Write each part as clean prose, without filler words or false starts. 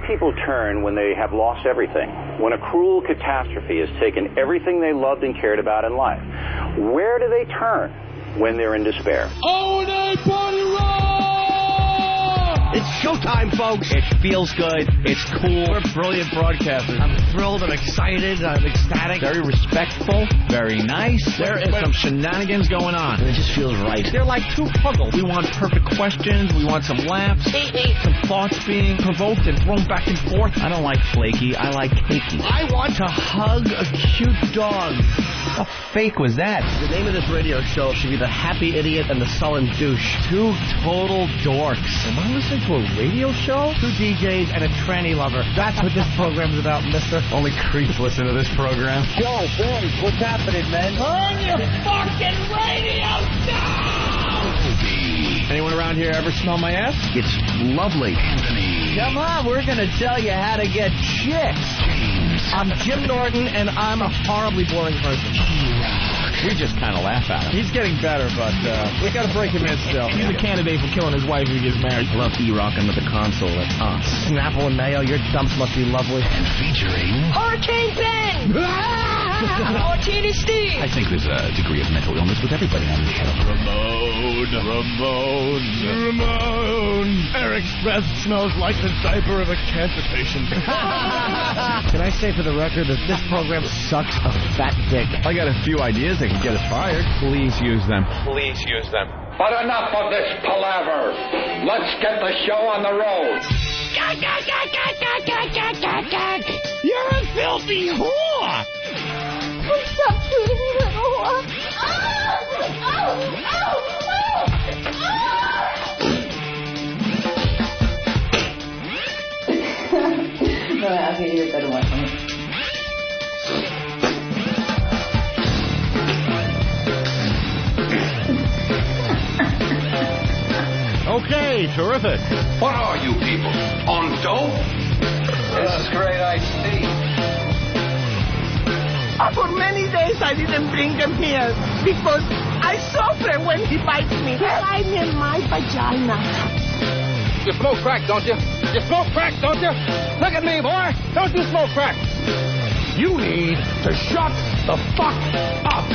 people turn when they have lost everything? When a cruel catastrophe has taken everything they loved and cared about in life? Where do they turn when they're in despair? All night party rock! It's showtime, folks. It feels good. It's cool. We're brilliant broadcasters. I'm thrilled. I'm excited. I'm ecstatic. Very respectful. Very nice. There is some shenanigans going on. It just feels right. They're like two puzzles. We want perfect questions. We want some laughs. Some thoughts being provoked and thrown back and forth. I don't like flaky. I like cakey. I want to hug a cute dog. How fake was that? The name of this radio show should be The Happy Idiot and the Sullen Douche. Two total dorks. Am I listening to a radio show? Two DJs and a tranny lover. That's what this program's about, mister. Only creeps listen to this program. Yo, Vince, what's happening, man? Turn your fucking radio down! Anyone around here ever smell my ass? It's lovely. Come on, we're going to tell you how to get chicks. I'm Jim Norton, and I'm a horribly boring person. We just kind of laugh at him. He's getting better, but we got to break him in still. He's a candidate for killing his wife if he gets married. Love E-Rock under the console. That's us. Snapple and mayo, your dumps must be lovely. And featuring... Hurricane Ben! Martini Steve! I think there's a degree of mental illness with everybody on the show. Ramon. Eric's breath smells like the diaper of a cancer patient. Can I say for the record that this program sucks a fat dick? I got a few ideas that can get us fired. Please use them. Please use them. But enough of this palaver. Let's get the show on the road. You're a filthy whore! Stop treating me like a whore. No, I'll give you a better one for me. Okay, terrific. What are you people? On dope? This is great iced tea. For many days I didn't bring him here because I suffer when he bites me. I'm in my vagina. You smoke crack, don't you? You smoke crack, don't you? Look at me, boy. Don't you smoke crack. You need to shut the fuck up.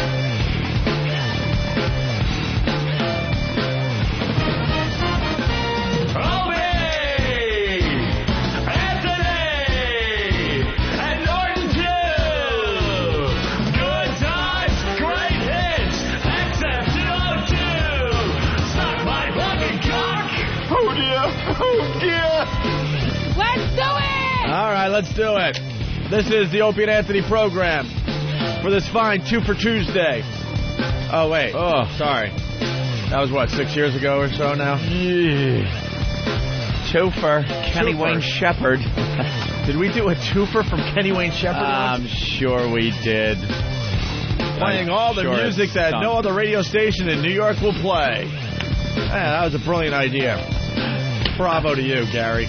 All right, let's do it. This is the Opie and Anthony program for this fine 2 for Tuesday. Oh, wait. Oh, sorry. That was, what, 6 years ago or so now? Yeah. Twofer. Kenny Wayne Shepherd. Did we do a twofer from Kenny Wayne Shepherd? I'm sure we did. Playing all the music that no other radio station in New York will play. Man, that was a brilliant idea. Bravo to you, Gary.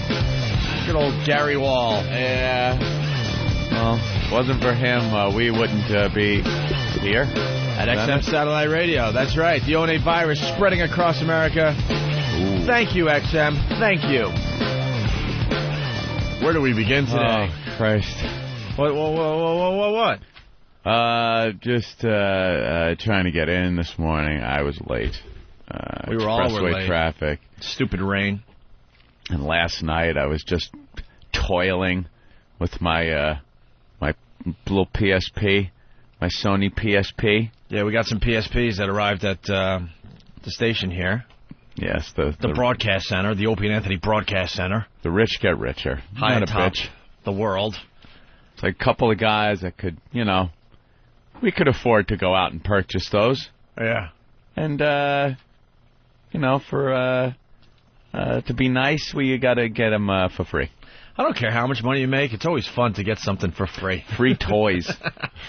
Good old Gary Wall. Yeah. Well, if it wasn't for him, we wouldn't be here. At XM Satellite Radio. That's right. The O&A virus spreading across America. Ooh. Thank you, XM. Thank you. Where do we begin today? Oh, Christ. What? Just trying to get in this morning. I was late. We were all late. Traffic. Stupid rain. And last night I was just toiling with my my little PSP, my Sony PSP. Yeah, we got some PSPs that arrived at the station here. Yes, the broadcast center, the Opie and Anthony Broadcast Center. The rich get richer. High Not atop a bitch. The world. It's like a couple of guys that could, we could afford to go out and purchase those. Yeah. And, for to be nice, we got to get them for free. I don't care how much money you make. It's always fun to get something for free. Free toys.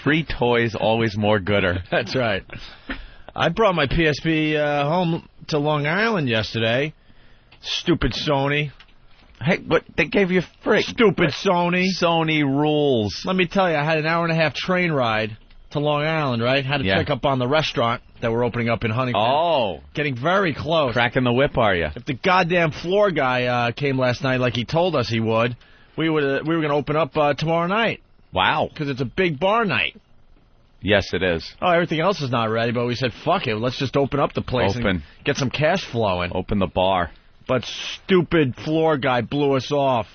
Free toys, always more gooder. That's right. I brought my PSP home to Long Island yesterday. Stupid Sony. Hey, what? They gave you free. Stupid Sony. Sony rules. Let me tell you, I had an hour-and-a-half train ride to Long Island, right? Had to check up on the restaurant that we're opening up in Huntington. Oh. Getting very close. Cracking the whip, are you? If the goddamn floor guy came last night like he told us he would, we were going to open up tomorrow night. Wow. Because it's a big bar night. Yes, it is. Oh, everything else is not ready, but we said, fuck it, let's just open up the place and get some cash flowing. Open the bar. But stupid floor guy blew us off.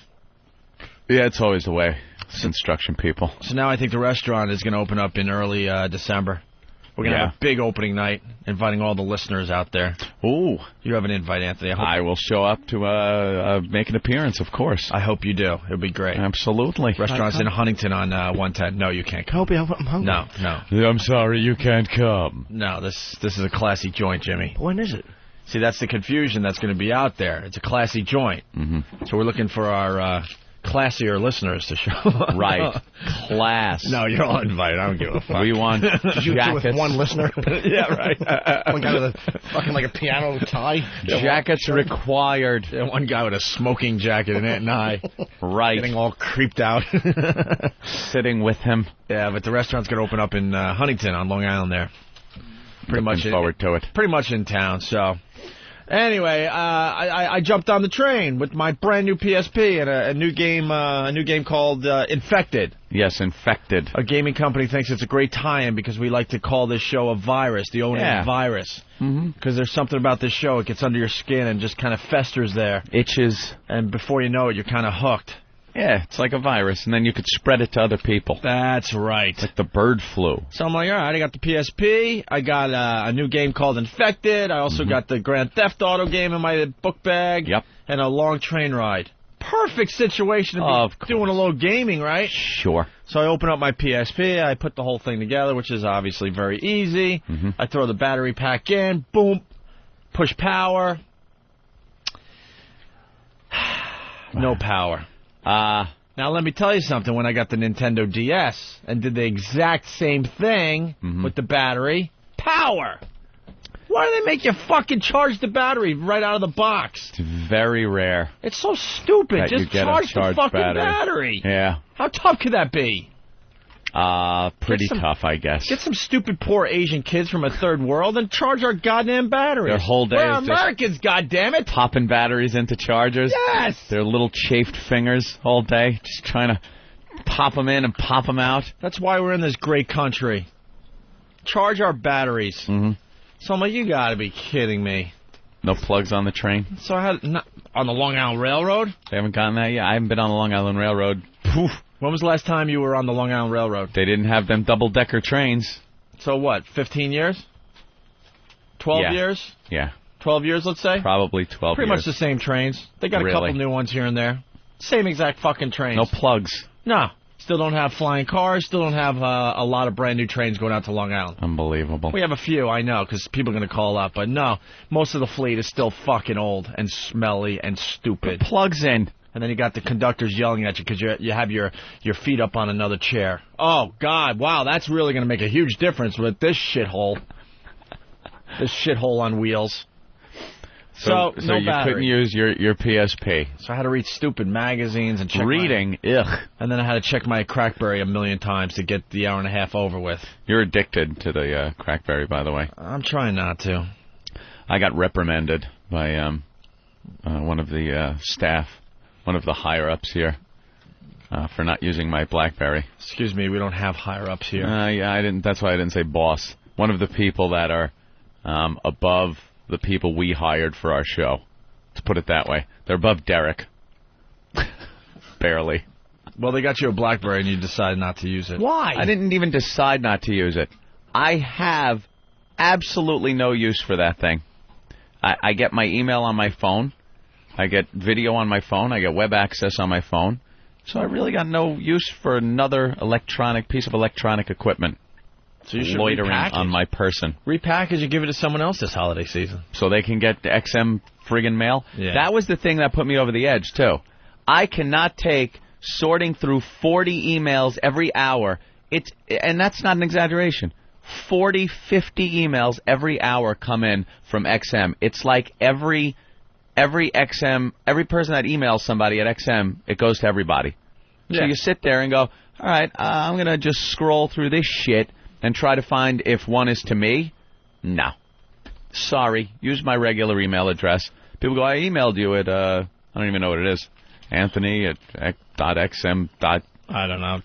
Yeah, it's always the way. It's instruction people. So now I think the restaurant is going to open up in early December. We're going to have a big opening night, inviting all the listeners out there. Ooh. You have an invite, Anthony. I will show up to make an appearance, of course. I hope you do. It'll be great. Absolutely. Restaurant's in Huntington on 110. No, you can't come. I'm hungry. No. I'm sorry, you can't come. No, this is a classy joint, Jimmy. When is it? See, that's the confusion that's going to be out there. It's a classy joint. Mm-hmm. So we're looking for our classier listeners to show up. Right. Class. No, you're all invited. I don't give a fuck. We want jackets. With one listener. Yeah, right. One guy with a fucking like a piano tie. Jackets required. Yeah, one guy with a smoking jacket and I. Right. Getting all creeped out. Sitting with him. Yeah, but the restaurant's going to open up in Huntington on Long Island there. Looking forward to it. Pretty much in town, so... Anyway, I jumped on the train with my brand new PSP and a new game called Infected. Yes, Infected. A gaming company thinks it's a great tie-in because we like to call this show a virus, the Onan virus. Because there's something about this show, it gets under your skin and just kind of festers there. Itches. And before you know it, you're kind of hooked. Yeah, it's like a virus, and then you could spread it to other people. That's right. Like the bird flu. So I'm like, all right, I got the PSP. I got a new game called Infected. I also got the Grand Theft Auto game in my book bag. Yep. And a long train ride. Perfect situation to be doing a little gaming, right? Sure. So I open up my PSP. I put the whole thing together, which is obviously very easy. I throw the battery pack in. Boom. Push power. No power. Now, let me tell you something. When I got the Nintendo DS and did the exact same thing with the battery, power. Why do they make you fucking charge the battery right out of the box? It's very rare. It's so stupid. Just charge the fucking battery. Yeah. How tough could that be? Pretty tough, I guess. Get some stupid poor Asian kids from a third world and charge our goddamn batteries. Their whole day We're is Americans, goddammit. Popping batteries into chargers. Yes. Their little chafed fingers all day, just trying to pop them in and pop them out. That's why we're in this great country. Charge our batteries. So I'm like, you got to be kidding me. No plugs on the train? So I had on the Long Island Railroad? They haven't gotten that yet. I haven't been on the Long Island Railroad. Poof. When was the last time you were on the Long Island Railroad? They didn't have them double-decker trains. So what, 15 years? 12 years? Yeah. 12 years, let's say? Probably 12 years. Pretty much the same trains. They got a couple new ones here and there. Same exact fucking trains. No plugs. No. Still don't have flying cars. Still don't have a lot of brand new trains going out to Long Island. Unbelievable. We have a few, I know, because people are going to call up. But no, most of the fleet is still fucking old and smelly and stupid. Put plugs in. And then you got the conductors yelling at you because you have your feet up on another chair. Oh, God, wow, that's really going to make a huge difference with this shithole. This shithole on wheels. So no you battery. Couldn't use your PSP. So I had to read stupid magazines and check Reading? Ugh. And then I had to check my Crackberry a million times to get the hour and a half over with. You're addicted to the Crackberry, by the way. I'm trying not to. I got reprimanded by one of the staff. One of the higher-ups here for not using my BlackBerry. Excuse me, we don't have higher-ups here. Yeah, I didn't. That's why I didn't say boss. One of the people that are above the people we hired for our show. Let's put it that way. They're above Derek. Barely. Well, they got you a BlackBerry and you decided not to use it. Why? I didn't even decide not to use it. I have absolutely no use for that thing. I get my email on my phone. I get video on my phone. I get web access on my phone. So I really got no use for another piece of electronic equipment. So you should loitering repackage. On my person. Repackage and give it to someone else this holiday season. So they can get the XM friggin' mail? Yeah. That was the thing that put me over the edge, too. I cannot take sorting through 40 emails every hour. And that's not an exaggeration. 40, 50 emails every hour come in from XM. It's like every person that emails somebody at XM, it goes to everybody. Yeah. So you sit there and go, all right, I'm going to just scroll through this shit and try to find if one is to me. No. Sorry. Use my regular email address. People go, I emailed you at, I don't even know what it is. Anthony at .xm. I don't know, ...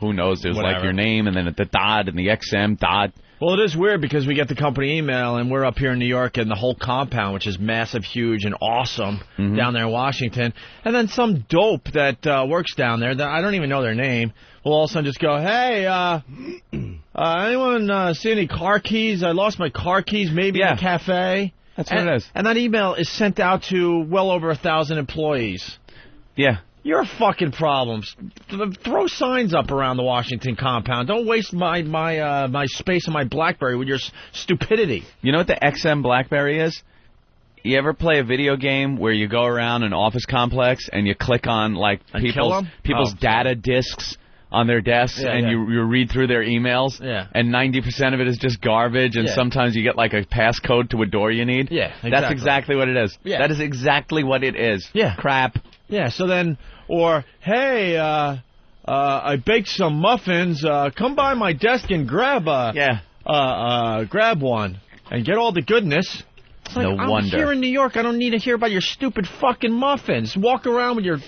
Who knows? There's Whatever. like your name and then the dot and the XM dot. Well, it is weird because we get the company email, and we're up here in New York, and the whole compound, which is massive, huge, and awesome, down there in Washington. And then some dope that works down there, that I don't even know their name, will all of a sudden just go, hey, anyone see any car keys? I lost my car keys, maybe in a cafe. That's what it is. And that email is sent out to well over 1,000 employees. Yeah. Your fucking problems. Throw signs up around the Washington compound. Don't waste my space on my BlackBerry with your stupidity. You know what the XM BlackBerry is? You ever play a video game where you go around an office complex and you click on like people's data disks on their desks you read through their emails and 90% of it is just garbage and sometimes you get like a passcode to a door you need? Yeah, exactly. That's exactly what it is. Yeah. That is exactly what it is. Yeah. Crap. Yeah, so then, or, hey, I baked some muffins. Come by my desk and grab one and get all the goodness. It's like, No I'm wonder. here in New York. I don't need to hear about your stupid fucking muffins. Walk around with your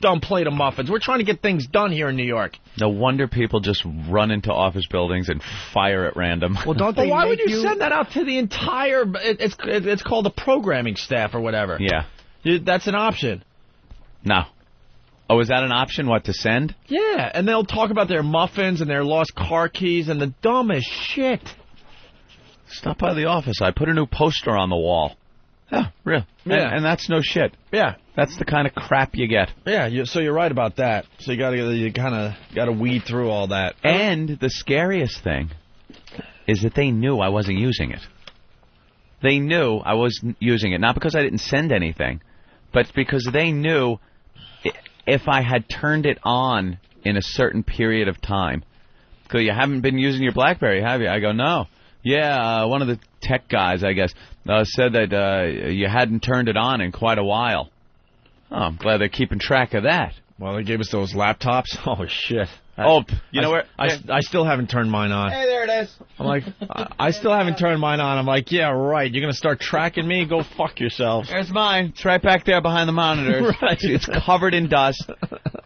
dumb plate of muffins. We're trying to get things done here in New York. No wonder people just run into office buildings and fire at random. Well, don't they? Why would you send that out to the entire? It's called the programming staff or whatever. Yeah. That's an option. No. Oh, is that an option? What, to send? Yeah, and they'll talk about their muffins and their lost car keys and the dumbest shit. Stop by the office. I put a new poster on the wall. Yeah, real. Yeah. And that's no shit. Yeah. That's the kind of crap you get. Yeah, so you're right about that. So you kind of got to weed through all that. And the scariest thing is that they knew I wasn't using it. They knew I wasn't using it, not because I didn't send anything, but because they knew if I had turned it on in a certain period of time. So you haven't been using your BlackBerry, have you? I go, no. Yeah, one of the tech guys, I guess, said that you hadn't turned it on in quite a while. Oh, I'm glad they're keeping track of that. Well, they gave us those laptops. Oh, shit. You know where? I still haven't turned mine on. Hey, there it is. I'm like, I still haven't turned mine on. I'm like, yeah, right. You're going to start tracking me? Go fuck yourself. There's mine. It's right back there behind the monitors. Right. It's covered in dust.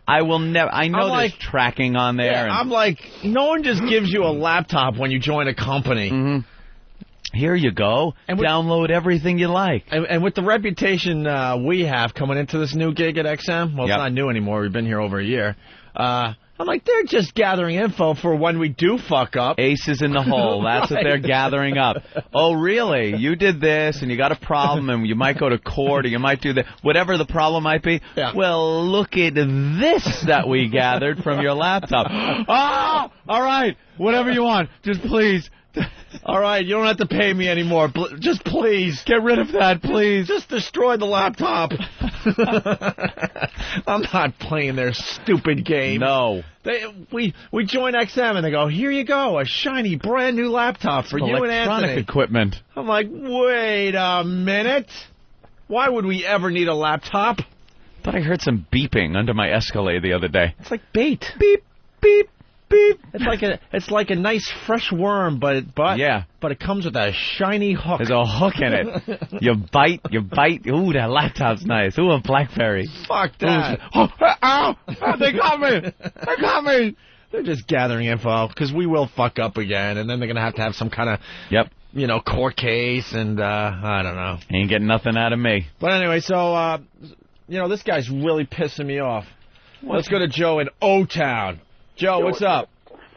I will never. I know I'm there's like, tracking on there. Yeah, I'm like, no one just gives you a laptop when you join a company. Mm-hmm. Here you go. And download everything you like. And with the reputation we have coming into this new gig at XM, well, it's not new anymore. We've been here over a year. I'm like, they're just gathering info for when we do fuck up. Aces in the hole. That's what they're gathering up. Oh, really? You did this, and you got a problem, and you might go to court, or you might do that. Whatever the problem might be. Yeah. Well, look at this that we gathered from your laptop. Oh, all right. Whatever you want. Just please. All right, you don't have to pay me anymore. Just please. Get rid of that, please. Just destroy the laptop. I'm not playing their stupid game. No. We join XM, and they go, here you go, a shiny, brand new laptop for you and Anthony. Electronic equipment. I'm like, wait a minute. Why would we ever need a laptop? Thought I heard some beeping under my Escalade the other day. It's like bait. Beep, beep. Beep. It's like a nice fresh worm, but it comes with a shiny hook. There's a hook in it. You bite. Ooh, that laptop's nice. Ooh, a BlackBerry. Fuck that. Ow! They got me. They're just gathering info because we will fuck up again, and then they're gonna have some kind of court case, and I don't know. Ain't getting nothing out of me. But anyway, so this guy's really pissing me off. Let's go to Joe in O-Town. Joe, what's up?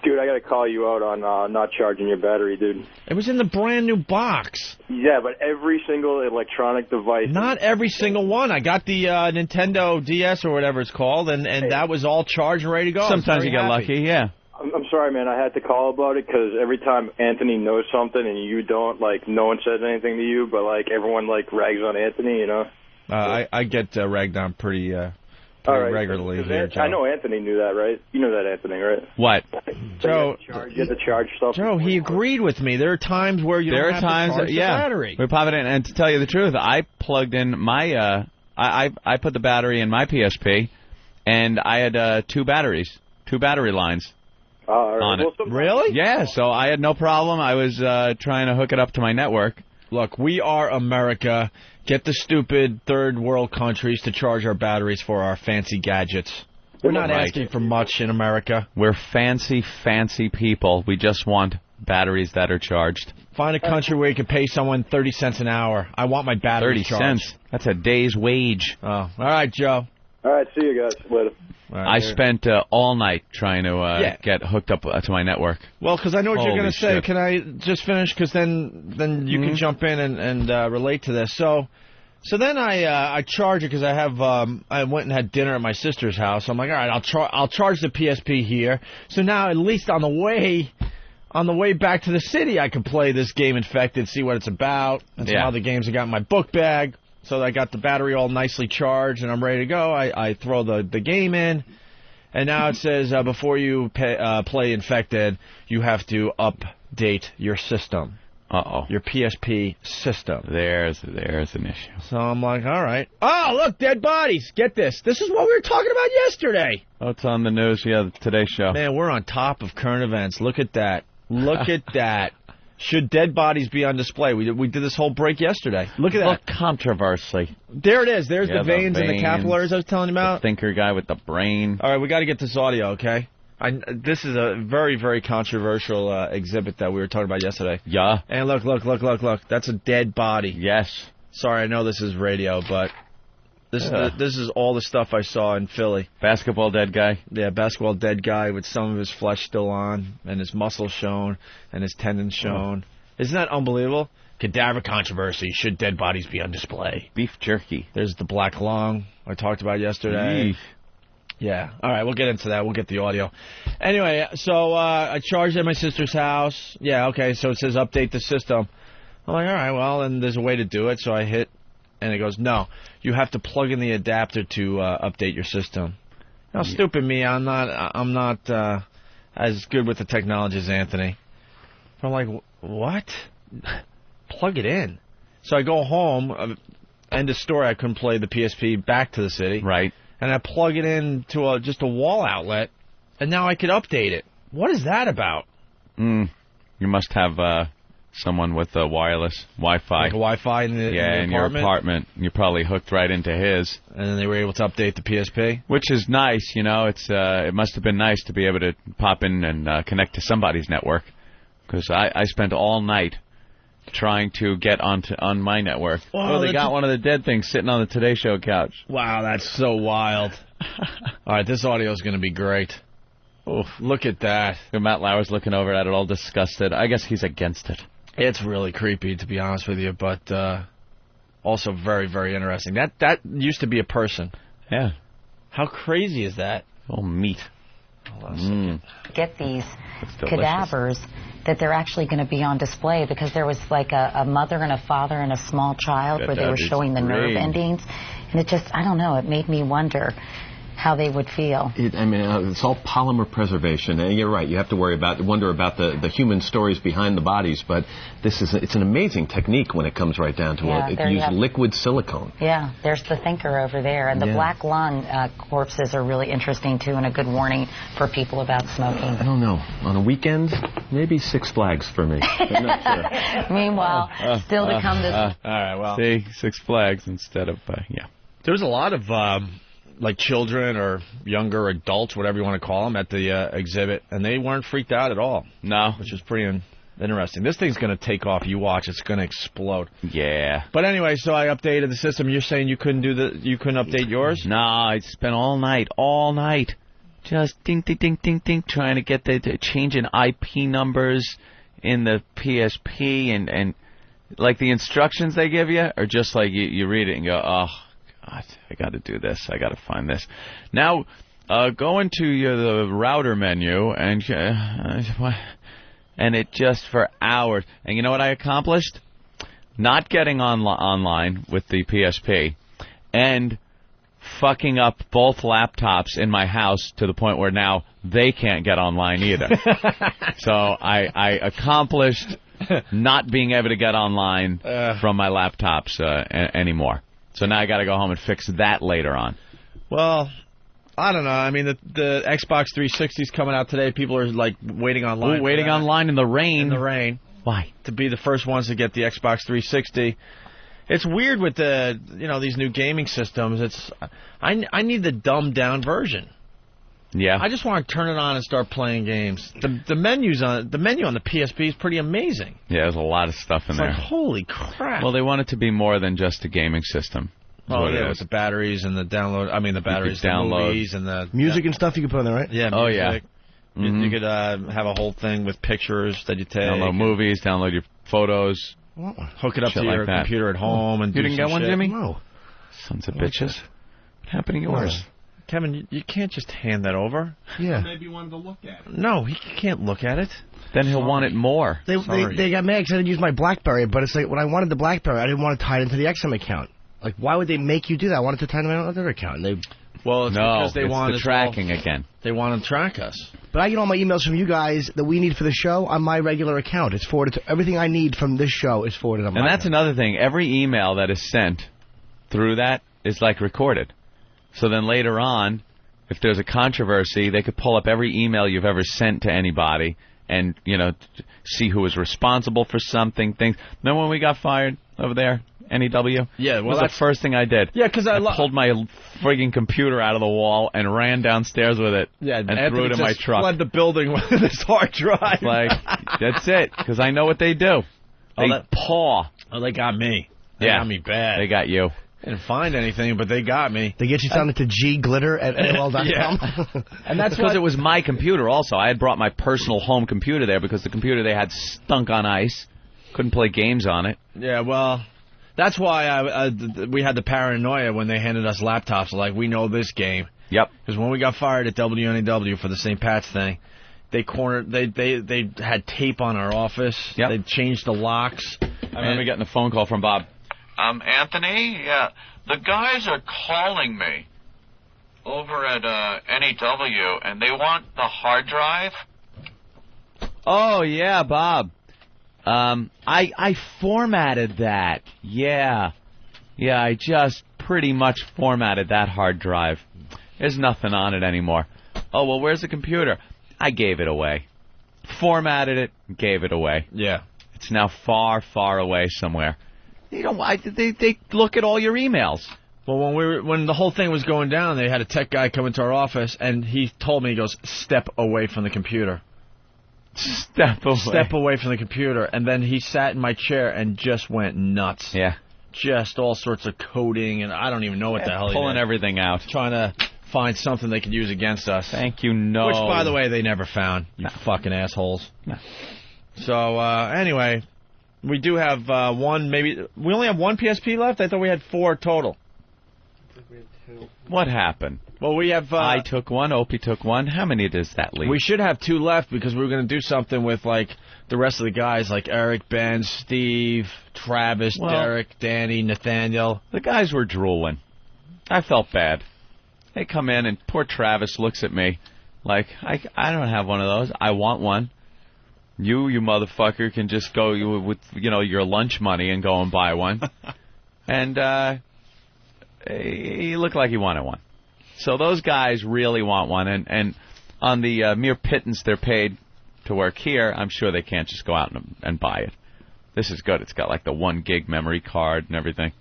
Dude, I got to call you out on not charging your battery, dude. It was in the brand new box. Yeah, but every single electronic device. Not every single one. I got the Nintendo DS or whatever it's called, and that was all charged and ready to go. Sometimes you get lucky, yeah. I'm sorry, man. I had to call about it because every time Anthony knows something and you don't, like, no one says anything to you, but, like, everyone, like, rags on Anthony, you know? I get ragged on pretty regularly here, Joe. I know Anthony knew that, right? You know that, Anthony, right? What? Joe, you had to charge stuff. Joe, he agreed with me. There are times where you don't have to charge the battery. We pop it in, and to tell you the truth, I plugged in my I put the battery in my PSP, and I had two battery lines on it. Really? Yeah, so I had no problem. I was trying to hook it up to my network. Look, we are America. Get the stupid third world countries to charge our batteries for our fancy gadgets. We're not asking for much in America. We're fancy, fancy people. We just want batteries that are charged. Find a country where you can pay someone 30 cents an hour. I want my batteries 30 charged. cents? That's a day's wage. Oh, all right, Joe. All right, see you guys later. Right, I spent all night trying to get hooked up to my network. Well, because I know what you're going to say. Shit. Can I just finish? Because then you can jump in and relate to this. So then I charge it because I went and had dinner at my sister's house. I'm like, all right, I'll charge the PSP here. So now at least on the way back to the city, I can play this game Infected, see what it's about, and some other games I got in my book bag. So I got the battery all nicely charged, and I'm ready to go. I throw the game in, and now it says before you play Infected, you have to update your system. Uh-oh. Your PSP system. There's an issue. So I'm like, all right. Oh, look, dead bodies. Get this. This is what we were talking about yesterday. Oh, it's on the news. Yeah, the Today Show. Man, we're on top of current events. Look at that. Look at that. Should dead bodies be on display? We did this whole break yesterday. Look at that. Look, controversy. There it is. There's the veins and the capillaries I was telling you about. The thinker guy with the brain. All right, we got to get this audio, okay? This is a very, very controversial exhibit that we were talking about yesterday. Yeah. And look. That's a dead body. Yes. Sorry, I know this is radio, but this is all the stuff I saw in Philly. Basketball dead guy? Yeah, basketball dead guy with some of his flesh still on, and his muscles shown, and his tendons shown. Isn't that unbelievable? Cadaver controversy. Should dead bodies be on display? Beef jerky. There's the black lung I talked about yesterday. Eesh. Yeah. All right, we'll get into that. We'll get the audio. Anyway, so I charged at my sister's house. Yeah, okay, so it says update the system. I'm like, all right, well, and there's a way to do it. So I hit, and it goes, no, you have to plug in the adapter to update your system. Now, stupid me, I'm not as good with the technology as Anthony. I'm like, what? Plug it in. So I go home, end of story, I couldn't play the PSP back to the city. Right. And I plug it into just a wall outlet, and now I could update it. What is that about? You must have someone with a wireless Wi-Fi. Like a Wi-Fi in the apartment? Your apartment. You're probably hooked right into his. And then they were able to update the PSP? Which is nice, you know. It must have been nice to be able to pop in and connect to somebody's network. Because I spent all night trying to get on my network. Whoa, they got one of the dead things sitting on the Today Show couch. Wow, that's so wild. All right, this audio is going to be great. Oof, look at that. Matt Lauer's looking over at it all disgusted. I guess he's against it. It's really creepy, to be honest with you, but also very, very interesting. That used to be a person. Yeah. How crazy is that? Oh, meat. Hold on a second. Get these cadavers that they're actually going to be on display because there was like a mother and a father and a small child where they were showing the nerve endings. And it just, I don't know, it made me wonder how they would feel. It's all polymer preservation, and you're right. You have to wonder about the human stories behind the bodies, but it's an amazing technique when it comes right down to it. It uses liquid silicone. Yeah, there's the thinker over there, and the black lung corpses are really interesting too, and a good warning for people about smoking. I don't know. On a weekend, maybe Six Flags for me. I'm not sure. Meanwhile, still to come this. All right, well, see, Six Flags instead of There's a lot of like children or younger adults, whatever you want to call them, at the exhibit, and they weren't freaked out at all. No. Which is pretty interesting. This thing's going to take off. You watch. It's going to explode. Yeah. But anyway, so I updated the system. You're saying you couldn't update yours? No, I spent all night, just ding, ding, ding, ding, ding, trying to get the change in IP numbers in the PSP, and like the instructions they give you are just like you read it and go, oh, God, I got to do this. I got to find this. Now, go into the router menu, and it just for hours. And you know what I accomplished? Not getting online with the PSP, and fucking up both laptops in my house to the point where now they can't get online either. So I accomplished not being able to get online from my laptops anymore. So now I got to go home and fix that later on. Well, I don't know. I mean, the Xbox 360 is coming out today. People are like waiting online. Ooh, waiting online in the rain. In the rain. Why? To be the first ones to get the Xbox 360. It's weird with the these new gaming systems. I need the dumbed down version. Yeah. I just want to turn it on and start playing games. The menu on the PSP is pretty amazing. Yeah, there's a lot of stuff in there. Like, holy crap. Well, they want it to be more than just a gaming system. Oh, yeah, with the batteries and the download. I mean, the batteries, the movies, and the music and stuff you can put on there, right? Yeah. Music. Oh, yeah. Mm-hmm. You could have a whole thing with pictures that you take. Download movies, download your photos. Hook it up to your computer at home. And you didn't get one, Jimmy? No. Sons of bitches. What happened to yours? Kevin, you can't just hand that over. Yeah. Maybe you wanted to look at it. No, he can't look at it. Then he'll want it more. They got mad because I didn't use my BlackBerry, but it's like when I wanted the BlackBerry, I didn't want to tie it into the XM account. Like, why would they make you do that? I wanted to tie it into my other account. Because they wanted the tracking again. They want to track us. But I get all my emails from you guys that we need for the show on my regular account. It's forwarded to everything I need from this show is forwarded on my account. And that's another thing. Every email that is sent through that is like recorded. So then later on, if there's a controversy, they could pull up every email you've ever sent to anybody and, see who was responsible for something. Remember when we got fired over there? NEW? Yeah, well, that's the first thing I did. Yeah, because I pulled my frigging computer out of the wall and ran downstairs with it. Yeah, and threw it in my truck. Fled the building with his hard drive. Like, that's it, because I know what they do. They paw. Oh, they got me. They got me bad. They got you. I didn't find anything, but they got me. They get you signed into gglitter at AOL.com. Yeah. And that's because it was my computer also. I had brought my personal home computer there because the computer they had stunk on ice. Couldn't play games on it. Yeah, well, that's why we had the paranoia when they handed us laptops. Like, we know this game. Yep. Because when we got fired at WNEW for the St. Pat's thing, they had tape on our office. Yep. They changed the locks. I remember getting a phone call from Bob. Anthony, yeah, the guys are calling me over at NEW, and they want the hard drive. Oh, yeah, Bob. I formatted that. Yeah, I just pretty much formatted that hard drive. There's nothing on it anymore. Oh, well, where's the computer? I gave it away. Formatted it, gave it away. Yeah. It's now far, far away somewhere. They look at all your emails. Well, when the whole thing was going down, they had a tech guy come into our office, and he told me, he goes, step away from the computer. Step away from the computer. And then he sat in my chair and just went nuts. Yeah. Just all sorts of coding, and I don't even know what the hell he did. Pulling everything out. Trying to find something they could use against us. Thank you, no. Which, by the way, they never found. You fucking assholes. No. So, anyway... We do have one, maybe... We only have one PSP left? I thought we had 4 total. What happened? Well, we have... I took one, Opie took one. How many does that leave? We should have 2 left because we were going to do something with, like, the rest of the guys, like Eric, Ben, Steve, Travis, Derek, Danny, Nathaniel. The guys were drooling. I felt bad. They come in and poor Travis looks at me like, I don't have one of those. I want one. You motherfucker, can just go with your lunch money and go and buy one. And he looked like he wanted one. So those guys really want one. And on the mere pittance they're paid to work here, I'm sure they can't just go out and buy it. This is good. It's got like the 1 gig memory card and everything.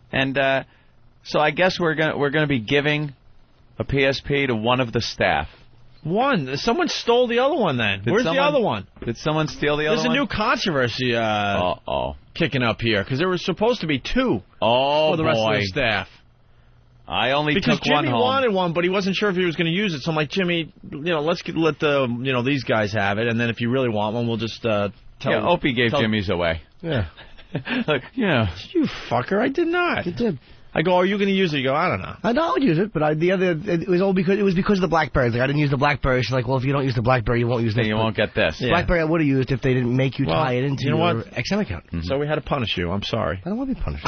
And so I guess we're gonna be giving a PSP to one of the staff. One. Someone stole the other one then. Where's the other one? Did someone steal the other one? There's a new controversy kicking up here because there was supposed to be 2 for the rest of the staff. I only took one home. Because Jimmy wanted one, but he wasn't sure if he was going to use it. So I'm like, Jimmy, let's let these guys have it, and then if you really want one, we'll just tell. Yeah, Opie gave Jimmy's away. Yeah. Like, yeah. You fucker, I did not. You did. I go, are you going to use it? You go, I don't know. I know I would use it, but it was because of the BlackBerry. Like, I didn't use the BlackBerry. She's like, well, if you don't use the BlackBerry, you won't use this. Then you won't get this. Yeah. BlackBerry I would have used if they didn't make you tie it into your XM account. Mm-hmm. So we had to punish you. I'm sorry. I don't want to be punished.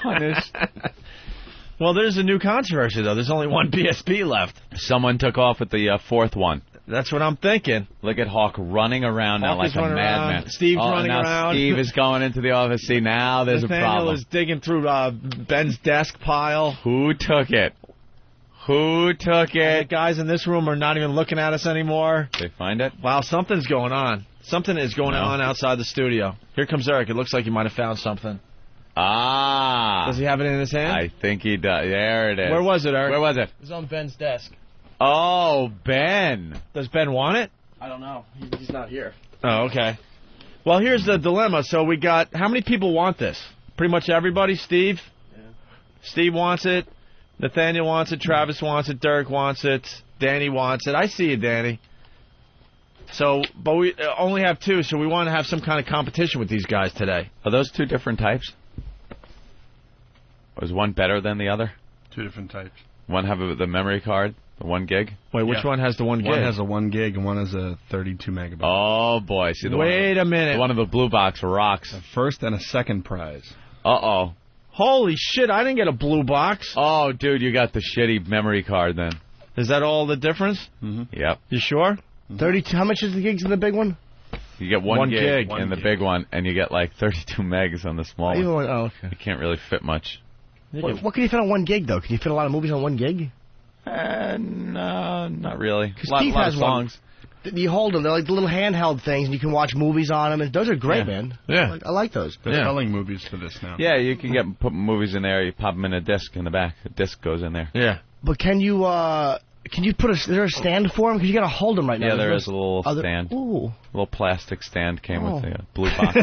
Punished. Well, there's a new controversy, though. There's only one PSP left. Someone took off with the 4th one. That's what I'm thinking. Look at Hawk running around now like a madman. Steve's running around. Steve is going into the office. See, now there's a problem. Nathaniel is digging through Ben's desk pile. Who took it? Who took it? The guys in this room are not even looking at us anymore. They find it? Wow, something's going on. Something is going on outside the studio. Here comes Eric. It looks like he might have found something. Ah. Does he have it in his hand? I think he does. There it is. Where was it, Eric? Where was it? It was on Ben's desk. Oh, Ben. Does Ben want it? I don't know. He's not here. Oh, okay. Well, here's the dilemma. So we got, how many people want this? Pretty much everybody. Steve? Yeah. Steve wants it. Nathaniel wants it. Travis wants it. Derek wants it. Danny wants it. I see you, Danny. So, but we only have 2, so we want to have some kind of competition with these guys today. Are those 2 different types? Was one better than the other? 2 different types. One have the memory card, the 1 gig? Wait, which one has the 1 gig? One has a 1 gig and one has a 32 megabyte. Oh, boy. See, Wait a minute. The one of the blue box rocks. A first and a second prize. Uh-oh. Holy shit, I didn't get a blue box. Oh, dude, you got the shitty memory card then. Is that all the difference? Mm-hmm. Yep. You sure? 32. How much is the gigs in the big one? You get 1 gig in the big one, and you get like 32 megs on the small one. Oh, okay. You can't really fit much. What can you fit on 1 gig, though? Can you fit a lot of movies on 1 gig? No, not really. Steve has songs. You hold them. They're like the little handheld things, and you can watch movies on them. And those are great, man. Yeah. I like those. They're selling movies for this now. Yeah, you can put movies in there. You pop them in a disc in the back. A disc goes in there. Yeah. But can you put is there a stand for them? Because you got to hold them right now. Yeah, there is a little stand. Ooh. A little plastic stand came with the blue box.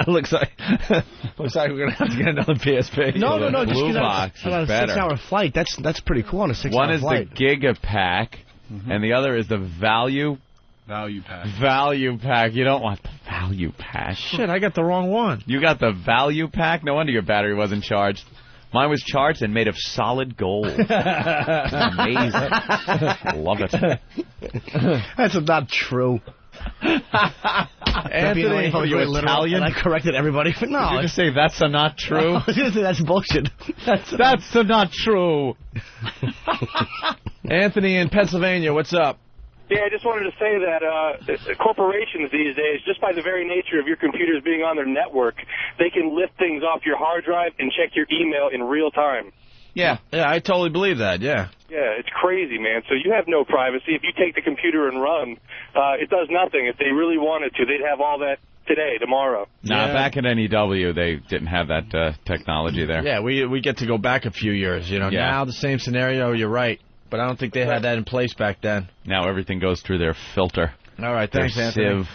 looks like we're going to have to get another PSP. No. Blue box is on a better. 6-hour flight. That's pretty cool on a 6-hour flight. One is the Gigapack, and the other is the Value Pack. You don't want the Value Pack. Shit, I got the wrong one. You got the Value Pack? No wonder your battery wasn't charged. Mine was charged and made of solid gold. It's amazing. Love it. That's not true. Anthony, are you Italian? And I corrected everybody. No, did you just say that's not true? I was going to say that's bullshit. That's not true. Anthony in Pennsylvania, what's up? Yeah, I just wanted to say that corporations these days, just by the very nature of your computers being on their network, they can lift things off your hard drive and check your email in real time. Yeah, I totally believe that, yeah. Yeah, it's crazy, man. So you have no privacy. If you take the computer and run, it does nothing. If they really wanted to, they'd have all that today, tomorrow. Nah, back at NEW, they didn't have that technology there. Yeah, we get to go back a few years, you know. Yeah. Now the same scenario, you're right. But I don't think they had that in place back then. Now everything goes through their filter. All right, thanks, Anthony.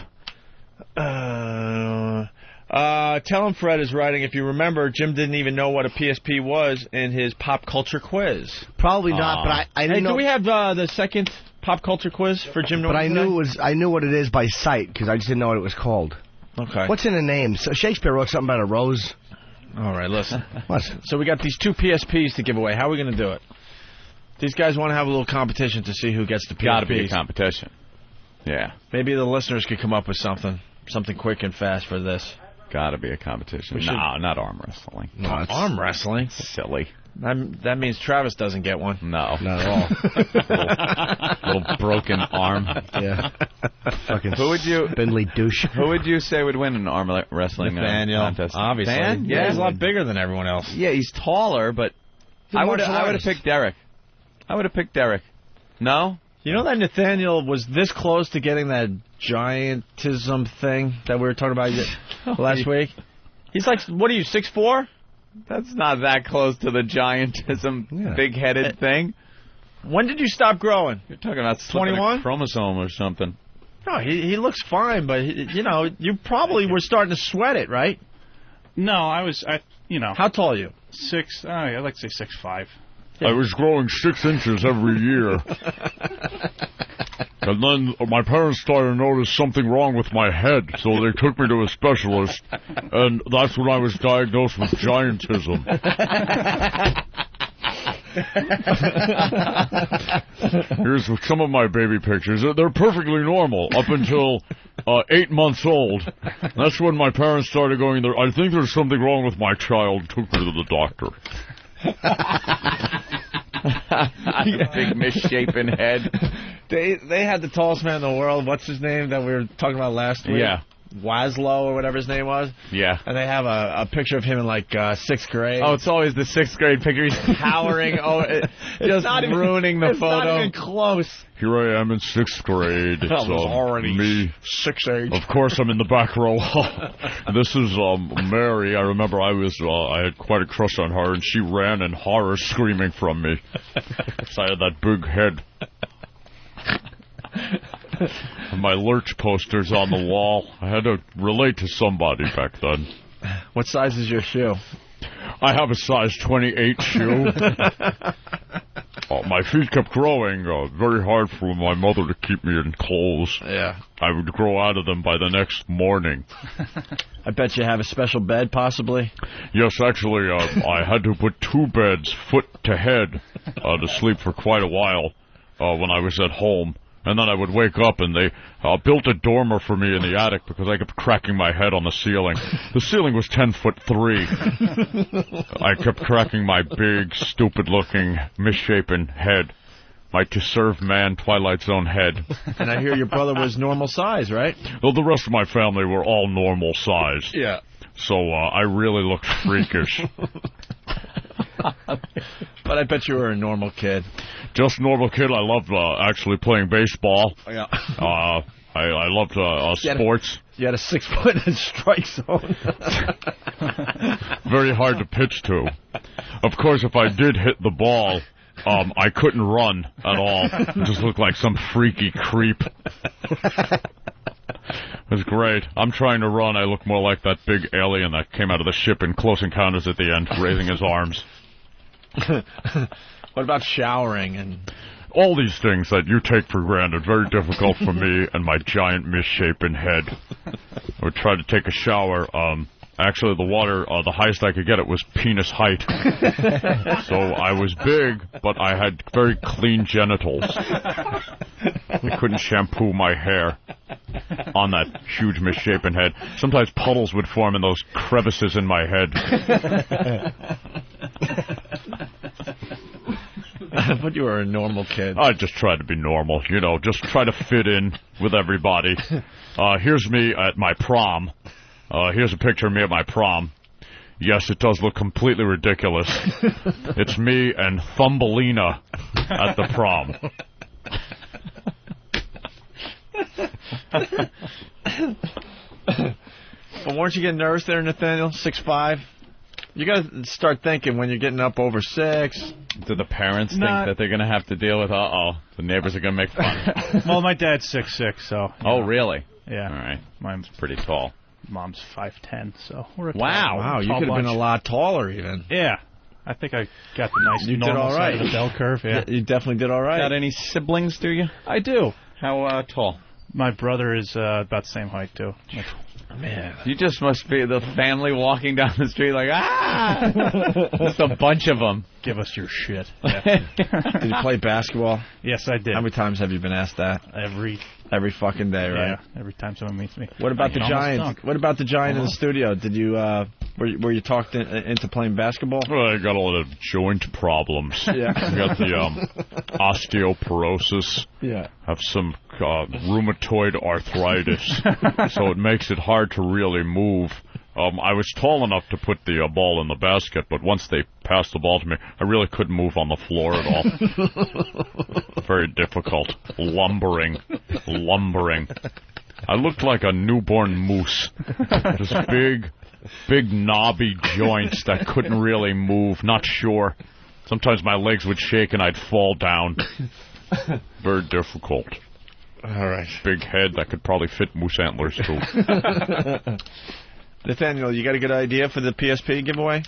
Tell him Fred is writing, if you remember, Jim didn't even know what a PSP was in his pop culture quiz. Probably not, but I didn't know. Do we have the second pop culture quiz for Jim Norton? But I knew what it is by sight, because I just didn't know what it was called. Okay. What's in the name? So Shakespeare wrote something about a rose. All right, listen. What? So we got these 2 PSPs to give away. How are we going to do it? These guys want to have a little competition to see who gets the PSPs. Got to be a competition. Yeah. Maybe the listeners could come up with something quick and fast for this. Got to be a competition. No, not arm wrestling. No, arm wrestling? Silly. That means Travis doesn't get one. No. Not at all. little broken arm. Yeah. Fucking spindly douche. Who would you say would win an arm wrestling contest? Obviously. Dan? Yeah, he's a lot bigger than everyone else. Yeah, he's taller, but I would have picked Derek. No? You know that Nathaniel was this close to getting that giantism thing that we were talking about last week? He's like, what are you, 6'4"? That's not that close to the giantism, big-headed thing. When did you stop growing? You're talking about 21 chromosome or something. No, he looks fine, but you probably were starting to sweat it, right? No, I was. How tall are you? I'd like to say 6'5". I was growing 6 inches every year. And then my parents started to notice something wrong with my head, so they took me to a specialist, and that's when I was diagnosed with giantism. Here's some of my baby pictures. They're perfectly normal up until 8 months old. That's when my parents started going, I think there's something wrong with my child, took me to the doctor. Big misshapen head. They had the tallest man in the world. What's his name that we were talking about last week? Yeah. Waslow or whatever his name was. Yeah. And they have a picture of him in like 6th grade. Oh, it's always the 6th grade picture. He's towering. Just ruining the photo. It's not even close. Here I am in 6th grade. It's already me. 6'8". Of course, I'm in the back row. This is Mary. I remember I had quite a crush on her, and she ran in horror, screaming from me. So I had that big head. My Lurch posters on the wall. I had to relate to somebody back then. What size is your shoe? I have a size 28 shoe. My feet kept growing. Very hard for my mother to keep me in clothes. Yeah. I would grow out of them by the next morning. I bet you have a special bed, possibly? Yes, actually, I had to put 2 beds, foot to head, to sleep for quite a while when I was at home. And then I would wake up, and they built a dormer for me in the attic because I kept cracking my head on the ceiling. The ceiling was 10'3". I kept cracking my big, stupid-looking, misshapen head. My to-serve man, Twilight Zone head. And I hear your brother was normal size, right? Well, the rest of my family were all normal size. Yeah. So I really looked freakish. But I bet you were a normal kid. Just normal kid. I loved actually playing baseball. Yeah. I loved sports. You had a 6-foot strike zone. Very hard to pitch to. Of course, if I did hit the ball, I couldn't run at all. It just looked like some freaky creep. It was great. I'm trying to run. I look more like that big alien that came out of the ship in Close Encounters at the end, raising his arms. What about showering and... All these things that you take for granted, very difficult for me and my giant misshapen head. I would try to take a shower. Actually, the water, the highest I could get it was penis height. So I was big, but I had very clean genitals. I couldn't shampoo my hair on that huge misshapen head. Sometimes puddles would form in those crevices in my head. But you were a normal kid. I just tried to be normal, just try to fit in with everybody. Here's me at my prom. Here's a picture of me at my prom. Yes, it does look completely ridiculous. It's me and Thumbelina at the prom. But weren't you getting nervous there, Nathaniel? 6'5"? You got to start thinking when you're getting up over 6. Do the parents think that they're going to have to deal with, the neighbors are going to make fun? Well, my dad's 6'6", so... Oh, really? Yeah. All right. Mine's pretty tall. Mom's 5'10", so we're a Wow, you could have been a lot taller, even. Yeah. I think I got the nice normal side of the bell curve, yeah. You definitely did all right. Got any siblings, do you? I do. How tall? My brother is about the same height, too. Man. You just must be the family walking down the street like, Just a bunch of them. Give us your shit. Yeah. Did you play basketball? Yes, I did. How many times have you been asked that? Every fucking day, right? Yeah, every time someone meets me. What about the Giant? What about the Giant in the studio? Did you were you talked into playing basketball? Well, I got a lot of joint problems. Yeah. I got the osteoporosis. Yeah. Have some rheumatoid arthritis, so it makes it hard to really move. I was tall enough to put the ball in the basket, but once they passed the ball to me, I really couldn't move on the floor at all. Very difficult. Lumbering. I looked like a newborn moose. Just big knobby joints that couldn't really move, not sure. Sometimes my legs would shake and I'd fall down. Very difficult. All right. Big head that could probably fit moose antlers, too. Nathaniel, you got a good idea for the PSP giveaway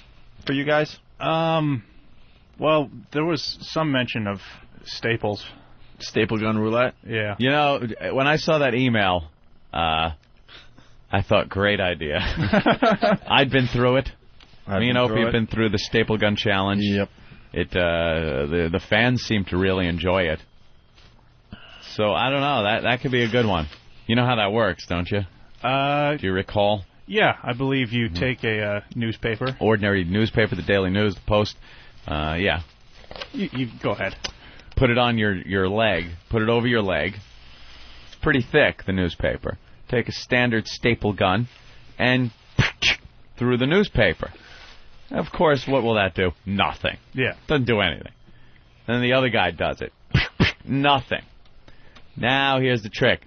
for you guys? Well, there was some mention of Staples. Staple gun roulette? Yeah. You know, when I saw that email, I thought, great idea. I'd been through it. Me and Opie have been through the Staple Gun Challenge. Yep. The fans seem to really enjoy it. So, I don't know. That could be a good one. You know how that works, don't you? Do you recall? Yeah, I believe you take a newspaper. Ordinary newspaper, the Daily News, the Post. Yeah. You go ahead. Put it on your leg. Put it over your leg. It's pretty thick, the newspaper. take a standard staple gun, and through the newspaper. Of course, what will that do? Nothing. Yeah. Doesn't do anything. Then the other guy does it. Nothing. Now here's the trick.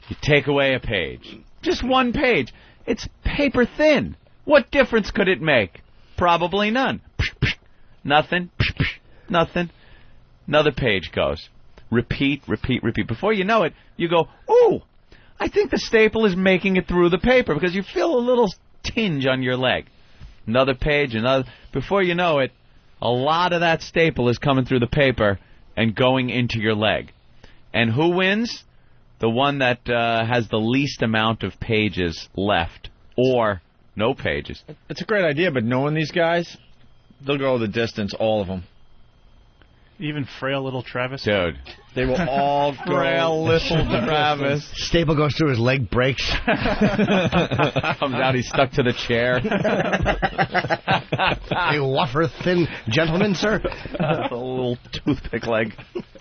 You take away a page. Just one page. It's paper thin. What difference could it make? Probably none. Nothing. Nothing. Another page goes. Repeat, repeat, repeat. Before you know it, you go, ooh, I think the staple is making it through the paper, because you feel a little tinge on your leg. Another page, another. Before you know it, a lot of that staple is coming through the paper and going into your leg. And who wins? The one that has the least amount of pages left, or no pages. It's a great idea, but knowing these guys, they'll go the distance, all of them. Even frail little Travis? Dude. They will all go. Frail little Travis. Staple goes through his leg, breaks. Comes out, he's stuck to the chair. A wafer-thin gentleman, sir. A little toothpick leg.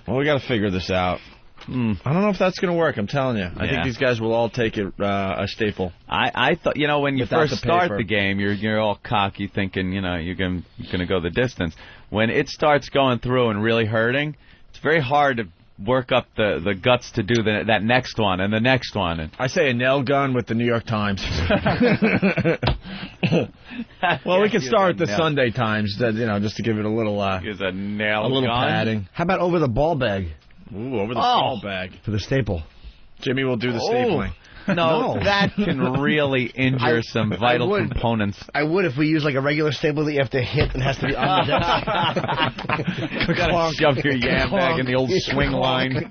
Well, we got to figure this out. I don't know if that's going to work, I'm telling you. I think these guys will all take a staple. I thought, when you Without first start the game, you're all cocky thinking, you're going to go the distance. When it starts going through and really hurting, it's very hard to work up the guts to do that next one and the next one. And I say a nail gun with the New York Times. Well, we can start with the Sunday Times, just to give it a little use a nail little gun. padding. How about over the ball bag? Ooh, over the ball bag. For the staple. Jimmy will do the stapling. No, that can really injure some vital components. I would if we use like a regular staple that you have to hit and has to be on the desk. You gotta shove your yam bag in the old swing line.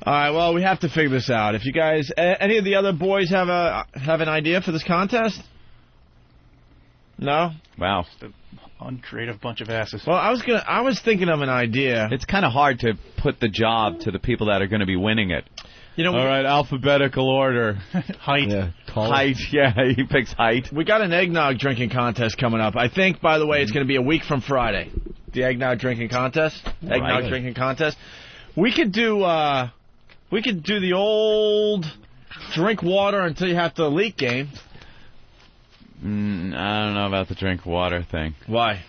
All right, well, we have to figure this out. If you guys, any of the other boys have an idea for this contest? No? Wow. Uncreative bunch of asses. Well, I was thinking of an idea. It's kind of hard to put the job to the people that are going to be winning it. All right, alphabetical order. Height. Yeah, height, he picks height. We got an eggnog drinking contest coming up. I think, by the way, it's going to be a week from Friday. The eggnog drinking contest. Eggnog drinking contest. We could do the old drink water until you have to leak game. I don't know about the drink water thing. Why?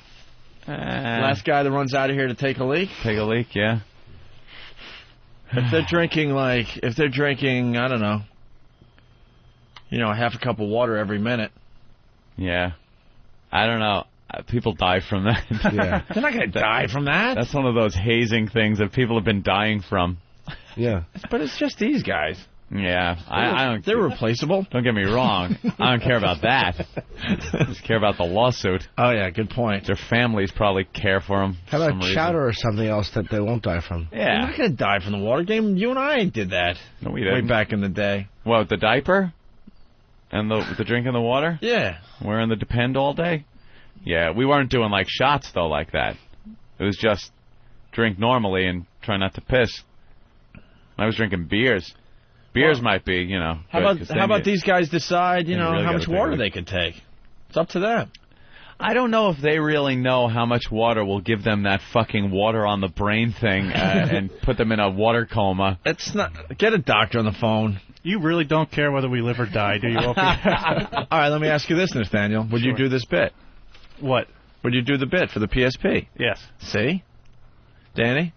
Last guy that runs out of here to take a leak? Take a leak, yeah. If they're drinking, I don't know, a half a cup of water every minute. Yeah. I don't know. People die from that. Yeah. They're not going to die from that. That's one of those hazing things that people have been dying from. Yeah. But it's just these guys. Yeah, I don't. They're replaceable. Don't get me wrong. I don't care about that. I just care about the lawsuit. Oh yeah, good point. Their families probably care for them. How about chowder or something else that they won't die from? Yeah, they're not gonna die from the water game. You and I did that. No, we didn't. Way back in the day. What, the diaper and the drinking the water? Yeah. Wearing the Depend all day. Yeah, we weren't doing like shots though like that. It was just drink normally and try not to piss. I was drinking beers. Beers might be, How about these guys decide, really how much water they can take? It's up to them. I don't know if they really know how much water will give them that fucking water on the brain thing and put them in a water coma. It's not. Get a doctor on the phone. You really don't care whether we live or die, do you? All right, let me ask you this, Nathaniel. Would you do this bit? What? Would you do the bit for the PSP? Yes. See? Danny?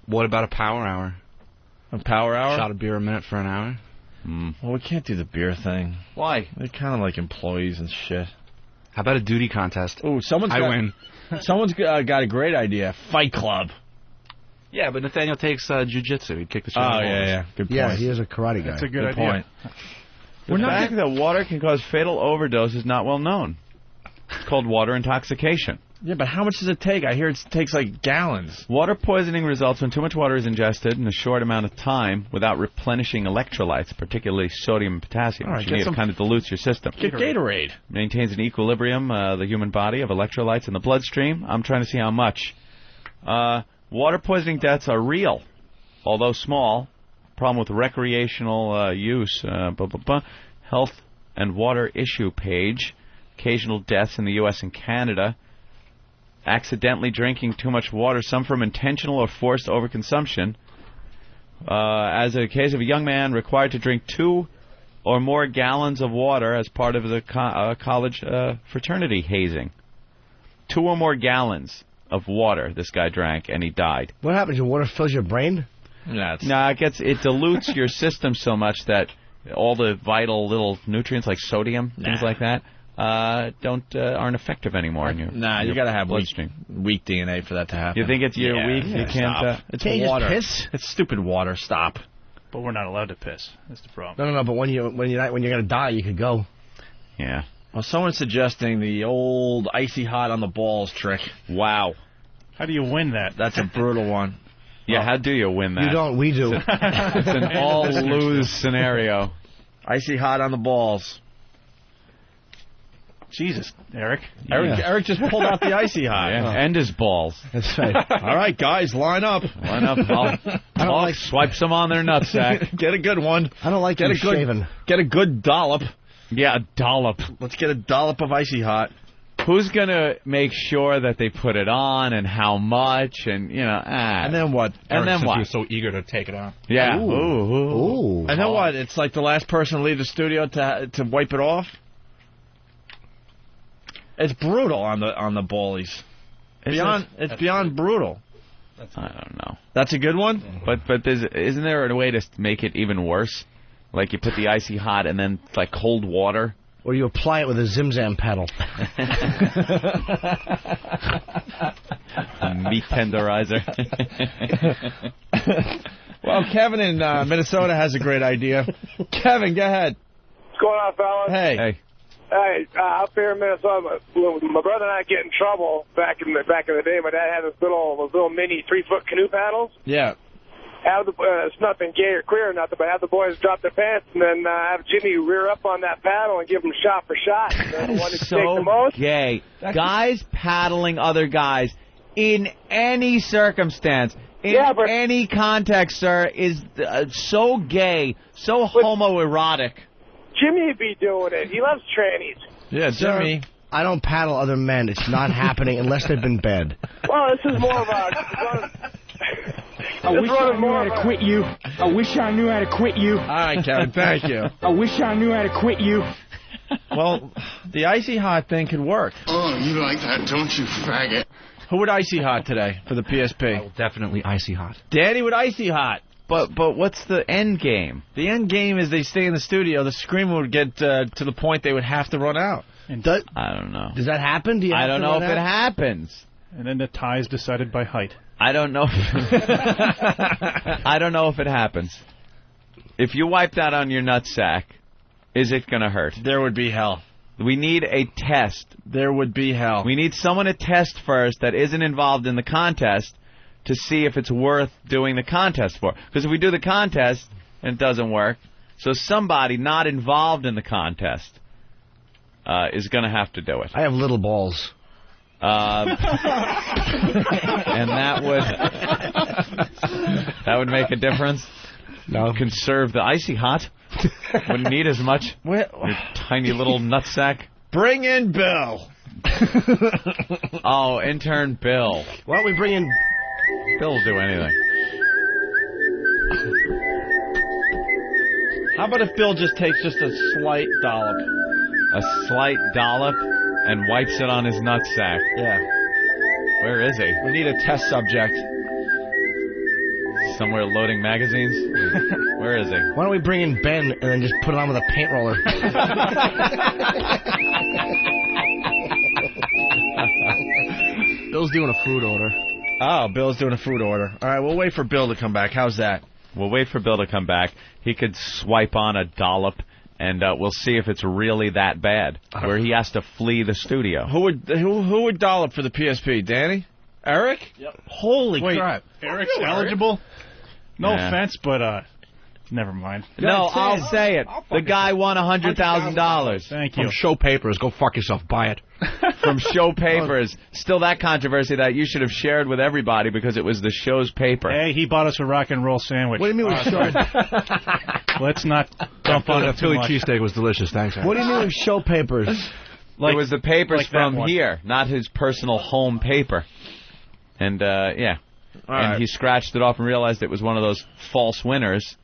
What about a power hour? A power hour? Shot of beer a minute for an hour? Well, we can't do the beer thing. Why? They're kind of like employees and shit. How about a duty contest? Ooh, I win. Someone's got a great idea. Fight club. Yeah, but Nathaniel takes jiu-jitsu. He'd kick the shit out of yeah. Good point. Yeah, he is a karate guy. That's a good idea. Point. The fact that water can cause fatal overdose is not well known. It's called water intoxication. Yeah, but how much does it take? I hear it takes like gallons. Water poisoning results when too much water is ingested in a short amount of time without replenishing electrolytes, particularly sodium and potassium, which you need. It kind of dilutes your system. Get Gatorade. Maintains an equilibrium, the human body, of electrolytes in the bloodstream. I'm trying to see how much. Water poisoning deaths are real, although small. Problem with recreational use. Health and water issue page. Occasional deaths in the U.S. and Canada. Accidentally drinking too much water, some from intentional or forced overconsumption. as a case of a young man required to drink 2 or more gallons of water as part of the college fraternity hazing. 2 or more gallons of water this guy drank, and he died. What happens? Your water fills your brain? No, it dilutes your system so much that all the vital little nutrients like sodium, things like that, aren't effective anymore in your you got to have bloodstream. Weak DNA for that to happen. You think it's weak? You can't. It's can't water. You just piss? It's stupid water. Stop. But we're not allowed to piss. That's the problem. No. But when you're gonna die, you could go. Yeah. Well, someone's suggesting the old icy hot on the balls trick. Wow. How do you win that? That's a brutal one. Yeah, how do you win that? You don't. We do. It's an all-lose scenario. Icy hot on the balls. Jesus, Eric. Eric just pulled out the icy hot. Yeah, and his balls. That's right. All right, guys, line up. Line up. I'll swipe some on their nutsack. Get a good one. I don't like you shaving. Get a good dollop. Yeah, a dollop. Let's get a dollop of icy hot. Who's going to make sure that they put it on and how much and, And then what? And then what? He was so eager to take it out. Yeah. Ooh. And then what? It's like the last person to leave the studio to wipe it off? It's brutal on the ballies. It's beyond brutal. I don't know. That's a good one? But isn't there a way to make it even worse? Like you put the icy hot and then like cold water? Or you apply it with a Zim-Zam paddle. Meat tenderizer. Well, Kevin in Minnesota has a great idea. Kevin, go ahead. What's going on, fellas? Hey. Hey, up here in Minnesota, my brother and I get in trouble back in the day. My dad had those little mini 3-foot canoe paddles. Yeah. It's nothing gay or queer or nothing, but have the boys drop their pants and then have Jimmy rear up on that paddle and give them shot for shot. The one who can take the most. Gay. Guys paddling other guys in any circumstance, in any context, sir, is so gay, so homoerotic. Jimmy would be doing it. He loves trannies. Yeah, Jimmy. I don't paddle other men. It's not happening unless they've been bed. Well, this is more of a... I wish I knew how to quit you. I wish I knew how to quit you. All right, Kevin, thank you. I wish I knew how to quit you. Well, the icy hot thing could work. Oh, you like that, don't you, faggot? Who would icy hot today for the PSP? Definitely icy hot. Danny would icy hot. But what's the end game? The end game is they stay in the studio. The screamer would get to the point they would have to run out. I don't know. Does that happen? I don't know if it happens. And then the tie is decided by height. I don't know. I don't know if it happens. If you wipe that on your nutsack, is it going to hurt? There would be hell. We need a test. There would be hell. We need someone to test first that isn't involved in the contest to see if it's worth doing the contest for. Because if we do the contest and it doesn't work, so somebody not involved in the contest is going to have to do it. I have little balls. And that would make a difference. No. Conserve the icy hot. Wouldn't need as much. Your tiny little nutsack. Bring in Bill. Oh, intern Bill. Why don't we bring in... Bill will do anything. How about if Bill just takes just a slight dollop? A slight dollop and wipes it on his nutsack. Yeah. Where is he? We need a test subject. Somewhere loading magazines? Where is he? Why don't we bring in Ben and then just put it on with a paint roller? Bill's doing a food order. Oh, Bill's doing a food order. All right, we'll wait for Bill to come back. How's that? We'll wait for Bill to come back. He could swipe on a dollop, and we'll see if it's really that bad, where he has to flee the studio. Who would dollop for the PSP? Danny? Eric? Yep. Holy crap. Eric's eligible? No offense, but never mind. No, I'll say it. The guy won $100,000. Thank you. From Show Papers. Go fuck yourself. Buy it. From Show Papers. Still that controversy that you should have shared with everybody because it was the show's paper. Hey, he bought us a rock and roll sandwich. What do you mean with show? Let's not dump on it The Philly too much. cheesesteak was delicious. Thanks. What do you mean with show papers? It was the papers like from that one. here, not his personal home paper. And, yeah. And he scratched it off and realized it was one of those false winners.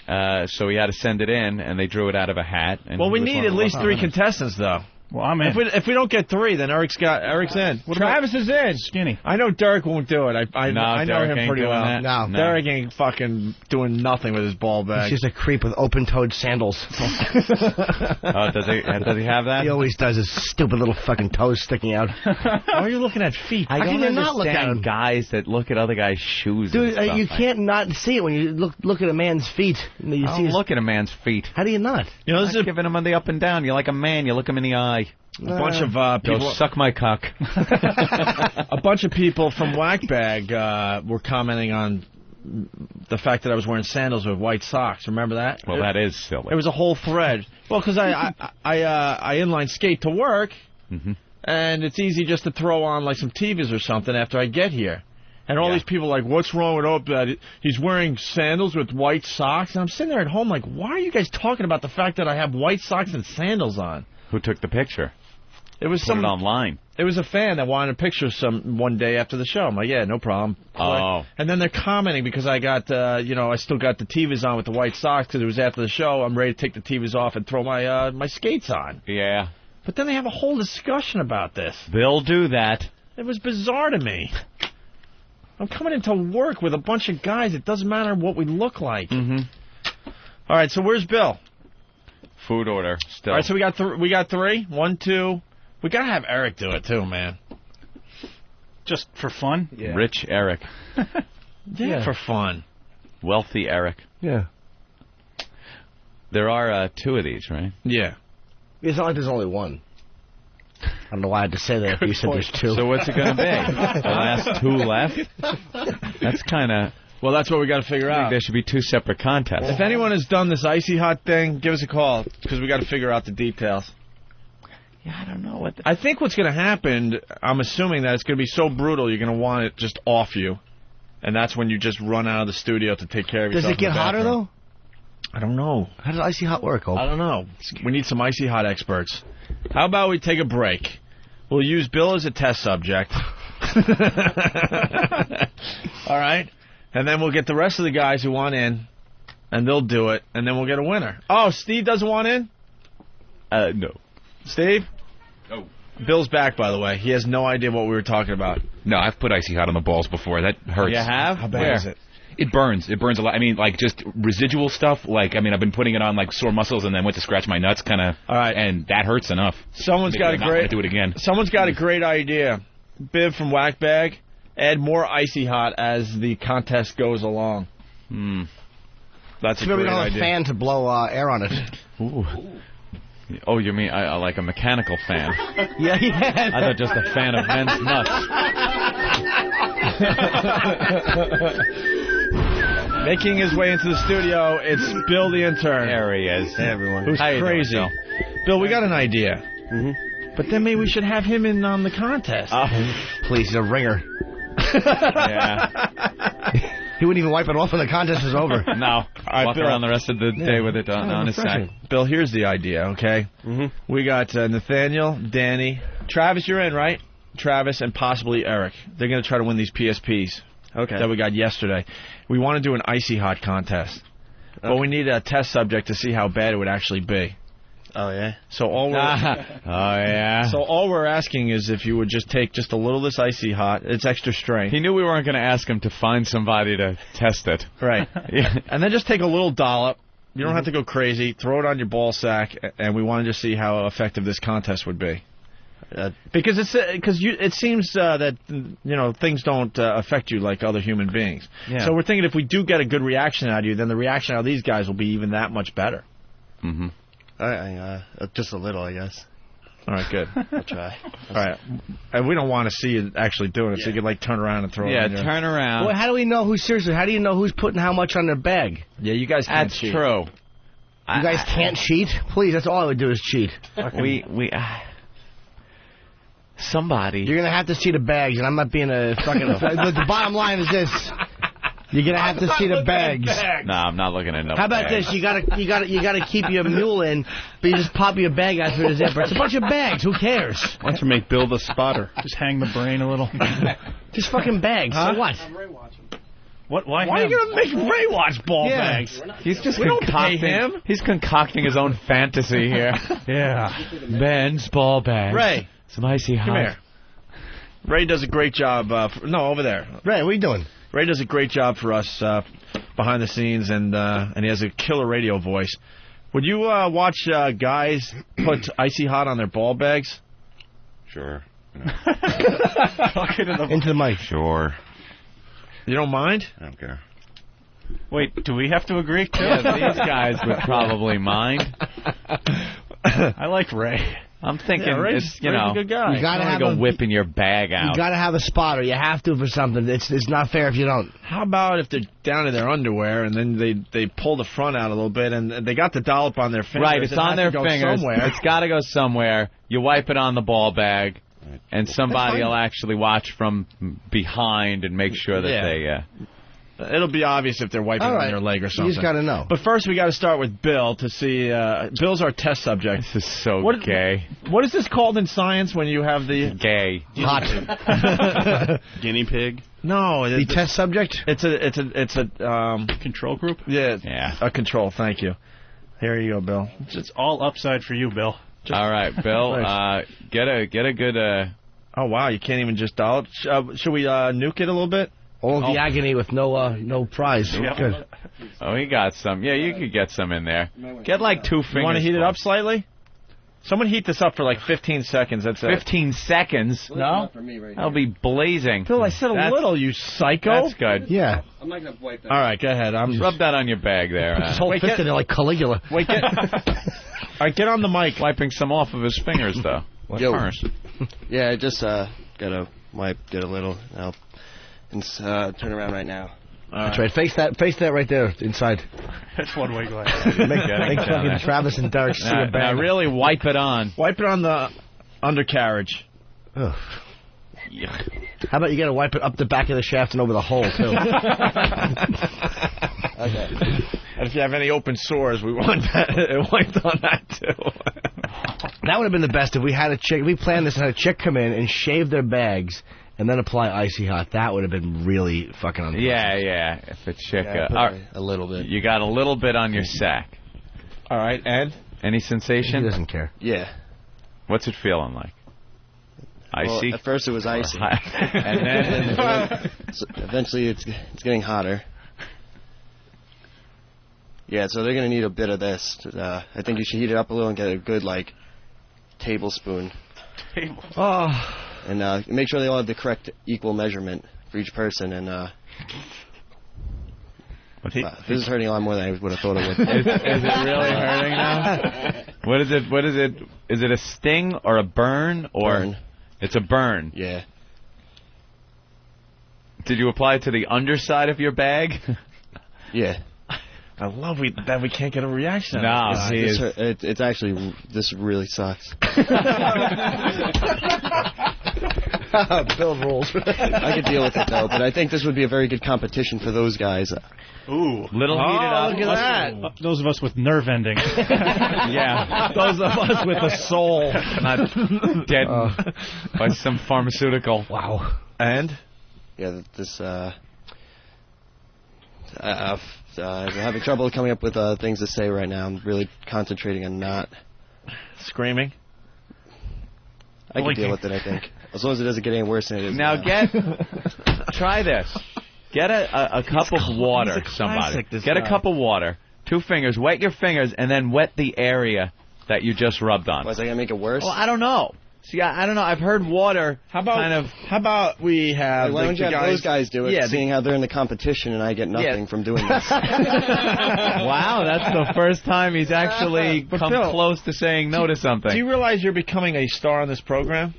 So he had to send it in, and they drew it out of a hat. And well, we need at least 3 contestants, though. Well, I'm in. If we don't get 3, then Eric's in. Travis is in. Skinny. I know Derek won't do it. I know him pretty well. No. Derek ain't fucking doing nothing with his ball bag. He's just a creep with open-toed sandals. Does he have that? He always does his stupid little fucking toes sticking out. Why are you looking at feet? I don't understand not look at him? Guys that look at other guys' shoes. Dude, and stuff. you can't not see it when you look at a man's feet. You I don't look at a man's feet. How do you not? You know, this is giving him on the up and down. You're like a man. You look him in the eye. A bunch of people. Go suck my cock. A bunch of people from Whackbag were commenting on the fact that I was wearing sandals with white socks. Remember that? Well, that is silly. It was a whole thread. Well, because I inline skate to work, and it's easy just to throw on like some TVs or something after I get here. And all these people are like, what's wrong with that? He's wearing sandals with white socks. And I'm sitting there at home like, why are you guys talking about the fact that I have white socks and sandals on? Who took the picture? It was Put it online. It was a fan that wanted a picture one day after the show. I'm like, yeah, no problem. Oh. And then they're commenting because I got, I still got the TVs on with the white socks because it was after the show. I'm ready to take the TVs off and throw my skates on. Yeah. But then they have a whole discussion about this. They'll do that. It was bizarre to me. I'm coming into work with a bunch of guys. It doesn't matter what we look like. All right, so where's Bill? Food order still. All right, so we got 3. 1, 2. We gotta have Eric do it too, man. Just for fun? Yeah. Rich Eric. Yeah, for fun. Wealthy Eric. Yeah. There are 2 of these, right? Yeah. It's not like there's only one. I don't know why I had to say that if you said there's 2. So what's it going to be? The last 2 left? That's kind of... Well, that's what we got to figure out. There should be 2 separate contests. If anyone has done this Icy Hot thing, give us a call, because we got to figure out the details. Yeah, I don't know what... I think what's going to happen, I'm assuming that it's going to be so brutal, you're going to want it just off you. And that's when you just run out of the studio to take care of yourself. Does it get hotter, though? I don't know. How does Icy Hot work, Hope? I don't know. We need some Icy Hot experts. How about we take a break? We'll use Bill as a test subject. All right? And then we'll get the rest of the guys who want in, and they'll do it, and then we'll get a winner. Oh, Steve doesn't want in? No. Steve? Oh. Bill's back, by the way. He has no idea what we were talking about. No, I've put Icy Hot on the balls before. That hurts. You have? How bad is it? It burns. It burns a lot. I mean, like, just residual stuff. Like, I mean, I've been putting it on, like, sore muscles and then went to scratch my nuts, kind of. All right. And that hurts enough. Someone's got a great... do it again. Someone's got a great idea. Biv from Whackbag, add more Icy Hot as the contest goes along. That's a great idea. We don't have a fan to blow air on it. Ooh. Oh, you mean like a mechanical fan? Yeah. I thought just a fan of men's nuts. Making his way into the studio, it's Bill the intern. There he is. Hey, everyone. Who's crazy. Doing, Bill, we got an idea. But then maybe we should have him in on the contest. Please, he's a ringer. Yeah. He wouldn't even wipe it off when the contest is over. No. Walk Bill. around the rest of the day with it on his side. Bill, here's the idea, okay? We got Nathaniel, Danny, Travis, you're in, right? Travis, and possibly Eric. They're going to try to win these PSPs that we got yesterday. We want to do an Icy Hot contest. But we need a test subject to see how bad it would actually be. Oh, yeah? So all we're asking is if you would just take just a little of this Icy Hot. It's extra strength. He knew we weren't going to ask him to find somebody to test it. Right. And then just take a little dollop. You don't have to go crazy. Throw it on your ball sack, and we want to just see how effective this contest would be. Because it seems that things don't affect you like other human beings. Yeah. So we're thinking if we do get a good reaction out of you, then the reaction out of these guys will be even that much better. Just a little, I guess. All right, good. I'll try. All right. And we don't want to see you actually doing it, so you could, turn around and throw it in your... turn around. Well, how do we know who's seriously? How do you know who's putting how much on their bag? Yeah, you guys can't cheat. That's true. You guys can't cheat? Please, that's all I would do is cheat. Somebody. You're going to have to see the bags, and I'm not being a fucking... the bottom line is this. You're gonna have to see the bags. No, I'm not looking at no. How about bags. this? You gotta keep your mule in, but you just pop your bag out through the zipper. It's a bunch of bags. Who cares? Why don't you make Bill the spotter? Just hang the brain a little. Just fucking bags. So what? What? Why are you gonna make Ray watch ball bags? He's just We don't pay concocting. him. He's concocting his own fantasy here. Yeah. Ben's ball bag. Ray, some icy hot. come here. Ray does a great job. Over there. Ray, what are you doing? Ray does a great job for us behind the scenes, and he has a killer radio voice. Would you watch guys put icy hot on their ball bags? Sure. Into the mic. Sure. You don't mind? I don't care. Wait, do we have to agree too? Yeah, these guys would probably mind. I like Ray. I'm thinking, Ray's it's, you a know, good guy. You gotta don't have go a- whipping your bag out. You gotta have a spotter. You have to for something. It's not fair if you don't. How about if they're down in their underwear and then they pull the front out a little bit and they got the dollop on their fingers? Right, it's it on has their to go fingers. somewhere. It's got to go somewhere. You wipe it on the ball bag, and somebody will actually watch from behind and make sure that they... It'll be obvious if they're wiping All right. on their leg or something. You just gotta know. But first, we got to start with Bill to see. Bill's our test subject. This is so gay. What is this called in science when you have the Gay. hot Guinea pig. No, The test subject? It's a Control group? yeah, a control. Thank you. Here you go, Bill. It's all upside for you, Bill. All right, Bill, get a good... Oh wow, you can't even just dial it. Should we nuke it a little bit? All of the agony with no prize. Yep. Good. Oh, he got some. Yeah, you could get some in there. Get like 2 fingers. You want to heat it full. up slightly? Someone heat this up for like 15 seconds. That's it. 15 seconds? No? That'll be blazing. Bill, I said a little, you psycho. That's good. Yeah. I'm not going to wipe that. All right, go ahead. I'm Rub that on your bag there. His whole fist in there like Caligula. Wait, all right, get on the mic. Wiping some off of his fingers, though. Yo. First. Yeah, I just gotta wipe, get a little, and turn around right now. That's right. Face that right there inside. That's one way glass. Make fucking Travis and Derek see a bag. Now really wipe it on. Wipe it on the undercarriage. Ugh. How about you gotta wipe it up the back of the shaft and over the hole too? Okay. And if you have any open sores, we want that wiped on that too. That would have been the best if we had a chick. If we planned this and had a chick come in and shave their bags and then apply icy hot. That would have been really fucking on. Yeah. If a chick, A little bit. you got a little bit on your sack. All right, and any sensation? He doesn't care. Yeah. What's it feeling like? Icy. Well, at first it was icy, and then so eventually it's getting hotter. Yeah, so they're gonna need a bit of this. I think you should heat it up a little and get a good tablespoon. Oh. And make sure they all have the correct equal measurement for each person. And this is hurting a lot more than I would have thought it would. Is it really hurting now? What is it? What is it? Is it a sting or a burn or? Burn. It's a burn. Yeah. Did you apply it to the underside of your bag? Yeah. I love that we can't get a reaction. No, it's actually, this really sucks. Bill rules. I could deal with it though, but I think this would be a very good competition for those guys. Ooh, little heated up. Look at that. Those of us with nerve endings. Yeah, those of us with a soul, not dead by some pharmaceutical. Wow. And yeah, this. I'm having trouble coming up with things to say right now. I'm really concentrating on not screaming. I can deal with it, I think. As long as it doesn't get any worse than it is now. Try this. Get a cup of water, somebody. Get a cup of water, 2 fingers, wet your fingers, and then wet the area that you just rubbed on. Was I going to make it worse? Well, I don't know. See, I don't know. I've heard water How about we have why don't you have those guys do it, yeah, seeing how they're in the competition and I get nothing from doing this? Wow, that's the first time he's actually come Bill, close to saying no to something. Do you realize you're becoming a star on this program?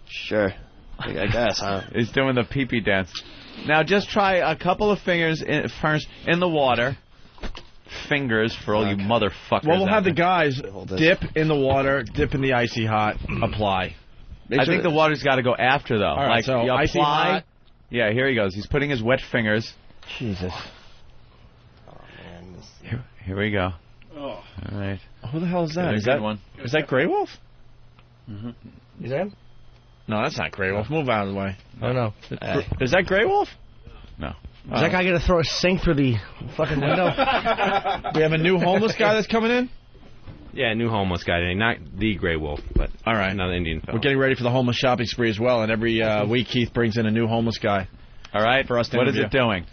Sure. I guess, huh? He's doing the pee-pee dance. Now, just try a couple of fingers first in the water. Fingers for all you motherfuckers. Well, we'll have the there. guys dip in the water, dip in the icy hot, apply. I think the water's got to go after, though. All right, like, so you icy apply. hot. Yeah, here he goes. He's putting his wet fingers Jesus. Here we go. Oh. All right. Who the hell is that? Is that one? Is that Grey Wolf? Mm-hmm. Is that him? No, that's not Grey Wolf. Move out of the way. I don't know. Is that Grey Wolf? No. Is that guy going to throw a sink through the fucking window? We have a new homeless guy that's coming in? Yeah, new homeless guy. Not the Grey Wolf, but all right, another Indian fellow. We're getting ready for the homeless shopping spree as well, and every week Keith brings in a new homeless guy. All right. For us to What interview. is it doing?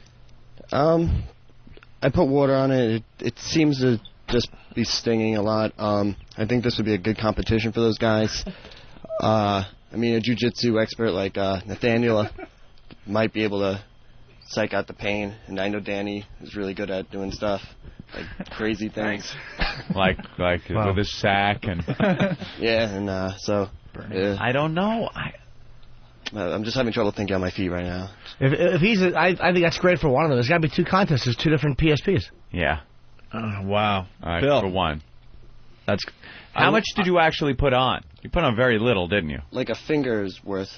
I put water on it. It seems to just be stinging a lot. I think this would be a good competition for those guys. I mean, a jiu-jitsu expert like Nathaniel might be able to psych out the pain, and I know Danny is really good at doing stuff, like crazy things. like with his sack and... Yeah, and so... I don't know. I'm just having trouble thinking on my feet right now. If he's, I think that's great for one of them. There's got to be 2 contests. There's 2 different PSPs. Yeah. Wow. All right, Bill. for one. That's. How much did you actually put on? You put on very little, didn't you? Like a finger's worth.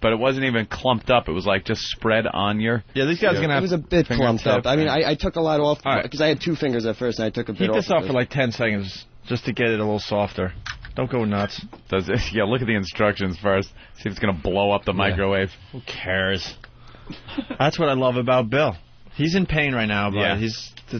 But it wasn't even clumped up. It was like just spread on your... Yeah, these guys are going to have... It was a bit clumped up. I mean, I took a lot off because I had 2 fingers at first, and I took a bit Keep off. this off for like 10 seconds just to get it a little softer. Don't go nuts. Does it? Yeah, look at the instructions first. See if it's going to blow up the microwave. Who cares? That's what I love about Bill. He's in pain right now, but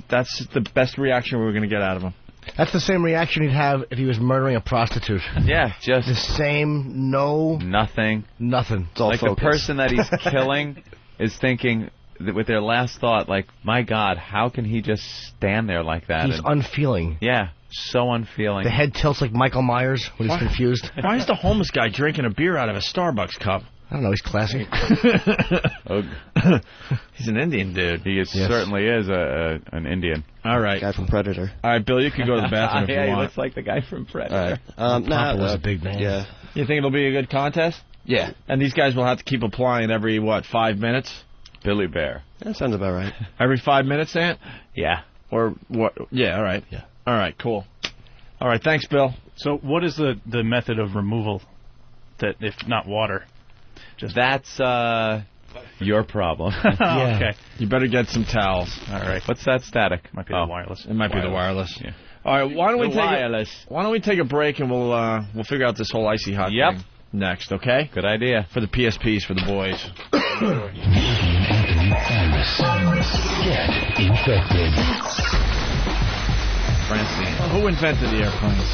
that's the best reaction we're going to get out of him. That's the same reaction he'd have if he was murdering a prostitute. Yeah, just... The same, Nothing. It's all like focus. The person that he's killing is thinking that with their last thought, like, my God, how can he just stand there like that? He's unfeeling. Yeah, so unfeeling. The head tilts like Michael Myers when he's confused. Why is the homeless guy drinking a beer out of a Starbucks cup? I don't know, he's classy. He's an Indian dude. He certainly is an Indian. All right. Guy from Predator. All right, Bill, you can go to the bathroom if you want. He looks like the guy from Predator. Papa was a big man. Yeah. You think it'll be a good contest? Yeah. And these guys will have to keep applying every, 5 minutes? Billy Bear. That sounds about right. Every 5 minutes, Ant? Yeah. Or what? Yeah, all right. Yeah. All right, cool. All right, thanks, Bill. So what is the method of removal that, if not water? That's your problem. Yeah. Okay. You better get some towels. All right. What's that static? Might be the wireless. It might be the wireless. Yeah. All right, why don't we take a break and we'll figure out this whole icy hot thing next, okay? Good idea. For the PSPs for the boys. Get infected. Francine. Who invented the airplanes?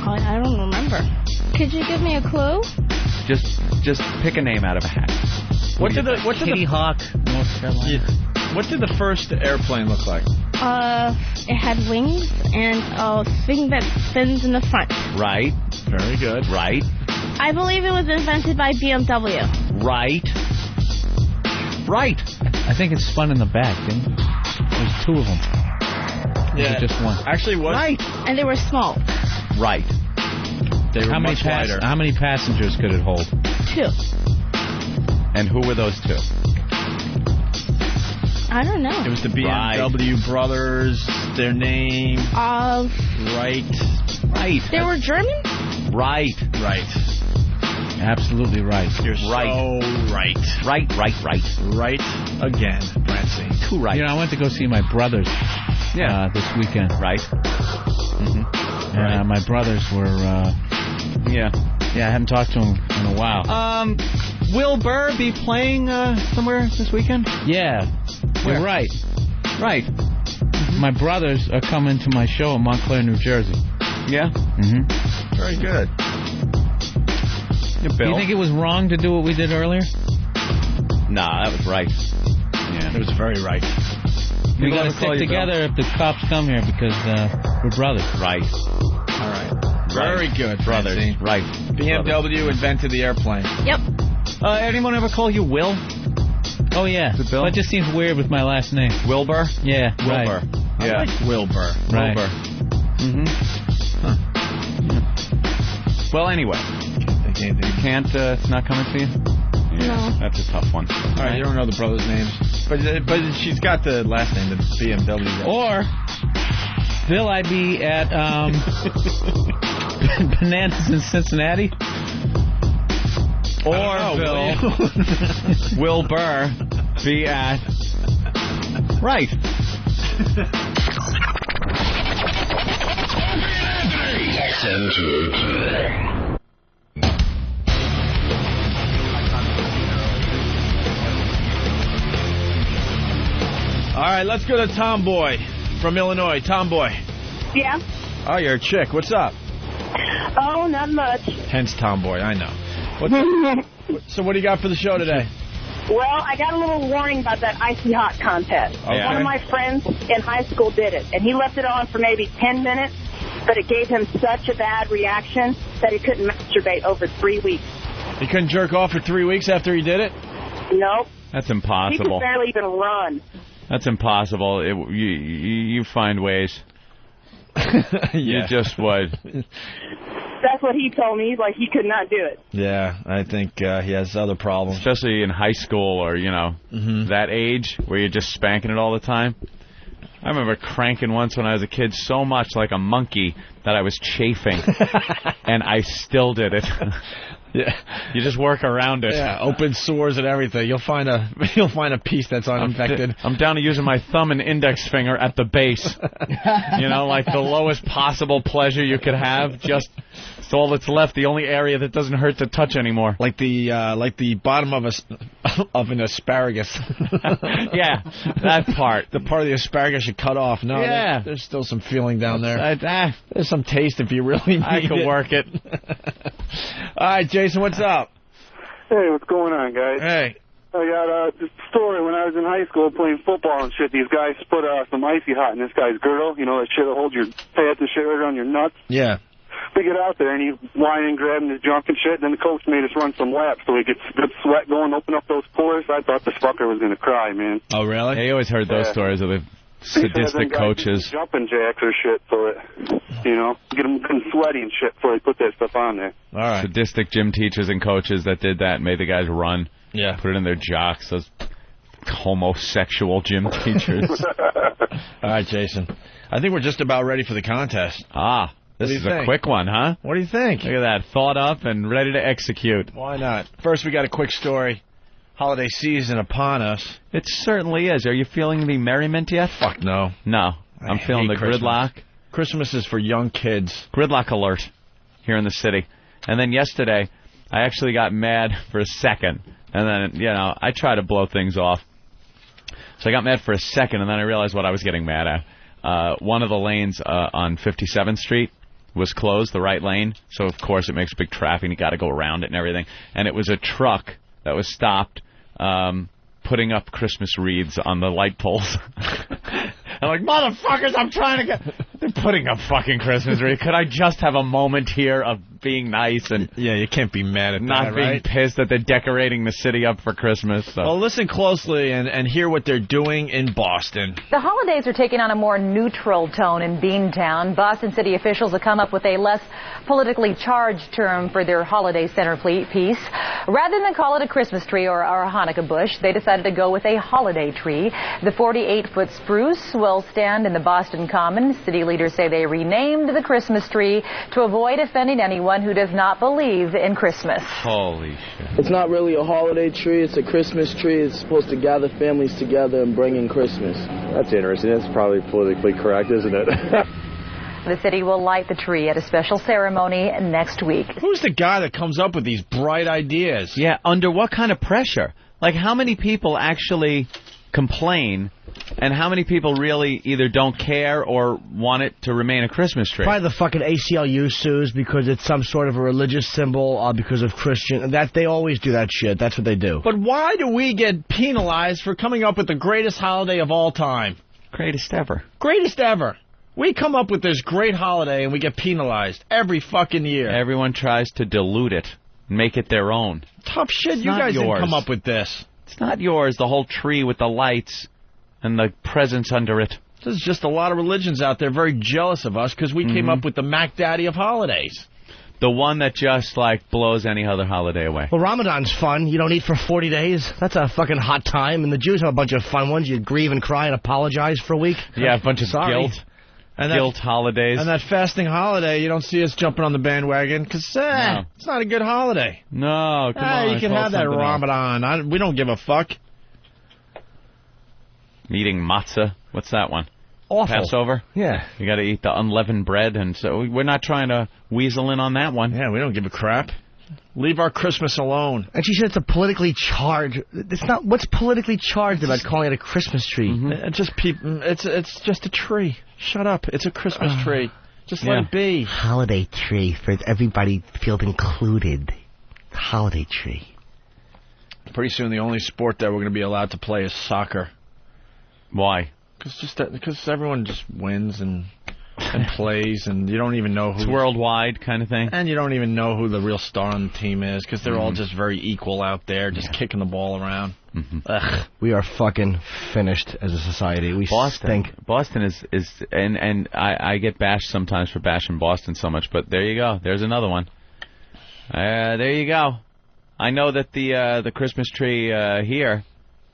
I don't remember. Could you give me a clue? Just pick a name out of a hat. Kitty Hawk, North Carolina. What did the first airplane look like? It had wings and a thing that spins in the front. Right. Very good. Right. I believe it was invented by BMW. Right. Right. I think it spun in the back, didn't it? There's 2 of them. Yeah. Just one. Actually, what? Right. And they were small. Right. They were much lighter. How many passengers could it hold? 2. And who were those 2? I don't know. It was the BMW brothers. Their name. Right. They were German? Right. Absolutely right. You're right. So right. Right. Right again, Francine. 2 right. You know, I went to go see my brothers this weekend. Right. Mm-hmm. And my brothers were, I haven't talked to them in a while. Will Burr be playing somewhere this weekend? Yeah. Where? You're right. Right. Mm-hmm. My brothers are coming to my show in Montclair, New Jersey. Yeah? Mm-hmm. Very good. Yeah, Bill. Do you think it was wrong to do what we did earlier? Nah, that was right. Yeah, it was very right. We got to stick together if the cops come here because we're brothers. Right. All right. Very good, brothers. Francine. Right. BMW invented the airplane. Yep. Anyone ever call you Will? Oh, yeah. Is it Bill? But it just seems weird with my last name. Wilbur? Yeah, Wilbur. right. I like Wilbur. Right. Wilbur. Mm-hmm. Huh. Well, anyway. You can't, it's not coming to you? Yeah, No. That's a tough one. All right, you don't know the brothers' names. But she's got the last name, the BMW guy. Or will I be at Bananas in Cincinnati? Or Bill Will Burr be at right. All right, let's go to Tomboy from Illinois. Tomboy. Yeah. Oh, you're a chick. What's up? Oh, not much. Hence Tomboy, I know. So what do you got for the show today? Well, I got a little warning about that Icy Hot contest. Okay. One of my friends in high school did it, and he left it on for maybe 10 minutes, but it gave him such a bad reaction that he couldn't masturbate over 3 weeks. He couldn't jerk off for 3 weeks after he did it? Nope. That's He impossible. could barely even run. That's impossible. You find ways. You just would. That's what he told me. He's like, he could not do it. Yeah, I think he has other problems. Especially in high school or, that age where you're just spanking it all the time. I remember cranking once when I was a kid so much like a monkey that I was chafing. And I still did it. Yeah, you just work around it. Yeah, open sores and everything. You'll find a piece that's unaffected. I'm down to using my thumb and index finger at the base. Like the lowest possible pleasure you could have. Just it's all that's left. The only area that doesn't hurt to touch anymore. Like the bottom of an asparagus. Yeah, that part. The part of the asparagus you cut off. No, yeah. There's still some feeling down there. There's some taste if you really need I could work it. All right, Jason, what's up? Hey, what's going on, guys? Hey. I got this story when I was in high school playing football and shit. These guys put some Icy Hot in this guy's girdle. You know, that shit that holds your pads and shit right around your nuts. Yeah. We get out there and he's whining, grabbing his junk and shit. Then the coach made us run some laps so he gets good sweat going, open up those pores. I thought this fucker was going to cry, man. Oh, really? Yeah, you always heard those stories of the sadistic coaches. Jumping jacks or shit so that, get them good and sweaty and shit before they put that stuff on there. All right. Sadistic gym teachers and coaches that did that and made the guys run. Yeah. Put it in their jocks. Those homosexual gym teachers. All right, Jason. I think we're just about ready for the contest. Ah. This is a quick one, huh? What do you think? Look at that. Thought up and ready to execute. Why not? First, we got a quick story. Holiday season upon us. It certainly is. Are you feeling the merriment yet? Fuck no. No. I'm feeling the gridlock. Christmas is for young kids. Gridlock alert here in the city. And then yesterday, I actually got mad for a second. And then, I try to blow things off. So I got mad for a second, and then I realized what I was getting mad at. One of the lanes on 57th Street was closed, the right lane. So, of course, it makes big traffic. You got to go around it and everything. And it was a truck that was stopped putting up Christmas wreaths on the light poles. I'm like, motherfuckers, I'm trying to get... They're putting up fucking Christmas wreaths. Could I just have a moment here of being nice and... Yeah, you can't be mad at not that, being right? pissed that they're decorating the city up for Christmas. So. Well, listen closely and hear what they're doing in Boston. The holidays are taking on a more neutral tone in Beantown. Boston city officials have come up with a less politically charged term for their holiday centerpiece. Rather than call it a Christmas tree or a Hanukkah bush, they decided to go with a holiday tree. The 48-foot spruce will stand in the Boston Common. City leaders say they renamed the Christmas tree to avoid offending anyone who does not believe in Christmas. Holy shit. It's not really a holiday tree, it's a Christmas tree. It's supposed to gather families together and bring in Christmas. That's interesting. That's probably politically correct, isn't it? The city will light the tree at a special ceremony next week. Who's the guy that comes up with these bright ideas? Yeah, under what kind of pressure? Like, how many people actually complain, and how many people really either don't care or want it to remain a Christmas tree? Probably the fucking ACLU sues because it's some sort of a religious symbol because of Christian. That they always do that shit. That's what they do. But why do we get penalized for coming up with the greatest holiday of all time? Greatest ever. Greatest ever. We come up with this great holiday and we get penalized every fucking year. Everyone tries to dilute it, make it their own. Tough shit. It's you guys yours. didn't come up with this. It's not yours, the whole tree with the lights and the presents under it. There's just a lot of religions out there very jealous of us because we came up with the Mac Daddy of holidays. The one that just, blows any other holiday away. Well, Ramadan's fun. You don't eat for 40 days. That's a fucking hot time. And the Jews have a bunch of fun ones. You grieve and cry and apologize for a week. Yeah, a bunch of Sorry. guilt. Guilt holidays. And that fasting holiday, you don't see us jumping on the bandwagon because it's not a good holiday. No, come on. You can have that Ramadan. We don't give a fuck. Eating matzah. What's that one? Awful. Passover? Yeah. You got to eat the unleavened bread, and so we're not trying to weasel in on that one. Yeah, we don't give a crap. Leave our Christmas alone. And she said it's a politically charged. It's not. What's politically charged about calling it a Christmas tree? It's just a tree. Shut up. It's a Christmas tree. Just let it be. Holiday tree for everybody to feel included. Holiday tree. Pretty soon, the only sport that we're going to be allowed to play is soccer. Why? Because everyone just wins and plays, and you don't even know who. It's worldwide kind of thing. And you don't even know who the real star on the team is, because they're all just very equal out there, just kicking the ball around. Ugh. We are fucking finished as a society. We stink. Boston is and I get bashed sometimes for bashing Boston so much, but there you go. There's another one. There you go. I know that the Christmas tree here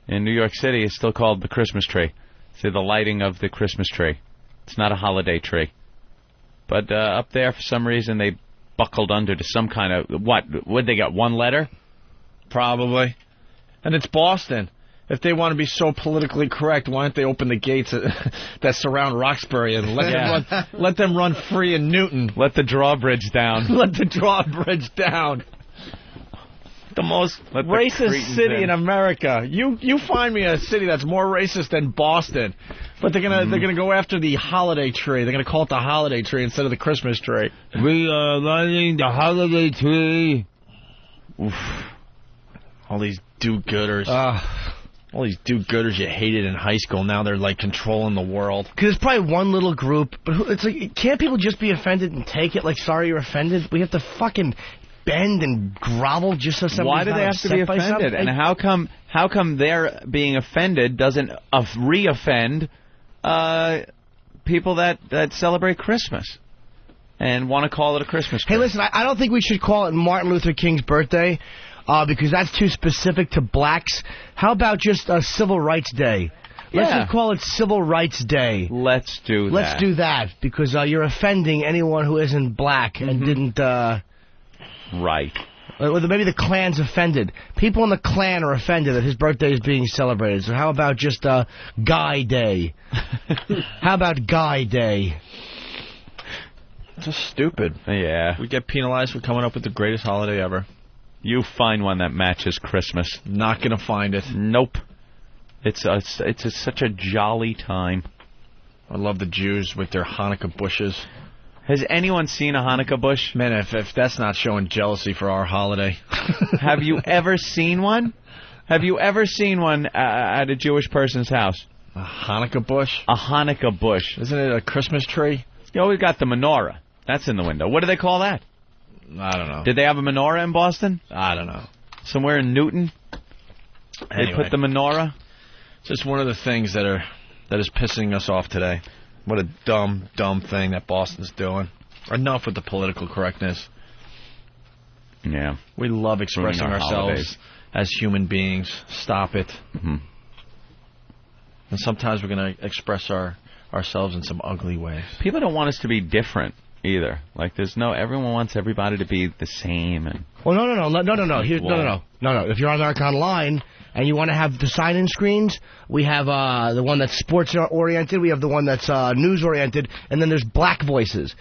in New York City is still called the Christmas tree. See the lighting of the Christmas tree. It's not a holiday tree. But up there, for some reason, they buckled under to some kind of... Would they got one letter? Probably. And it's Boston. If they want to be so politically correct, why don't they open the gates that surround Roxbury and let them run free in Newton? Let the drawbridge down. Let the drawbridge down. The most racist city in America. You find me a city that's more racist than Boston, but they're gonna go after the holiday tree. They're gonna call it the holiday tree instead of the Christmas tree. We are lighting the holiday tree. Oof. All these do-gooders. All these do-gooders you hated in high school. Now they're like controlling the world. Because it's probably one little group, but it's like, can't people just be offended and take it? Like, sorry you're offended. We have to fucking bend and grovel just so somebody's Why do they have to be offended? And how come their being offended doesn't re-offend people that celebrate Christmas and want to call it a Christmas tree? Hey, listen, I don't think we should call it Martin Luther King's birthday because that's too specific to blacks. How about just Civil Rights Day? Let's just call it Civil Rights Day. Let's do that. Let's do that because you're offending anyone who isn't black and didn't... Right. Or maybe the Klan's offended. People in the Klan are offended that his birthday is being celebrated. So how about just Guy Day? How about Guy Day? Just stupid. Yeah. We get penalized for coming up with the greatest holiday ever. You find one that matches Christmas. Not gonna find it. Nope. It's such a jolly time. I love the Jews with their Hanukkah bushes. Has anyone seen a Hanukkah bush? Man, if that's not showing jealousy for our holiday. Have you ever seen one? Have you ever seen one at a Jewish person's house? A Hanukkah bush? A Hanukkah bush. Isn't it a Christmas tree? You always got the menorah. That's in the window. What do they call that? I don't know. Did they have a menorah in Boston? I don't know. Somewhere in Newton? Anyway, they put the menorah? It's just one of the things that is pissing us off today. What a dumb thing that Boston's doing. Enough with the political correctness. Yeah. We love expressing ourselves as human beings. Stop it. Mm-hmm. And sometimes we're going to express ourselves in some ugly ways. People don't want us to be different either. Like everyone wants everybody to be the same. And well, no. No. If you're on America Online and you want to have the sign-in screens, we have the one that's sports-oriented, we have the one that's news-oriented, and then there's black voices.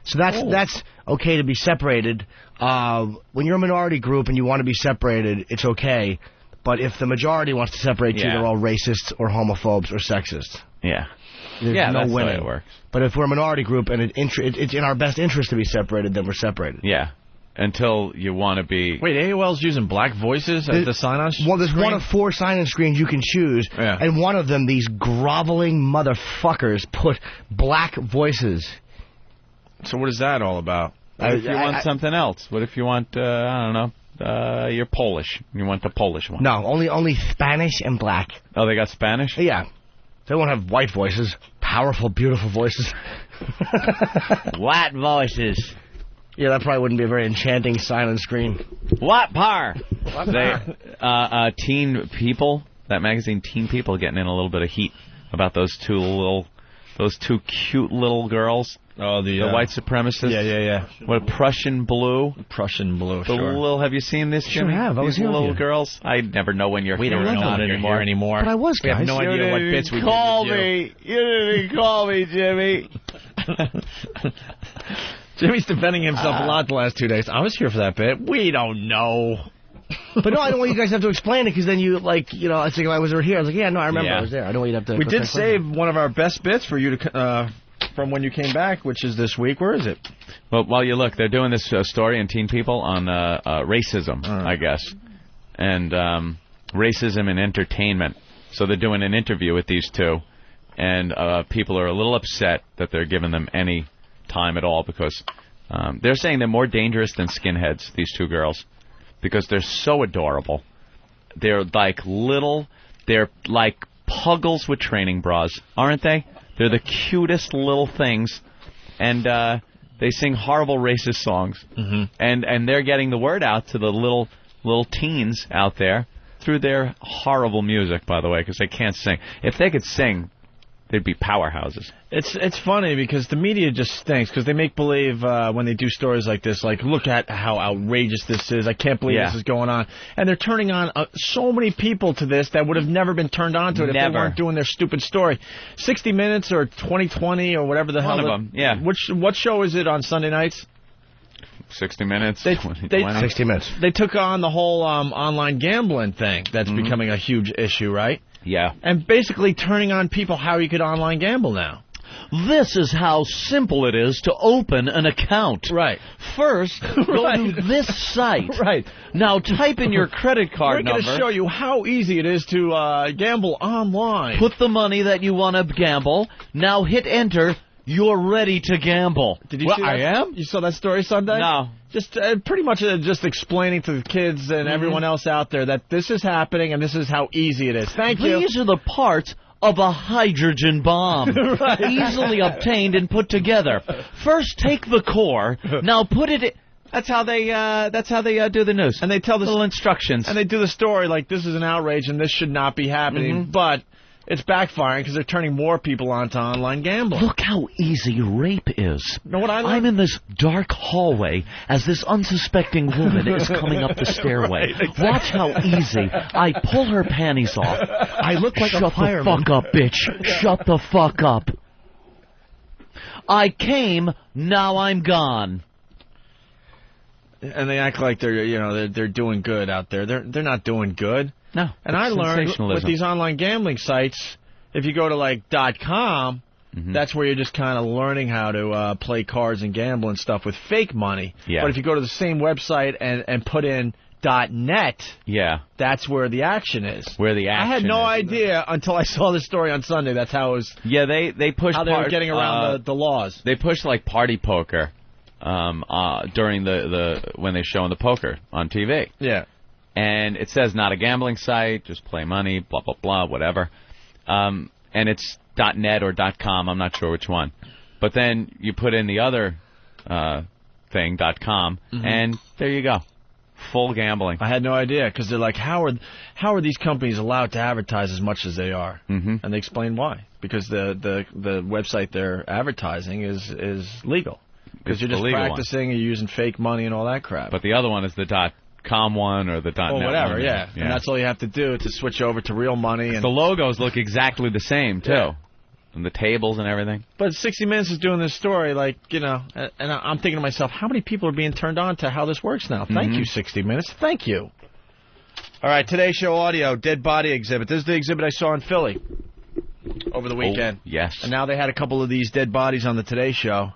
So that's okay to be separated. When you're a minority group and you want to be separated, it's okay. But if the majority wants to separate you, they're all racists or homophobes or sexists. Yeah. There's no that's winning. the way it works. But if we're a minority group and it's in our best interest to be separated, then we're separated. Yeah. Until you want to be... Wait, AOL's using black voices as the sign-on screen? Well, there's one of 4 sign-in screens you can choose, and one of them, these groveling motherfuckers put black voices. So what is that all about? What if you want something else? What if you want, I don't know, you're Polish. You want the Polish one. No, only Spanish and black. Oh, they got Spanish? Yeah. They won't have white voices. Powerful, beautiful voices. White voices. Yeah, that probably wouldn't be a very enchanting silent screen. What par? Teen People, that magazine Teen People, getting in a little bit of heat about those two little Those two cute little girls. Oh, the white supremacists. Yeah. What, Prussian blue? Prussian blue, the sure. Little, have you seen this, Sure Jimmy? have. I was These here with little you. girls. I never know when you're here or not anymore. But I was, We guys. have no idea what bits we Call did with you. me. You didn't even call me, Jimmy. Jimmy's defending himself a lot the last 2 days. I was here for that bit. We don't know. But no, I don't want you guys to have to explain it, because then you, like, you know, I think I was here. I was like, yeah, no, I remember I was there. I don't want you to have to... We did save one of our best bits for you to from when you came back, which is this week. Where is it? Well, while you look, they're doing this story in Teen People on racism, I guess, and racism in entertainment. So they're doing an interview with these two, and people are a little upset that they're giving them any time at all, because they're saying they're more dangerous than skinheads, these two girls, because they're so adorable. They're like they're like puggles with training bras, aren't they? They're the cutest little things, and they sing horrible racist songs, and they're getting the word out to the little teens out there through their horrible music, by the way, because they can't sing. If they could sing, they'd be powerhouses. It's funny because the media just stinks, because they make believe when they do stories like this, like, look at how outrageous this is. I can't believe this is going on. And they're turning on so many people to this that would have never been turned on to it if they weren't doing their stupid story. 60 Minutes or 2020 or whatever the hell. One of them, yeah. What show is it on Sunday nights? 60 Minutes. 60 Minutes. They took on the whole online gambling thing that's becoming a huge issue, right? Yeah. And basically turning on people how you could online gamble now. This is how simple it is to open an account. Right. First, go to this site. Right. Now type in your credit card number. We're going to show you how easy it is to gamble online. Put the money that you want to gamble. Now hit enter. You're ready to gamble. Did you see that? I am? You saw that story Sunday? No. Just pretty much just explaining to the kids and everyone else out there that this is happening and this is how easy it is. Thank you. These are the parts of a hydrogen bomb. Right. Easily obtained and put together. First take the core. Now put it in. That's how they do the news. And they tell the little instructions. And they do the story like this is an outrage and this should not be happening. But it's backfiring because they're turning more people onto online gambling. Look how easy rape is. You know what I love? I'm in this dark hallway as this unsuspecting woman is coming up the stairway. Right, exactly. Watch how easy. I pull her panties off. I look like Shut a fireman. the fuck up, bitch. Shut the fuck up. I came, now I'm gone. And they act like they're doing good out there. They're not doing good. No. And I learned with these online gambling sites, if you go to like .com, that's where you're just kind of learning how to play cards and gamble and stuff with fake money. Yeah. But if you go to the same website and put in .net, that's where the action is. Where the action I had no is. idea until I saw this story on Sunday. That's how it was. Yeah, they push how they were getting around the laws. They push like party poker during when they're showing the poker on TV. Yeah. And it says not a gambling site, just play money, blah, blah, blah, whatever. And it's .net or .com, I'm not sure which one. But then you put in the other thing, .com, and there you go. Full gambling. I had no idea, because they're like, how are these companies allowed to advertise as much as they are? And they explain why. Because the website they're advertising is legal. Because you're just practicing, you're using fake money and all that crap. But the other one is the .com one or the .net or whatever, one. yeah. And that's all you have to do to switch over to real money. And the logos look exactly the same, too. Yeah. And the tables and everything. But 60 Minutes is doing this story, like, and I'm thinking to myself, how many people are being turned on to how this works now? Thank you, 60 Minutes. Thank you. All right, today's show audio, dead body exhibit. This is the exhibit I saw in Philly over the weekend. Oh, yes. And now they had a couple of these dead bodies on the Today Show.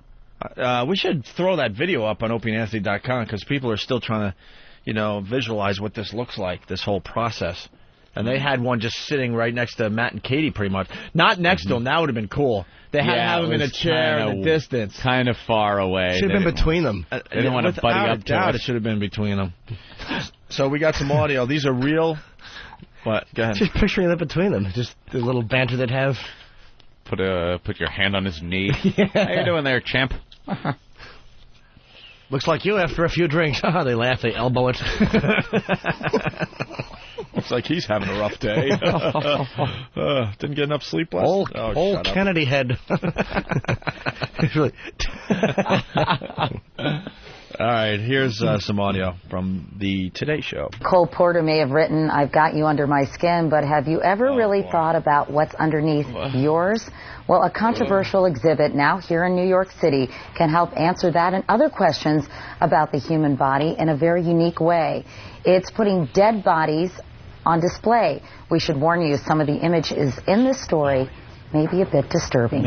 We should throw that video up on opieandanthony.com because people are still trying to, visualize what this looks like, this whole process. And they had one just sitting right next to Matt and Katie, pretty much. Not next to him. That would have been cool. They had to have him in a chair in the distance. Kind of far away. Should have been between them. They didn't want to buddy up to it. It should have been between them. So we got some audio. These are real. What? Go ahead. Just picturing it between them. Just the little banter they'd have. Put your hand on his knee. How you doing there, champ? Looks like you after a few drinks. They laugh, they elbow it. Looks like he's having a rough day. Didn't get enough sleep last night. Old Kennedy head. All right, here's some audio from the Today Show. Cole Porter may have written, "I've got you under my skin," but have you ever really thought about what's underneath yours? Well, a controversial exhibit now here in New York City can help answer that and other questions about the human body in a very unique way. It's putting dead bodies on display. We should warn you, some of the images in this story may be a bit disturbing.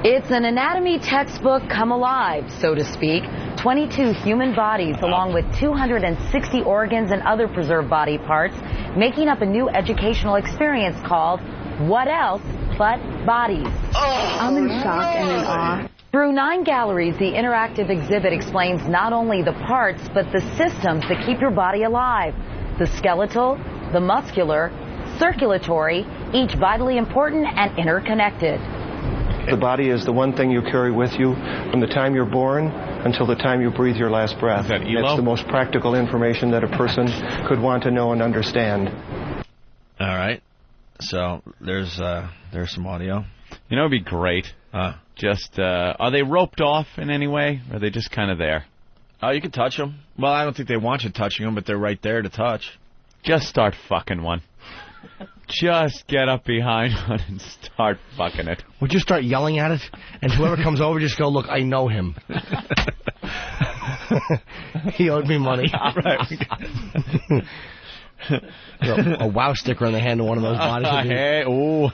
It's an anatomy textbook come alive, so to speak. 22 human bodies, along with 260 organs and other preserved body parts, making up a new educational experience called What Else But Bodies. I'm in shock and in awe. Through 9 galleries, the interactive exhibit explains not only the parts, but the systems that keep your body alive. The skeletal, the muscular, circulatory, each vitally important and interconnected. The body is the one thing you carry with you from the time you're born until the time you breathe your last breath. It's the most practical information that a person could want to know and understand. All right. So there's some audio. You know, it'd be great. Are they roped off in any way? Or are they just kind of there? Oh, you can touch them. Well, I don't think they want you touching them, but they're right there to touch. Just start fucking one. Just get up behind one and start fucking it. Would you start yelling at it? And whoever comes over, just go, look, I know him. He owed me money. A wow sticker on the hand of one of those bodies. Hey, ooh.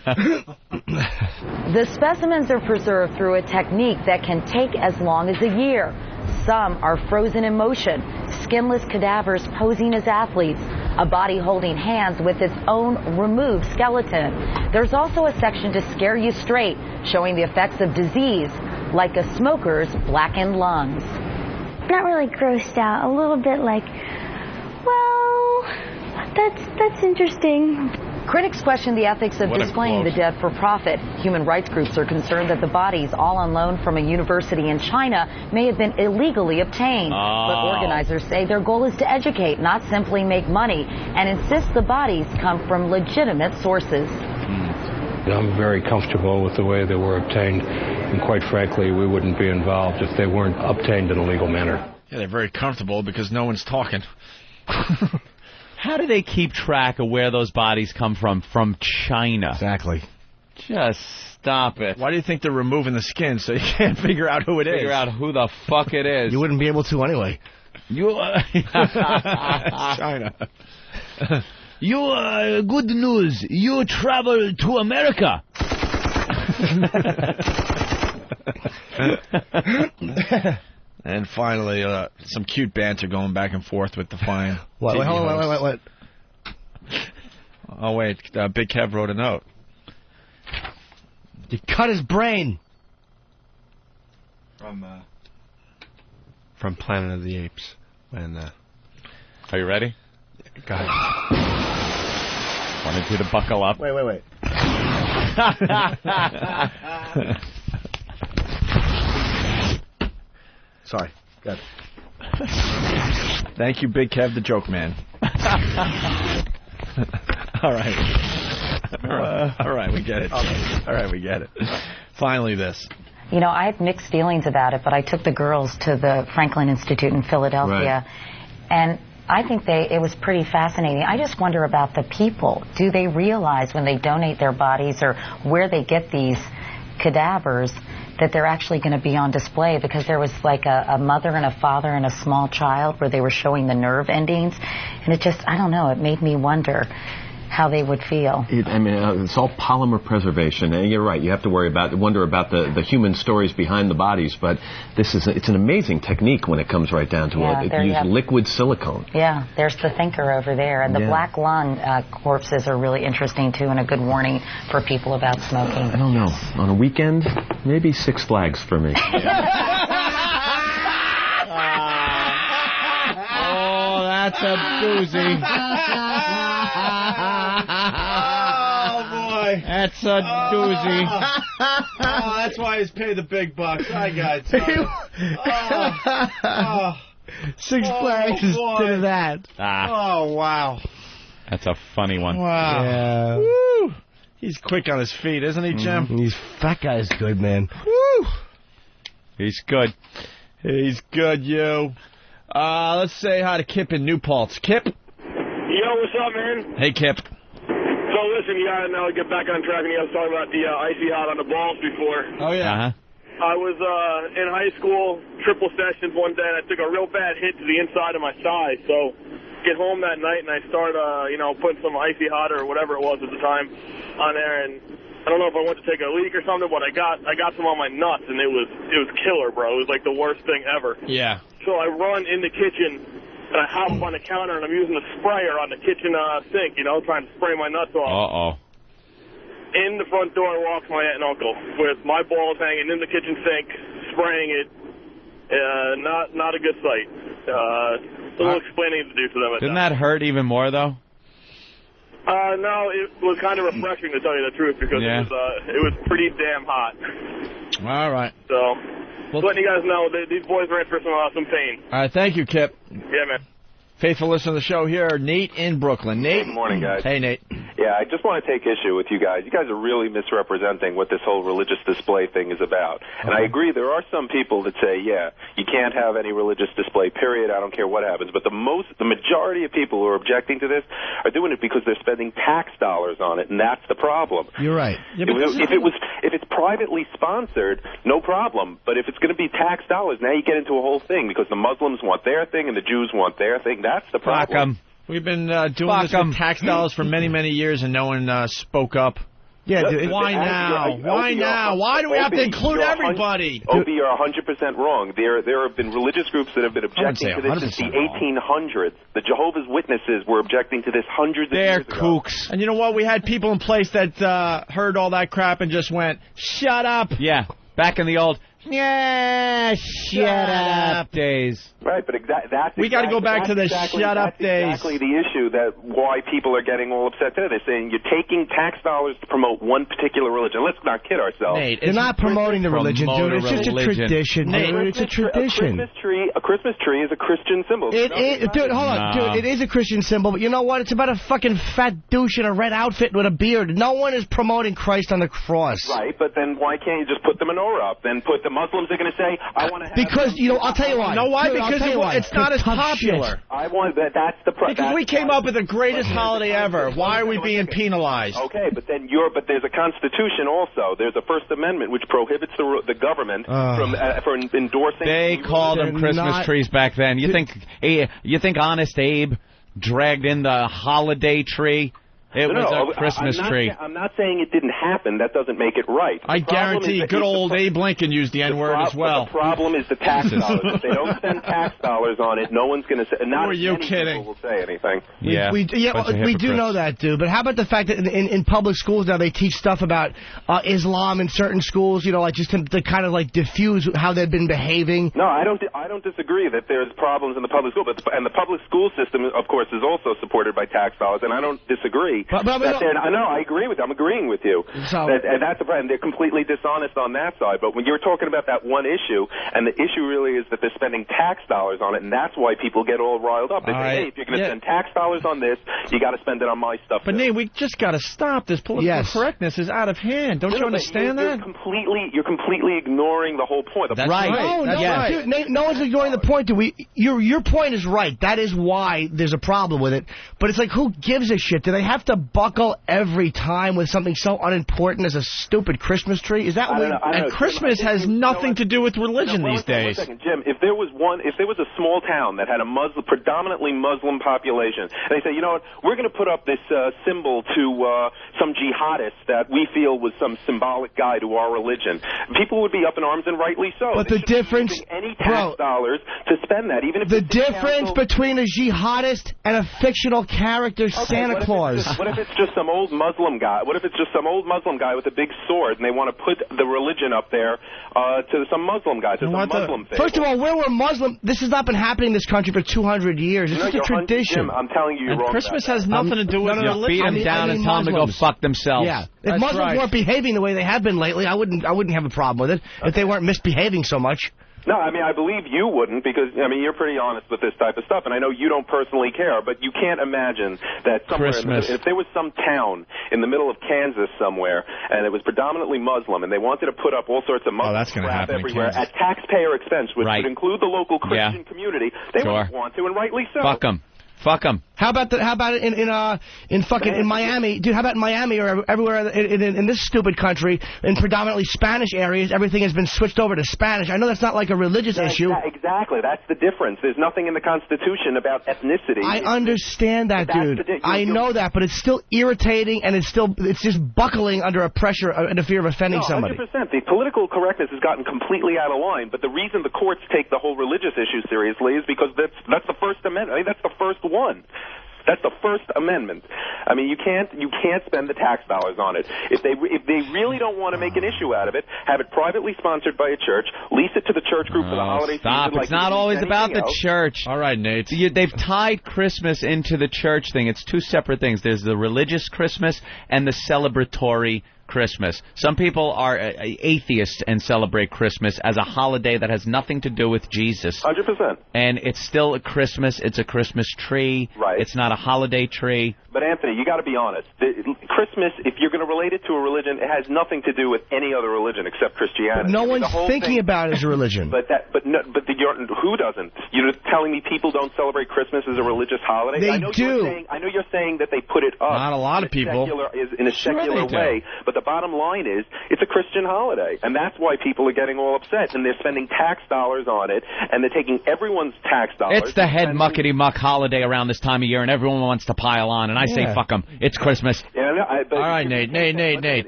The specimens are preserved through a technique that can take as long as a year. Some are frozen in motion, skinless cadavers posing as athletes, a body holding hands with its own removed skeleton. There's also a section to scare you straight, showing the effects of disease, like a smoker's blackened lungs. Not really grossed out, a little bit like, well, that's interesting. Critics question the ethics of displaying the dead for profit. Human rights groups are concerned that the bodies, all on loan from a university in China, may have been illegally obtained. But organizers say their goal is to educate, not simply make money, and insist the bodies come from legitimate sources. I'm very comfortable with the way they were obtained, and quite frankly, we wouldn't be involved if they weren't obtained in a legal manner. Yeah, they're very comfortable because no one's talking. How do they keep track of where those bodies come from? From China. Exactly. Just stop it. Why do you think they're removing the skin so you can't figure out who it is? Figure out who the fuck it is. You wouldn't be able to anyway. China. Good news. You travel to America. And finally, some cute banter going back and forth with the fine. What? Oh, wait. Big Kev wrote a note. You cut his brain. From Planet of the Apes. And, are you ready? Go ahead. Wanted you to buckle up. Wait. Sorry. Good. Thank you, Big Kev, the joke man. All right. All right, we get it. Okay. All right, we get it. Finally, this. You know, I had mixed feelings about it, but I took the girls to the Franklin Institute in Philadelphia, and I think it was pretty fascinating. I just wonder about the people. Do they realize when they donate their bodies or where they get these cadavers that they're actually going to be on display? Because there was like a mother and a father and a small child where they were showing the nerve endings, and it just, I don't know, it made me wonder how they would feel. It's all polymer preservation, and you're right. You have to wonder about the human stories behind the bodies, but it's an amazing technique when it comes right down to it. It uses liquid silicone. Yeah, there's the thinker over there, and the black lung corpses are really interesting too, and a good warning for people about smoking. I don't know. On a weekend, maybe Six Flags for me. Oh, that's a doozy. Oh, boy. That's a doozy. Oh, that's why he's paid the big bucks. I got it. Six Flags did that. Oh, wow. That's a funny one. Wow. Yeah. Woo. He's quick on his feet, isn't he, Jim? That guy's good, man. Woo. He's good. He's good, you. Let's say hi to Kip in New Paltz. Kip? Yo, what's up, man? Hey, Kip. So, listen, you gotta now get back on track, and you guys talking about the icy hot on the balls before. Oh, yeah. I was in high school, triple sessions one day, and I took a real bad hit to the inside of my thigh. So, get home that night, and I start, putting some icy hot or whatever it was at the time on there, and I don't know if I went to take a leak or something, but I got some on my nuts, and it was killer, bro. It was like the worst thing ever. Yeah. So I run in the kitchen, and I hop up on the counter, and I'm using a sprayer on the kitchen sink, trying to spray my nuts off. Uh-oh. In the front door walks my aunt and uncle with my balls hanging in the kitchen sink, spraying it. Not a good sight. A little explaining to do for them. Didn't that hurt even more, though? No, it was kind of refreshing, to tell you the truth, because it was pretty damn hot. All right. So, just letting you guys know, these boys are in for some pain. All right, thank you, Kip. Yeah, man. Faithful listener of the show here, Nate in Brooklyn. Nate? Good morning, guys. Hey, Nate. Yeah, I just want to take issue with you guys. You guys are really misrepresenting what this whole religious display thing is about. And I agree, there are some people that say, yeah, you can't have any religious display, period. I don't care what happens. But the majority of people who are objecting to this are doing it because they're spending tax dollars on it, and that's the problem. You're right. Yeah, if it's privately sponsored, no problem. But if it's going to be tax dollars, now you get into a whole thing because the Muslims want their thing and the Jews want their thing. That's the problem. We've been doing this with tax dollars for many, many years, and no one spoke up. Yeah, why now? Why now? Why do we have to include everybody? Opie, you're 100% wrong. There have been religious groups that have been objecting to this since the 1800s. The Jehovah's Witnesses were objecting to this hundreds of years ago. They're kooks. And you know what? We had people in place that heard all that crap and just went, shut up. Yeah, back in the old... Yeah, shut up days. Right, but we got to go back to the shut up days. That's exactly the issue that why people are getting all upset today. They're saying you're taking tax dollars to promote one particular religion. Let's not kid ourselves. Nate, they're not promoting the religion, dude. It's just a tradition. Nate, it's a tradition. A Christmas tree is a Christian symbol. Dude, hold on. Dude, it is a Christian symbol, but you know what? It's about a fucking fat douche in a red outfit with a beard. No one is promoting Christ on the cross. Right, but then why can't you just put the menorah up? Then put the Muslims are going to say, I want to have... Because, I'll tell you why. You know why? Because it's not as popular. I want that's the... Because we came up with the greatest holiday ever. Why are we being penalized? Okay, but then there's a Constitution also. There's a First Amendment which prohibits the government from endorsing... They called them Christmas trees back then. You think Honest Abe dragged in the holiday tree? It was a Christmas tree. I'm not saying it didn't happen. That doesn't make it right. I guarantee good old Abe Lincoln used the N-word as well. The problem is the tax dollars. If they don't spend tax dollars on it, no one's going to say... Who are you kidding? People will say anything. Yeah, we do know that, dude. But how about the fact that in public schools now they teach stuff about Islam in certain schools, like just to kind of like diffuse how they've been behaving? No, I don't disagree that there's problems in the public school. And the public school system, of course, is also supported by tax dollars, and I don't disagree. I know, I agree with you. I'm agreeing with you. And that's the problem. They're completely dishonest on that side. But when you're talking about that one issue, and the issue really is that they're spending tax dollars on it, and that's why people get all riled up. They say, hey, if you're going to spend tax dollars on this, you got to spend it on my stuff. But, Nate, we just got to stop. This political correctness is out of hand. Don't you understand that? You're completely ignoring the whole point. That's right. Dude, Nate, no one's ignoring the point. Your point is right. That is why there's a problem with it. But it's like, who gives a shit? Do they have to buckle every time with something so unimportant as a stupid Christmas tree? Is that what? And Christmas has nothing to do with religion these days. Jim, if there was a small town that had a predominantly Muslim population, and they say, you know what, we're going to put up this symbol to some jihadist that we feel was some symbolic guy to our religion, people would be up in arms, and rightly so. But the difference, any tax dollars to spend that, even if the difference between a jihadist and a fictional character, Santa Claus. What if it's just some old Muslim guy? What if it's just some old Muslim guy with a big sword, and they want to put the religion up there to some Muslim guy, to some Muslim thing? First of all, where we're Muslim, this has not been happening in this country for 200 years. It's just a tradition. Jim, I'm telling you, you're wrong. Christmas has nothing to do with religion. Beat them down and tell them to go fuck themselves. Yeah, if Muslims weren't behaving the way they have been lately, I wouldn't have a problem with it if they weren't misbehaving so much. No, I mean, I believe you wouldn't because, I mean, you're pretty honest with this type of stuff, and I know you don't personally care, but you can't imagine that somewhere, if there was some town in the middle of Kansas somewhere, and it was predominantly Muslim, and they wanted to put up all sorts of Muslim crap everywhere at taxpayer expense, which would include the local Christian community, they wouldn't want to, and rightly so. Fuck them. Fuck them. How about in Miami, dude? How about in Miami or everywhere in this stupid country, in predominantly Spanish areas, everything has been switched over to Spanish. I know that's not like a religious issue. Exactly, that's the difference. There's nothing in the Constitution about ethnicity. I understand that, dude. I know that, but it's still irritating, and it's just buckling under a pressure and a fear of offending somebody. 100%. The political correctness has gotten completely out of line, but the reason the courts take the whole religious issue seriously is because that's the First Amendment. I mean, that's the first one. That's the First Amendment. I mean, you can't spend the tax dollars on it. If they really don't want to make an issue out of it, have it privately sponsored by a church, lease it to the church group for the holiday season. It's not always about the church. All right, Nate. They've tied Christmas into the church thing. It's two separate things. There's the religious Christmas and the celebratory Christmas. Some people are atheists and celebrate Christmas as a holiday that has nothing to do with Jesus. 100%. And it's still a Christmas. It's a Christmas tree. Right. It's not a holiday tree. But, Anthony, you got to be honest. Christmas, if you're going to relate it to a religion, it has nothing to do with any other religion except Christianity. But no one's thinking about it as a religion. Who doesn't? You're telling me people don't celebrate Christmas as a religious holiday? They do. I know you're saying that they put it up. Not a lot of people. In a secular way. But the bottom line is, it's a Christian holiday. And that's why people are getting all upset. And they're spending tax dollars on it. And they're taking everyone's tax dollars. It's the head muckety-muck holiday around this time of year. And everyone wants to pile on. And I say, fuck them. It's Christmas. Yeah, all right, Nate,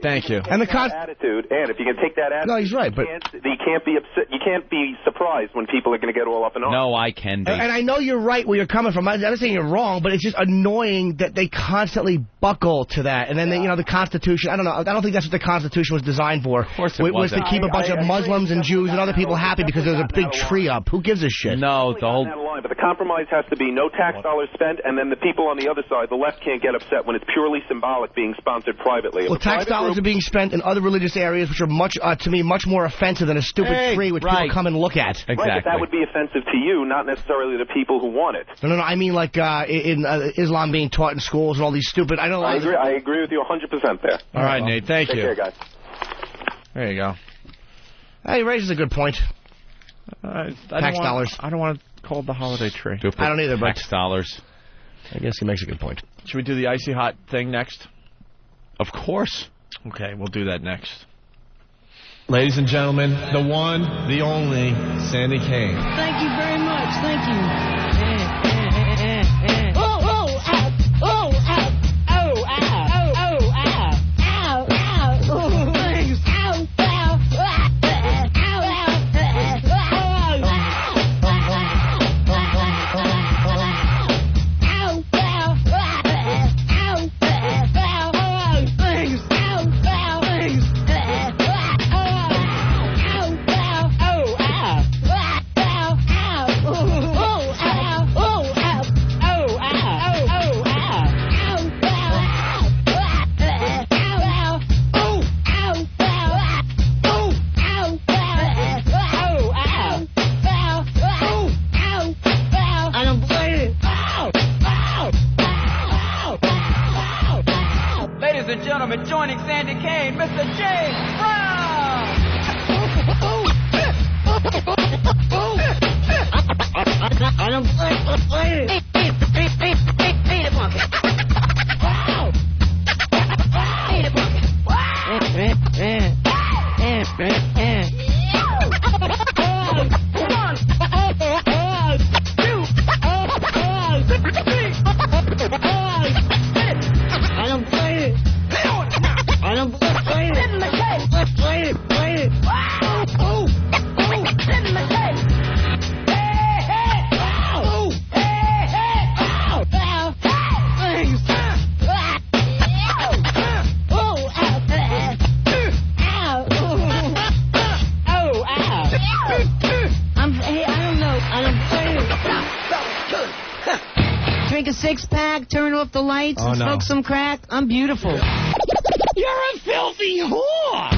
thank you. And the attitude, and if you can take that attitude, no, he's right, but you can't be upset. You can't be surprised when people are going to get all up in arms. No, I can be. And I know you're right where you're coming from. I'm not saying you're wrong, but it's just annoying that they constantly buckle to that. And then the Constitution. I don't know. I don't think that's what the Constitution was designed for. Of course it was to keep a bunch of Muslims and Jews and other people happy because there's a big tree up. Who gives a shit? No, the whole. But the compromise has to be no tax dollars spent, and then the people on the other side, the left, can't get upset when it's purely symbolic being sponsored privately. Well, tax dollars are being spent in other religious areas, which are, to me, much more offensive than a stupid tree which people come and look at. Exactly. Right, but that would be offensive to you, not necessarily the people who want it. No, I mean like in Islam being taught in schools and all these stupid... I agree with you 100% there. All right, Nate, thank you. Take care, guys. There you go. He raises a good point. Tax dollars. I don't want to call it the holiday tree. I don't either, but... Tax dollars. I guess he makes a good point. Should we do the icy hot thing next? Of course. Okay, we'll do that next. Ladies and gentlemen, the one, the only, Sandy Kane. Thank you very much. Thank you. Joining Sandy Kane, Mr. James Brown! I don't play it. Beat it, monkey. Wow! Beat it, monkey. I don't play it. I don't play it. Let's play it. Wow! Oh! In the cake. Hey! Wow! Hey! Wow! Things. Drink a six-pack, turn off the lights, and smoke some crack. I'm beautiful. You're a filthy whore!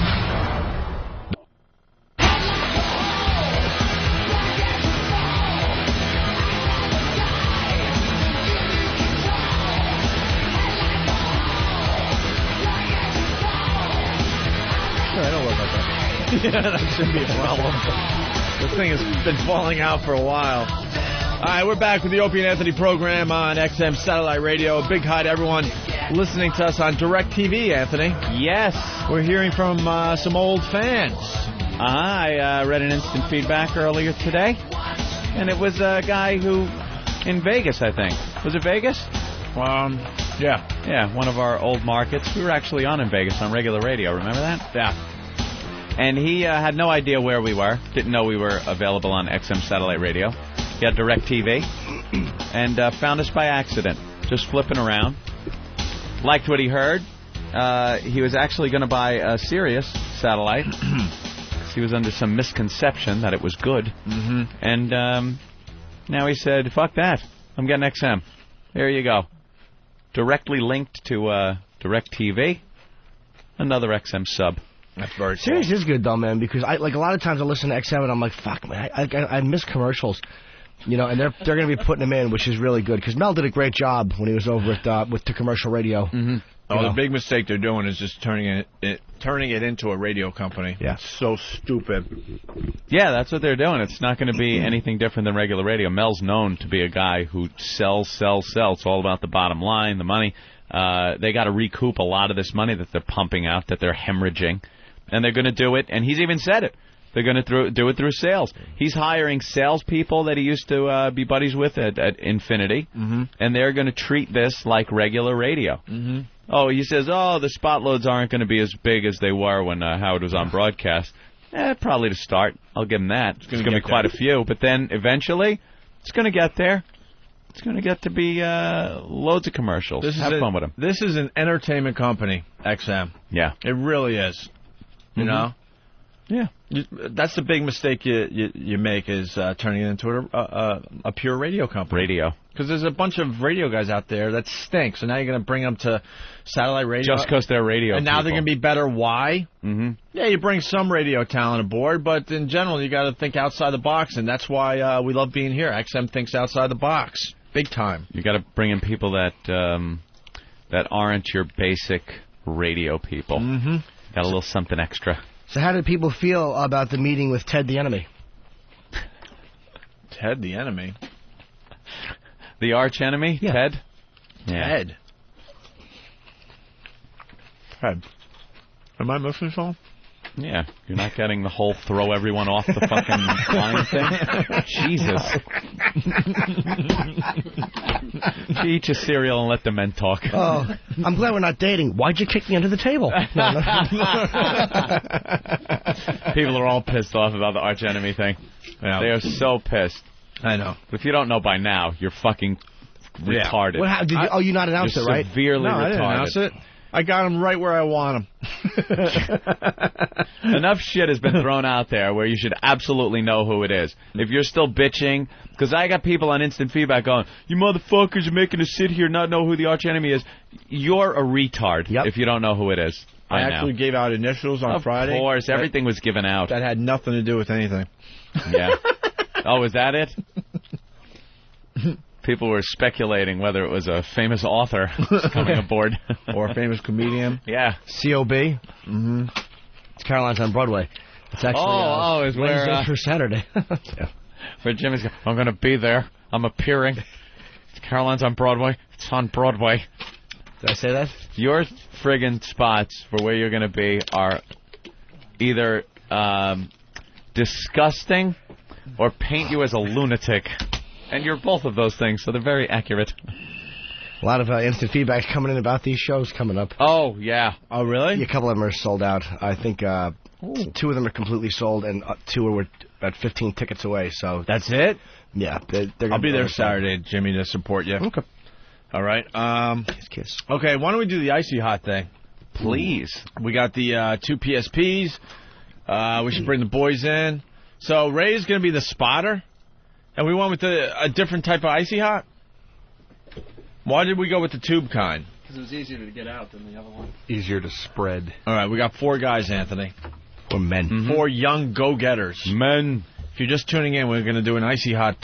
Yeah, that shouldn't be a problem. This thing has been falling out for a while. All right, we're back with the Opie and Anthony program on XM Satellite Radio. A big hi to everyone listening to us on DirecTV, Anthony. Yes. We're hearing from some old fans. I read an instant feedback earlier today, and it was a guy who, in Vegas, I think. Was it Vegas? Yeah. Yeah, one of our old markets. We were actually on in Vegas on regular radio. Remember that? Yeah. And he had no idea where we were. Didn't know we were available on XM Satellite Radio. He had DirecTV and found us by accident, just flipping around. Liked what he heard. He was actually going to buy a Sirius satellite. He was under some misconception that it was good. Mm-hmm. And now he said, fuck that. I'm getting XM. There you go. Directly linked to DirecTV. Another XM sub. That's very cool. Sirius is good, though, man, because a lot of times I listen to XM and I'm like, fuck, man, I miss commercials. You know, and they're going to be putting them in, which is really good, because Mel did a great job when he was over with the commercial radio. Mm-hmm. The big mistake they're doing is just turning it into a radio company. Yeah. It's so stupid. Yeah, that's what they're doing. It's not going to be anything different than regular radio. Mel's known to be a guy who sells. It's all about the bottom line, the money. They got to recoup a lot of this money that they're pumping out, that they're hemorrhaging. And they're going to do it, and he's even said it. They're going to do it through sales. He's hiring salespeople that he used to be buddies with at Infinity, and they're going to treat this like regular radio. Mm-hmm. Oh, he says, the spot loads aren't going to be as big as they were when Howard was on broadcast. Probably to start. I'll give him that. It's going to be quite a few, but then eventually it's going to get there. It's going to get to be loads of commercials. Have fun with them. This is an entertainment company, XM. Yeah. It really is. You know? Yeah. That's the big mistake you make, is turning it into a pure radio company. Radio. Because there's a bunch of radio guys out there that stink. So now you're going to bring them to satellite radio. Just because they're radio And now people. they're going to be better. Why? Mm-hmm. Yeah, you bring some radio talent aboard, but in general, you got to think outside the box, and that's why we love being here. XM thinks outside the box. Big time. You got to bring in people that aren't your basic radio people. Mm-hmm. Got a little something extra. So how did people feel about the meeting with Ted the Enemy? Ted the Enemy? The arch enemy? Yeah. Ted? Yeah. Ted. Am I missing something? Yeah. You're not getting the whole throw everyone off the fucking line thing? Jesus. Eat your cereal and let the men talk. Oh, I'm glad we're not dating. Why'd you kick me under the table? No. People are all pissed off about the arch enemy thing. Yeah. They are so pissed. I know. But if you don't know by now, you're fucking retarded. What, you not announced it, right? Severely retarded. I didn't announce it. I got him right where I want him. Enough shit has been thrown out there where you should absolutely know who it is. If you're still bitching, because I got people on instant feedback going, you motherfuckers are making us sit here not know who the arch enemy is. You're a retard if you don't know who it is. I actually gave out initials on Friday. Of course, everything was given out. That had nothing to do with anything. Yeah. Oh, was that it? People were speculating whether it was a famous author coming aboard. Or a famous comedian. Yeah. COB. Mm-hmm. It's Caroline's on Broadway. It's actually it's Wednesday through Saturday. Yeah. Where Jimmy's going, I'm going to be there. I'm appearing. It's Caroline's on Broadway. It's on Broadway. Did I say that? Your friggin' spots for where you're going to be are either disgusting or paint you as a lunatic. And you're both of those things, so they're very accurate. A lot of instant feedback coming in about these shows coming up. Oh, yeah. Oh, really? Yeah, a couple of them are sold out. I think 2 of them are completely sold, and 2 are about 15 tickets away. So that's it? Yeah. I'll be there Saturday, Jimmy, to support you. Okay. All right. Kiss. Okay, why don't we do the Icy Hot thing? Please. We got the 2 PSPs. We should bring the boys in. So Ray's going to be the spotter. And we went with a different type of Icy Hot? Why did we go with the tube kind? Because it was easier to get out than the other one. Easier to spread. All right, we got 4 guys, Anthony. Or men. Mm-hmm. 4 young go-getters. Men. If you're just tuning in, we're going to do an Icy Hot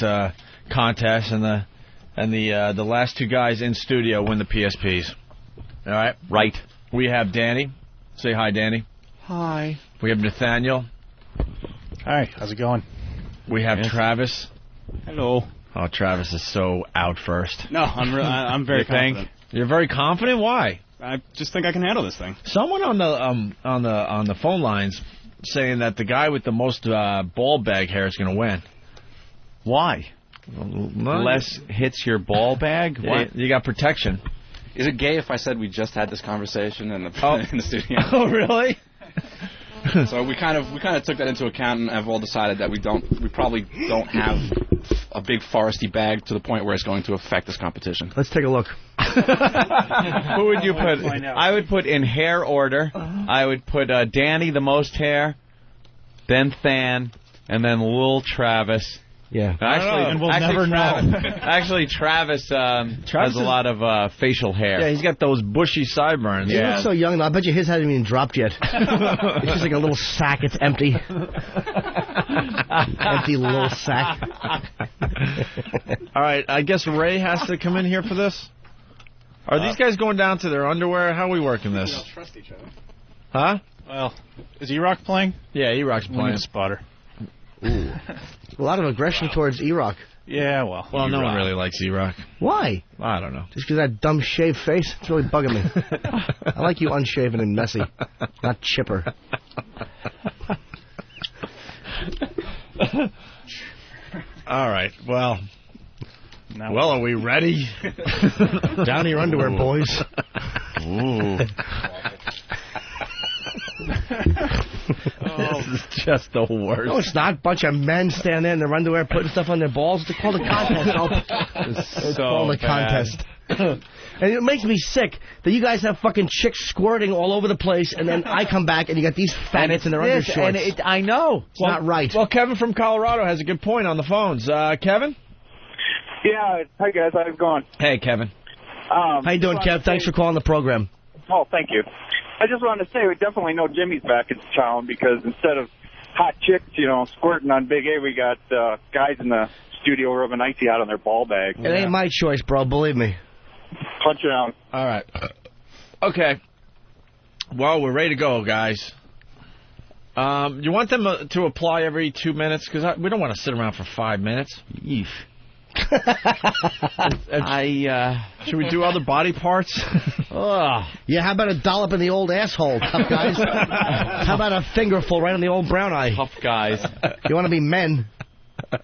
contest, and the last 2 guys in studio win the PSPs. All right? Right. We have Danny. Say hi, Danny. Hi. We have Nathaniel. Hi, how's it going? We have Travis. Hello. Oh, Travis is so out first. No, I'm very confident. You're very confident? Why? I just think I can handle this thing. Someone on the phone lines saying that the guy with the most ball bag hair is going to win. Why? Less hits your ball bag? What? You got protection. Is it gay if I said we just had this conversation in the studio? Oh, really? So we kind of took that into account and have all decided that we probably don't have a big foresty bag to the point where it's going to affect this competition. Let's take a look. Who would you put? I would put in hair order. I would put Danny the most hair, then Than, and then Lil Travis. Yeah. And we'll never know. Actually, Travis has a lot of facial hair. Yeah, he's got those bushy sideburns. He looks so young. I bet you his hasn't even dropped yet. It's just like a little sack. It's empty. Empty little sack. All right, I guess Ray has to come in here for this. Are these guys going down to their underwear? How are we working this? We don't trust each other. Huh? Well, is E-Rock playing? Yeah, E-Rock's playing. We need a spotter. Ooh. A lot of aggression towards E-Rock. Yeah, well. Well, no one really likes E-Rock. Why? I don't know. Just because that dumb shaved face? It's really bugging me. I like you unshaven and messy, not chipper. All right, well, are we ready? Down to your underwear, boys. Ooh. This is just the worst. No, it's not. Bunch of men standing there in their underwear putting stuff on their balls. It's called a contest. It's called a contest. And it makes me sick that you guys have fucking chicks squirting all over the place, and then I come back and you got these faggots in their undershorts. And I know. It's not right. Well, Kevin from Colorado has a good point on the phones. Kevin? Yeah. Hi, guys. How's it going? Hey, Kevin. How you doing, Kev? Thanks for calling the program. Oh, thank you. I just wanted to say we definitely know Jimmy's back in town because instead of hot chicks, squirting on Big A, we got guys in the studio rubbing icy hot on their ball bag. It ain't my choice, bro. Believe me. Punch it out. All right. Okay. Well, we're ready to go, guys. You want them to apply every 2 minutes? Because we don't want to sit around for 5 minutes. Yeesh. Should we do other body parts? Yeah, how about a dollop in the old asshole, tough guys? How about a fingerful right on the old brown eye? Tough guys. You want to be men?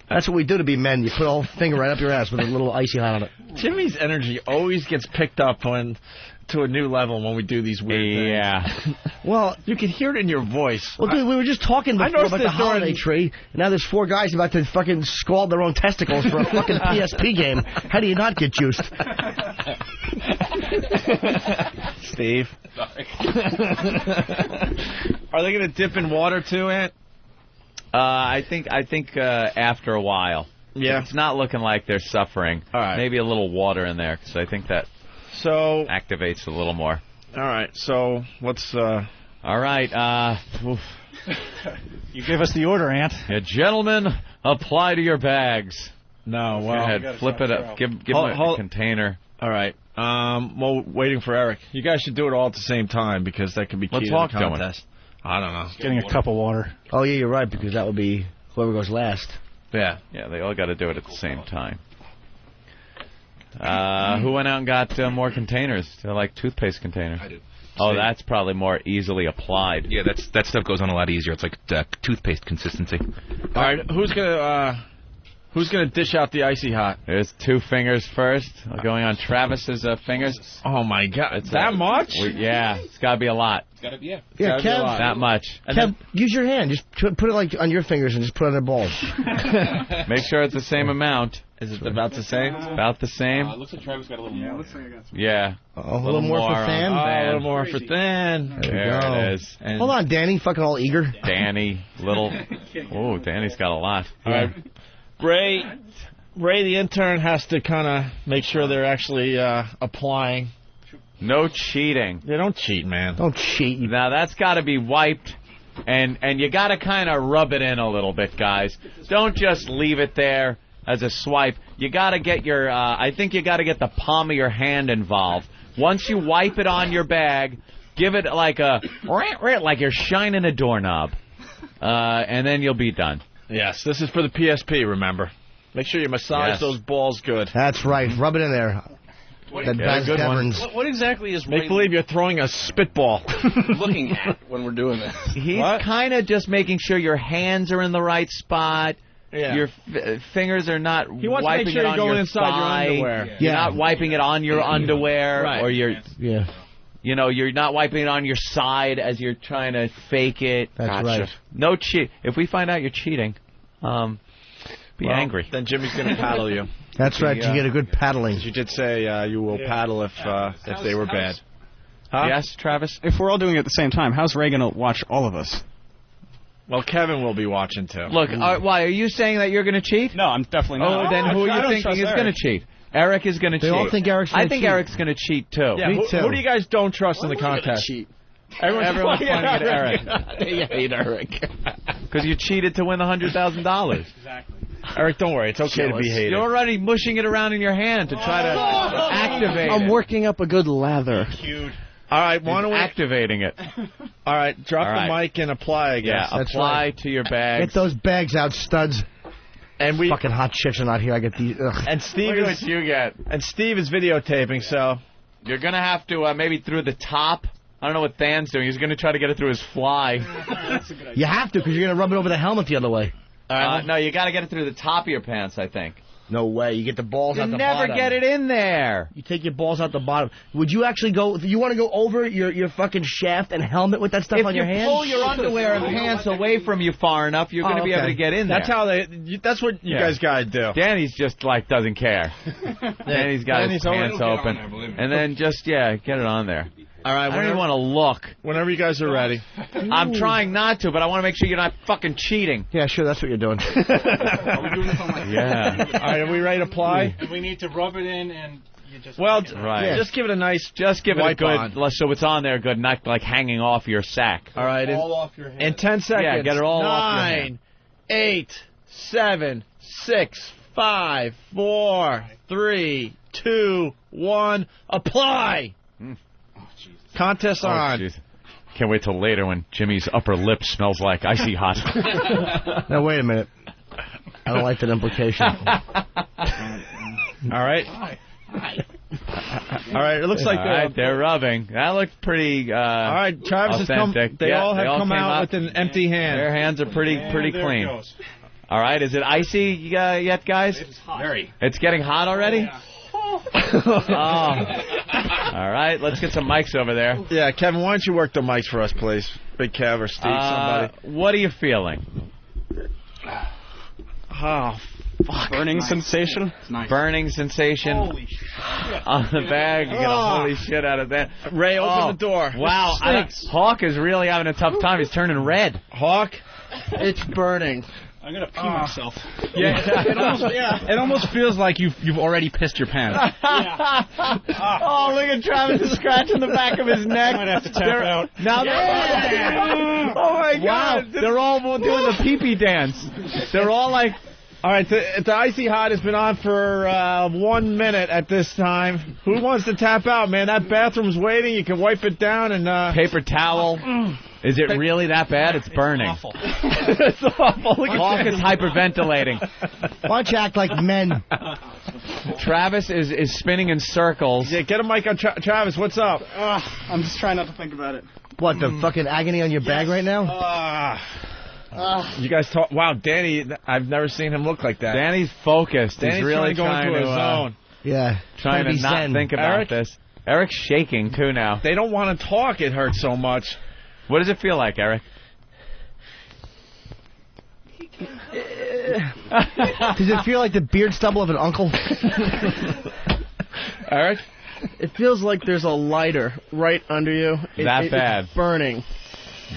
That's what we do to be men. You put a whole finger right up your ass with a little icy hot on it. Jimmy's energy always gets picked up to a new level when we do these weird things. Yeah. Well, you can hear it in your voice. Well, dude, we were just talking before about the holiday tree, and now there's 4 guys about to fucking scald their own testicles for a fucking PSP game. How do you not get juiced? Steve. Are they going to dip in water too, Ant? I think after a while. Yeah. It's not looking like they're suffering. All right. Maybe a little water in there, because I think that activates a little more. All right. So let's. All right. You gave us the order, Ant. Yeah, gentlemen, apply to your bags. No, well, go ahead, flip it up. Give them a container. All right. Well, waiting for Eric. You guys should do it all at the same time because that could be key to the contest. I don't know. Getting a cup of water. Oh, yeah, you're right, because that would be whoever goes last. Yeah. Yeah, they all got to do it at the same time. Who went out and got more containers? They're like toothpaste containers. I did. Oh, that's probably more easily applied. Yeah, that stuff goes on a lot easier. It's like toothpaste consistency. All right, who's gonna dish out the icy hot? There's 2 fingers first, going on Travis's fingers. Oh my God, it's that much? Yeah, it's got to be a lot. It's got to be Yeah, Kev. That much. Kev, use your hand. Just put it like on your fingers and just put it on their balls. Make sure it's the same amount. Is it about the same? It's about the same. It looks like Travis got a little more. Yeah, looks like I got some. Yeah. A little more for Than? A little more for Than. There it is. And hold on, Danny. Fucking all eager. Danny, little. Oh, Danny's got a lot. All right. Ray, the intern, has to kind of make sure they're actually applying. No cheating. They don't cheat, man. Don't cheat. Now, that's got to be wiped, and you got to kind of rub it in a little bit, guys. Don't just leave it there as a swipe. You got to get your, I think you got to get the palm of your hand involved. Once you wipe it on your bag, give it like like you're shining a doorknob. and then you'll be done. Yes, this is for the PSP, remember. Make sure you massage those balls good. That's right. Rub it in there. What exactly is Make believe you're throwing a spitball. Looking at when we're doing this. He's kind of just making sure your hands are in the right spot. Yeah. Your fingers are not he wants wiping to make sure it on you're going your inside thigh. your underwear. Yeah. You're not wiping it on your underwear, right. or your you know, you're not wiping it on your side as you're trying to fake it. That's right. No cheat. If we find out you're cheating, be angry. Then Jimmy's going to paddle you. That's right. You get a good paddling. You did say you will paddle if they were bad. Huh? Yes, Travis? If we're all doing it at the same time, how's Ray going to watch all of us? Well, Kevin will be watching, too. Look, why? Are you saying that you're going to cheat? No, I'm definitely not. Oh, then who are you thinking is going to cheat? Eric is going to cheat. They all think Eric's going to cheat. I think Eric's going to cheat, too. Yeah, who do you guys don't trust in the contest? Cheat. Everyone's pointing at Eric. They hate Eric. Because you cheated to win the $100,000. Exactly. Eric, don't worry. It's okay to be hated. You're already mushing it around in your hand to try to activate it. I'm working up a good lather. Cute. All right, why don't we... Activating it. All right, drop the mic and apply, I guess. Yeah, apply to your bags. Get those bags out, studs. And we fucking hot chicks are not here. I get these. Ugh. And Steve Look at what you get. And Steve is videotaping, so you're gonna have to maybe through the top. I don't know what Than's doing. He's gonna try to get it through his fly. That's a good idea. You have to because you're gonna rub it over the helmet the other way. No, you got to get it through the top of your pants, I think. No way. You get the balls out the bottom. You never get it in there. You take your balls out the bottom. Would you actually go... You want to go over your fucking shaft and helmet with that stuff on your hand? If you pull your underwear and pants away from you far enough, you're going to be able to get in there. That's how that's what you guys got to do. Danny's just, doesn't care. Danny's got his pants open. And then just, get it on there. All right, I don't even want to look. Whenever you guys are ready. I'm trying not to, but I want to make sure you're not fucking cheating. Yeah, sure, that's what you're doing. Are we doing this on my Yeah. All right, are we ready to apply? And we need to rub it in and... You just just give it a nice Just give it a good... on. So it's on there good, not like hanging off your sack. All right. All off your hand. In 10 seconds. Yeah, get it all off your hand. 9, 8, 7, 6, 5, 4, 3, 2, 1. Apply! Contest on. Geez. Can't wait till later when Jimmy's upper lip smells like icy hot. Now, wait a minute. I don't like that implication. All right. All right, it looks like they're rubbing. That looks pretty all right, Travis has come. They all have come out with an empty hand. Their hands are pretty clean. All right, is it icy yet, guys? It's hot. Very. It's getting hot already? Yeah. All right, let's get some mics over there. Yeah, Kevin, why don't you work the mics for us, please? Big Kev or Steve, somebody. What are you feeling? Oh, fuck. Burning sensation? Nice. Burning sensation. Holy shit. On the bag. You get a holy shit out of that. Ray, open the door. Wow. Hawk is really having a tough time. He's turning red. Hawk? It's burning. I'm gonna pee myself. Yeah, it almost feels like you've already pissed your pants. Oh, look at Travis is scratching the back of his neck. Might have to tap out. Now oh my God! They're all doing the pee-pee dance. They're all like. All right, the Icy Hot has been on for 1 minute at this time. Who wants to tap out, man? That bathroom's waiting. You can wipe it down and paper towel. Is it really that bad? It's burning. It's awful. It's awful. Hawk is hyperventilating. Why don't you act like men? Travis is spinning in circles. Yeah, get a mic on Travis. What's up? I'm just trying not to think about it. What, the fucking agony on your bag right now? You guys talk. Wow, Danny, I've never seen him look like that. Danny's focused. Danny's He's really trying to go into a zone. Yeah. Trying to not think about this. Eric's shaking, too, now. They don't want to talk. It hurts so much. What does it feel like, Eric? Does it feel like the beard stubble of an uncle? Eric? It feels like there's a lighter right under you. That bad. It's burning.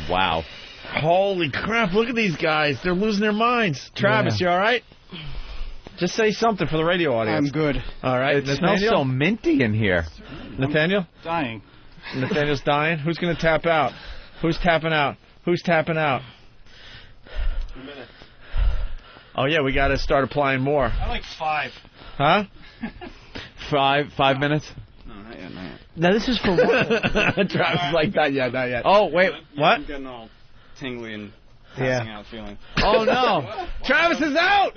Wow. Holy crap, look at these guys. They're losing their minds. Travis, you all right? Just say something for the radio audience. I'm good. All right. It smells so minty in here. Nathaniel? Dying. Nathaniel's dying? Who's going to tap out? Who's tapping out? Who's tapping out? A minute. Oh, yeah, we got to start applying more. I like 5. Huh? 5 minutes? No, not yet. Now, this is for what? Travis like, not yet. Oh, wait. What? I'm getting all tingly and passing out feeling. Oh, no. Travis is out!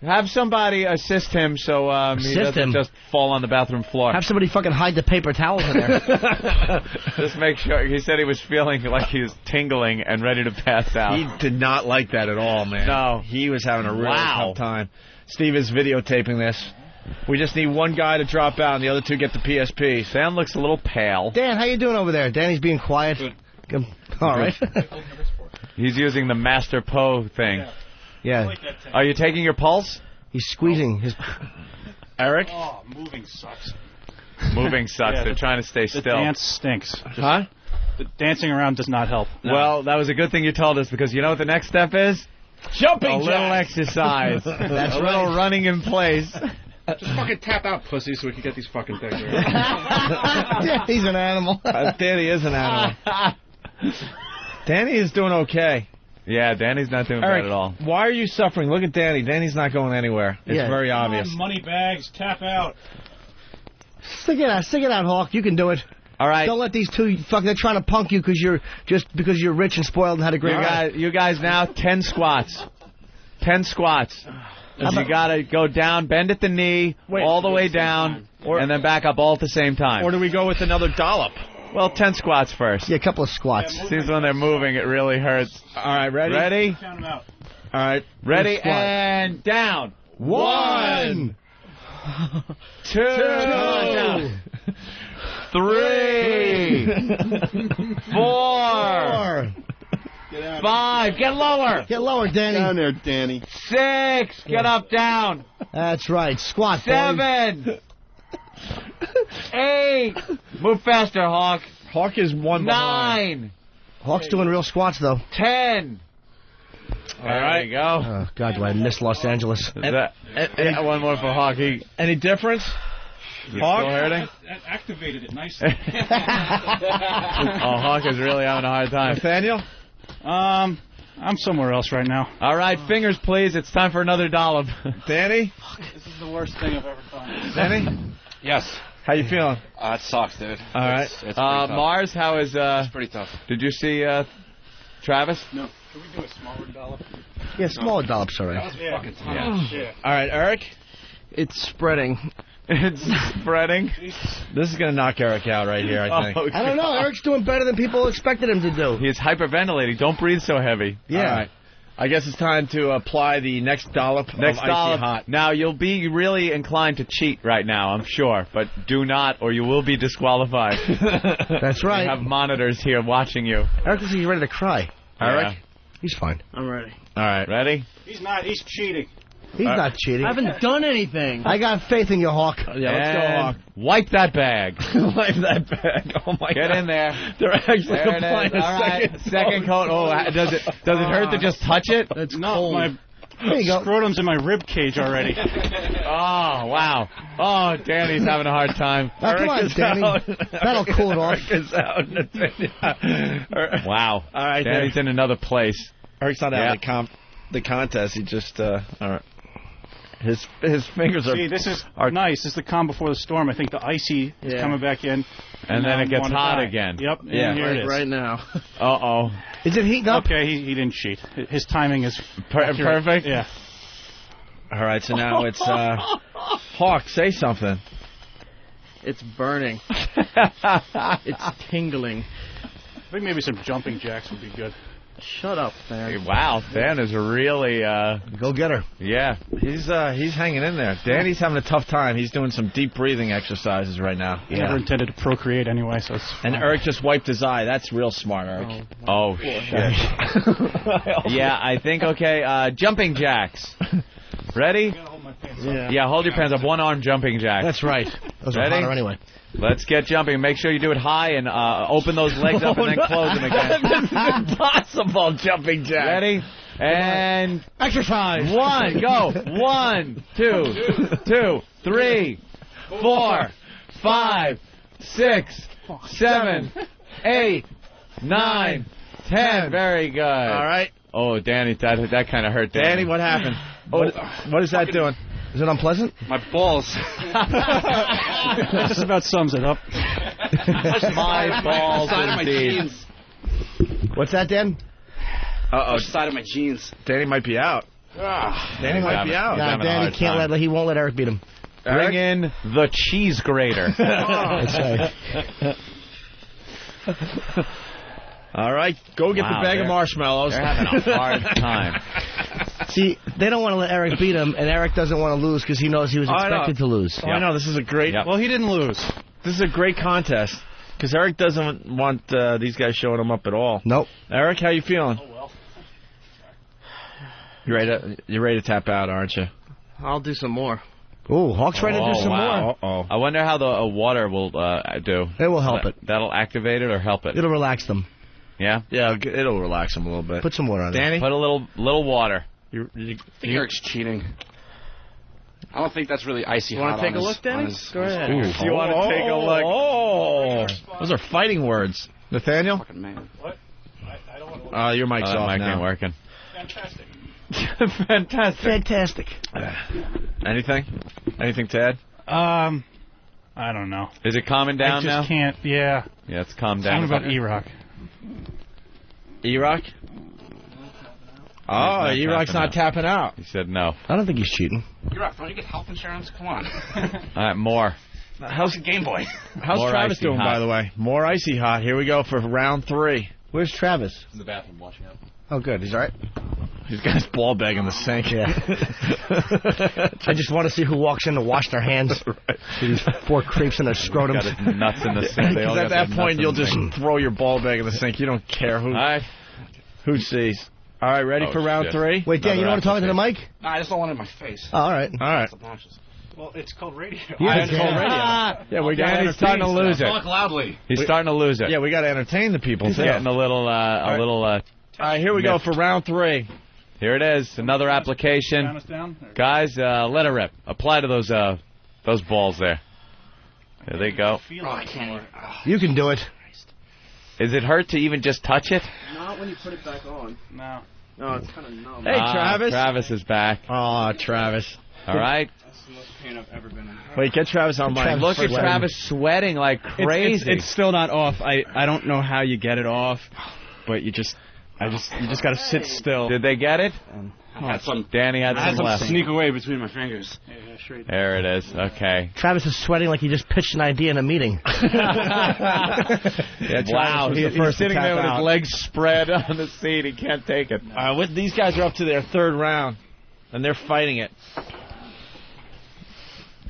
Have somebody assist him so he doesn't just fall on the bathroom floor. Have somebody fucking hide the paper towels in there. Just make sure. He said he was feeling like he was tingling and ready to pass out. He did not like that at all, man. No. He was having a really tough time. Steve is videotaping this. We just need one guy to drop out and the other two get the PSP. Sam looks a little pale. Dan, how you doing over there? Danny's being quiet. Good. All right. He's using the Master Poe thing. Yeah. Are you taking your pulse? He's squeezing his... Eric? Oh, moving sucks. Moving sucks. Yeah, They're trying to stay still. The dance stinks. Huh? The dancing around does not help. No. Well, that was a good thing you told us, because you know what the next step is? Jumping A little exercise. That's a little running in place. Just fucking tap out, pussy, so we can get these fucking things. Yeah, he's an animal. Danny is an animal. Danny is doing okay. Yeah, Danny's not doing Eric, bad at all. Why are you suffering? Look at Danny. Danny's not going anywhere. It's very obvious. Come on, money bags, tap out. Stick it out, Hawk. You can do it. All right. Don't let these two they're trying to punk you because you're rich and spoiled and had a great You guys now 10 squats. 10 squats. You gotta go down, bend at the knee, all the way down, and then back up all at the same time. Or do we go with another dollop? Well, 10 squats first. Yeah, a couple of squats. Seems when they're moving, it really hurts. All right, ready? Ready? Count them out. All right. Ready, and down. 1, 2, 3, 4, 5. Get lower. Get lower, Danny. Down there, Danny. 6. Get up, down. That's right. Squat, 7. 8. Move faster, Hawk. Hawk is 1 behind. 9. Hawk's doing real squats, though. 10. All right. There you go. Oh, God, do I miss Los Angeles. One more for Hawk. Any difference? Hawk? Still hurting? That activated it nicely. Hawk is really having a hard time. Nathaniel? I'm somewhere else right now. All right, fingers, please. It's time for another dollop. Danny? This is the worst thing I've ever done. Danny? Yes. How you feeling? It sucks, dude. All right. It's pretty tough. Mars, how is... It's pretty tough. Did you see Travis? No. Can we do a smaller dollop? Yeah, smaller dollops, all right. Yeah. All right, Eric? It's spreading. It's spreading. This is going to knock Eric out right here, I think. I don't know. Eric's doing better than people expected him to do. He's hyperventilating. Don't breathe so heavy. Yeah. All right. I guess it's time to apply the next dollop of Icy Hot. Now, you'll be really inclined to cheat right now, I'm sure, but do not or you will be disqualified. That's right. We have monitors here watching you. Eric looks like he's ready to cry. Eric? He's fine. I'm ready. All right. Ready? He's not. He's cheating. He's not cheating. I haven't done anything. I got faith in you, Hawk. Yeah, let's go, Hawk. Wipe that bag. Wipe that bag. Oh, my God. Get in there. They're actually there applying a second coat. Oh, does it hurt to just touch it? It's cold. My There you go. scrotum's in my rib cage already. Oh, wow. Oh, Danny's having a hard time. Oh, come on, Danny. That'll cool it off. Eric is out. Wow. All right, Danny's in another place. Eric's not out of the contest. He just, all right. His fingers are... See, this is nice. This is the calm before the storm. I think the icy is coming back in. And then it gets hot again. Yep. Yeah. Here it is. Right now. Uh-oh. Is it heating up? Okay, he didn't cheat. His timing is perfect? Yeah. All right, so now it's... Hawk, say something. It's burning. It's tingling. I think maybe some jumping jacks would be good. Shut up, Than. Wow, Than is really... Go get her. Yeah, he's hanging in there. Danny's having a tough time. He's doing some deep breathing exercises right now. He never intended to procreate anyway, so it's fine. And Eric just wiped his eye. That's real smart, Eric. Oh shit. Yeah, I think, okay, jumping jacks. Ready? Yeah, hold your pants up. One arm jumping jack. That's right. Those Ready? are hotter anyway. Let's get jumping. Make sure you do it high and open those legs up and then close them again. This is impossible, jumping jack. Ready? And exercise. 1, go. 1, 2, 3, 4, 5, 6, 7, 8, 9, 10. Very good. All right. Oh, Danny, that kind of hurt. Danny, what happened? What is that doing? Is it unpleasant? My balls. That just about sums it up. My balls, indeed. What's that, Dan? Uh-oh. Side of my jeans. Danny might be out. Danny might be out. Nah, Danny can't he won't let Eric beat him. Bring in the cheese grater. That's right. All right, go get the bag of marshmallows. They're having a hard time. See, they don't want to let Eric beat him, and Eric doesn't want to lose because he knows he was expected to lose. I know, this is a great... Well, he didn't lose. This is a great contest because Eric doesn't want these guys showing him up at all. Nope. Eric, how you feeling? Oh, well. You're ready to tap out, aren't you? I'll do some more. Ooh, Hawk's ready to do some more. Uh-oh. I wonder how the water will do. It will help it. That'll activate it or help it? It'll relax them. Yeah? Yeah, it'll relax them a little bit. Put some water on Danny? Put a little water. I think Eric's cheating. I don't think that's really icy hot. Want to take a look, Danny? Go ahead. Do you want to take a look? Oh, those are fighting words. Nathaniel? Fucking man. What? I don't want to look. Your mic's off mic now. ain't working. Fantastic. Fantastic. Anything? Anything to add? I don't know. Is it calming down now? I just can't. Yeah. Yeah, it's calmed down. Something about E-Rock. E-Rock? Oh, E-Rock's not tapping out. He said no. I don't think he's cheating. E-Rock, don't you get health insurance? Come on. All right, more. How's the Game Boy? How's More Travis icy doing, hot. by the way? More icy hot. Here we go for round 3. Where's Travis? In the bathroom washing up. Oh, good. He's all right. He's got his ball bag in the sink. Yeah. I just want to see who walks in to wash their hands. Right. These 4 creeps in their scrotum. Got his nuts in the sink. Because at that point, you'll just throw your ball bag in the sink. You don't care who sees. All right, ready for round 3? Wait, Dan, you don't want to talk into the mic? No, I just don't want it in my face. Oh, all right. All right. Well, it's called radio. Yeah, it's called radio. Yeah, we got Danny's starting to lose it. Talk loudly. He's starting to lose it. Yeah, we got to entertain the people. He's getting a little. All right, here we go for round 3. Here it is. Another application. Guys, let it rip. Apply to those balls there. There they go. I can't. You can do it. Is it hurt to even just touch it? Not when you put it back on. No. No, it's kind of numb. Hey, Travis. Travis is back. Oh, Travis. All right. That's the most pain I've ever been in. Wait, get Travis on mic. Look at Travis sweating like crazy. It's still not off. I don't know how you get it off, but you just got to sit still. Did they get it? Danny had some left. Sneak away between my fingers. Yeah, sure. There it is. Okay. Travis is sweating like he just pitched an idea in a meeting. Wow. He's sitting there with his legs spread on the seat. He can't take it. These guys are up to their 3rd round, and they're fighting it.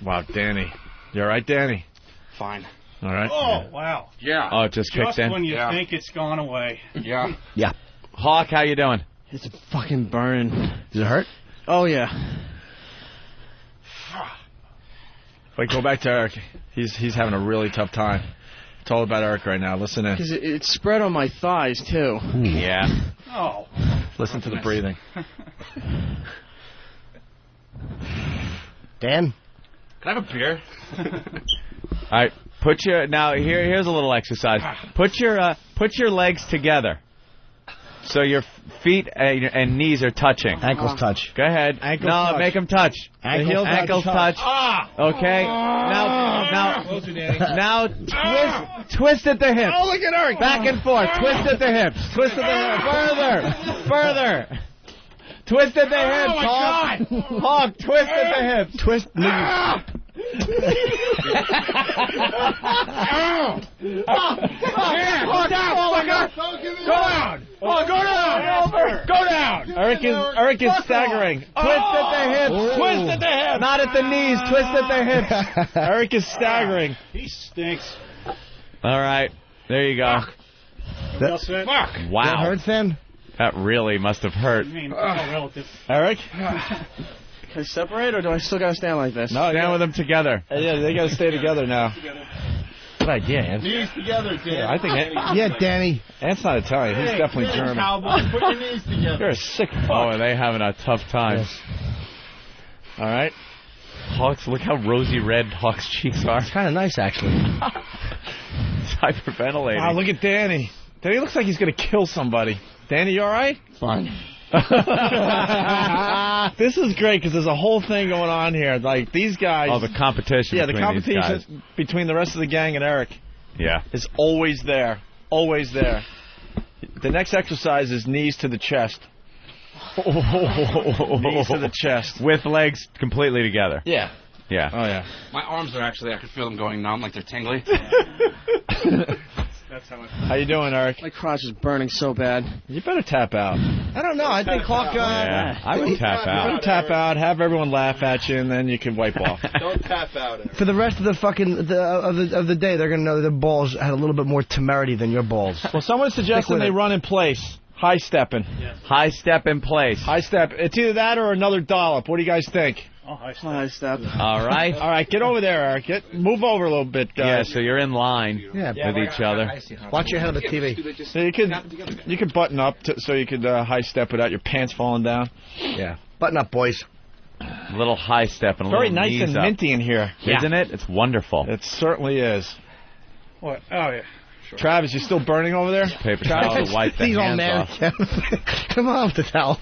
Wow, Danny. You all right, Danny? Fine. All right. Oh, wow. Yeah. Oh, it just kicked in? Just when you think it's gone away. Yeah. Yeah. Hawk, how you doing? It's fucking burning. Does it hurt? Oh, yeah. Wait, go back to Eric. He's having a really tough time. It's all about Eric right now. Listen in. Because it's spread on my thighs, too. Yeah. Oh. Listen to the breathing. Dan? Can I have a beer? All right. Here's a little exercise. Put your legs together. So your feet and knees are touching. Ankles touch. Go ahead. Touch. Make them touch. Ankles touch. Okay. Now twist at the hips. Oh, look at Eric. Back and forth. Twist at the hips. Twist at the hips. Further. Twist at the hips. Oh, my God. Hawk, twist at the hips. Twist knees. Go down. Eric is staggering. Twist at the hips. Twist at the hips. Not at the knees. Twist at the hips. Eric is staggering. He stinks. All right. There you go. Fuck. Wow. That hurts then? That really must have hurt. I mean, relative. Eric? Can I separate, or do I still got to stand like this? No, stand with them together. Yeah, they got to stay together now. Good idea, Ant. Knees together, Dan. Yeah, I think Yeah, Danny. Ant's not Italian. He's definitely German. Cowboy, put your knees together. You're a sick fuck. Oh, are they having a tough time? Yes. All right. Hawks, look how rosy red Hawk's cheeks are. It's kind of nice, actually. He's hyperventilating. Wow, look at Danny. Danny looks like he's going to kill somebody. Danny, you all right? Fine. This is great because there's a whole thing going on here. Like, these guys... Oh, the competition Yeah, the between these guys. competition between the rest of the gang and Eric Yeah. is always there. Always there. The next exercise is knees to the chest. Knees to the chest. With legs completely together. Yeah. Yeah. Oh, yeah. My arms are actually, I can feel them going numb, like they're tingly. That's how you doing, Eric? My crotch is burning so bad. You better tap out. I don't know. I think Hawk... Yeah, I would tap out. You better tap out, have everyone laugh at you, and then you can wipe off. Don't tap out, Eric. For the rest of the fucking of the day, they're gonna know their balls had a little bit more temerity than your balls. Well, someone's suggesting they run in place. High stepping. Yes. High step in place. High step. It's either that or another dollop. What do you guys think? Oh, high step. All right. All right, get over there, Eric. Move over a little bit. Yeah, so you're in line with each other. Watch your head on the TV. So you could button up so you could high step without your pants falling down. Yeah. Button up, boys. A little high step and a Very little nice and minty in here. Isn't it? It's wonderful. It certainly is. What? Oh, yeah. Sure. Travis, you still burning over there? Paper towel to wipe the hands off. Come on with the towel.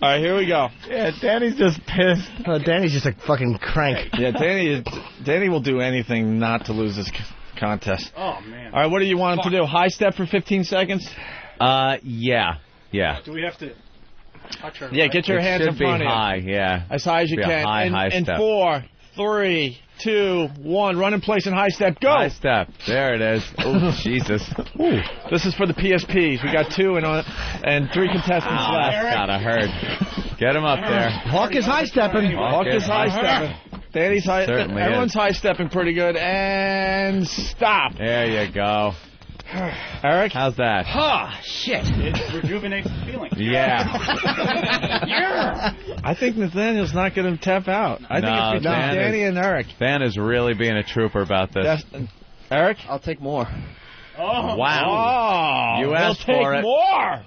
All right, here we go. Yeah, Danny's just pissed. Danny's just a fucking crank. Yeah, Danny will do anything not to lose this contest. Oh, man. All right, what do you want him to do? High step for 15 seconds? Yeah. Do we have to... Yeah, get your hands in front of you. High, yeah. As high as you can. High step. 4, 3, 2, 1. Run in place and high step. Go. High step. There it is. Oh, Jesus. Ooh. This is for the PSPs. We got 2 and 3 contestants left. That's gotta hurt. Get him up there. Hawk is high stepping. Hawk is high stepping. Danny's high. Everyone's high stepping pretty good. And stop. There you go. Eric? How's that? Shit. It rejuvenates the feeling. Yeah. I think Nathaniel's not going to tap out. I think it's between Danny and Eric. Dan is really being a trooper about this. Eric? I'll take more. Oh. Wow. You asked for it. More.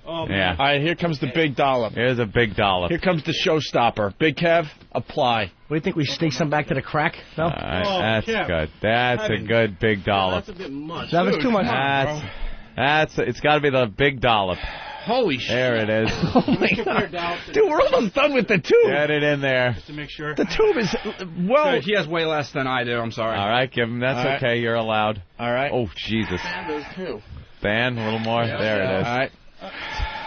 Oh, yeah. All right, here comes the big dollop. Here's a big dollop. Here comes the showstopper. Big Kev, apply. What do you think? We sneak some back to the crack? No? That's good. That's a good big dollop. That's a bit much. That was too much. It's got to be the big dollop. Holy shit. There it is. Oh, my God. Dude, we're almost done with the tube. Get it in there. Just to make sure. The tube is, well... He has way less than I do. I'm sorry. All right, give him. That's okay. You're allowed. All right. Oh, Jesus. Ban, a little more. Yeah, there it is. All right.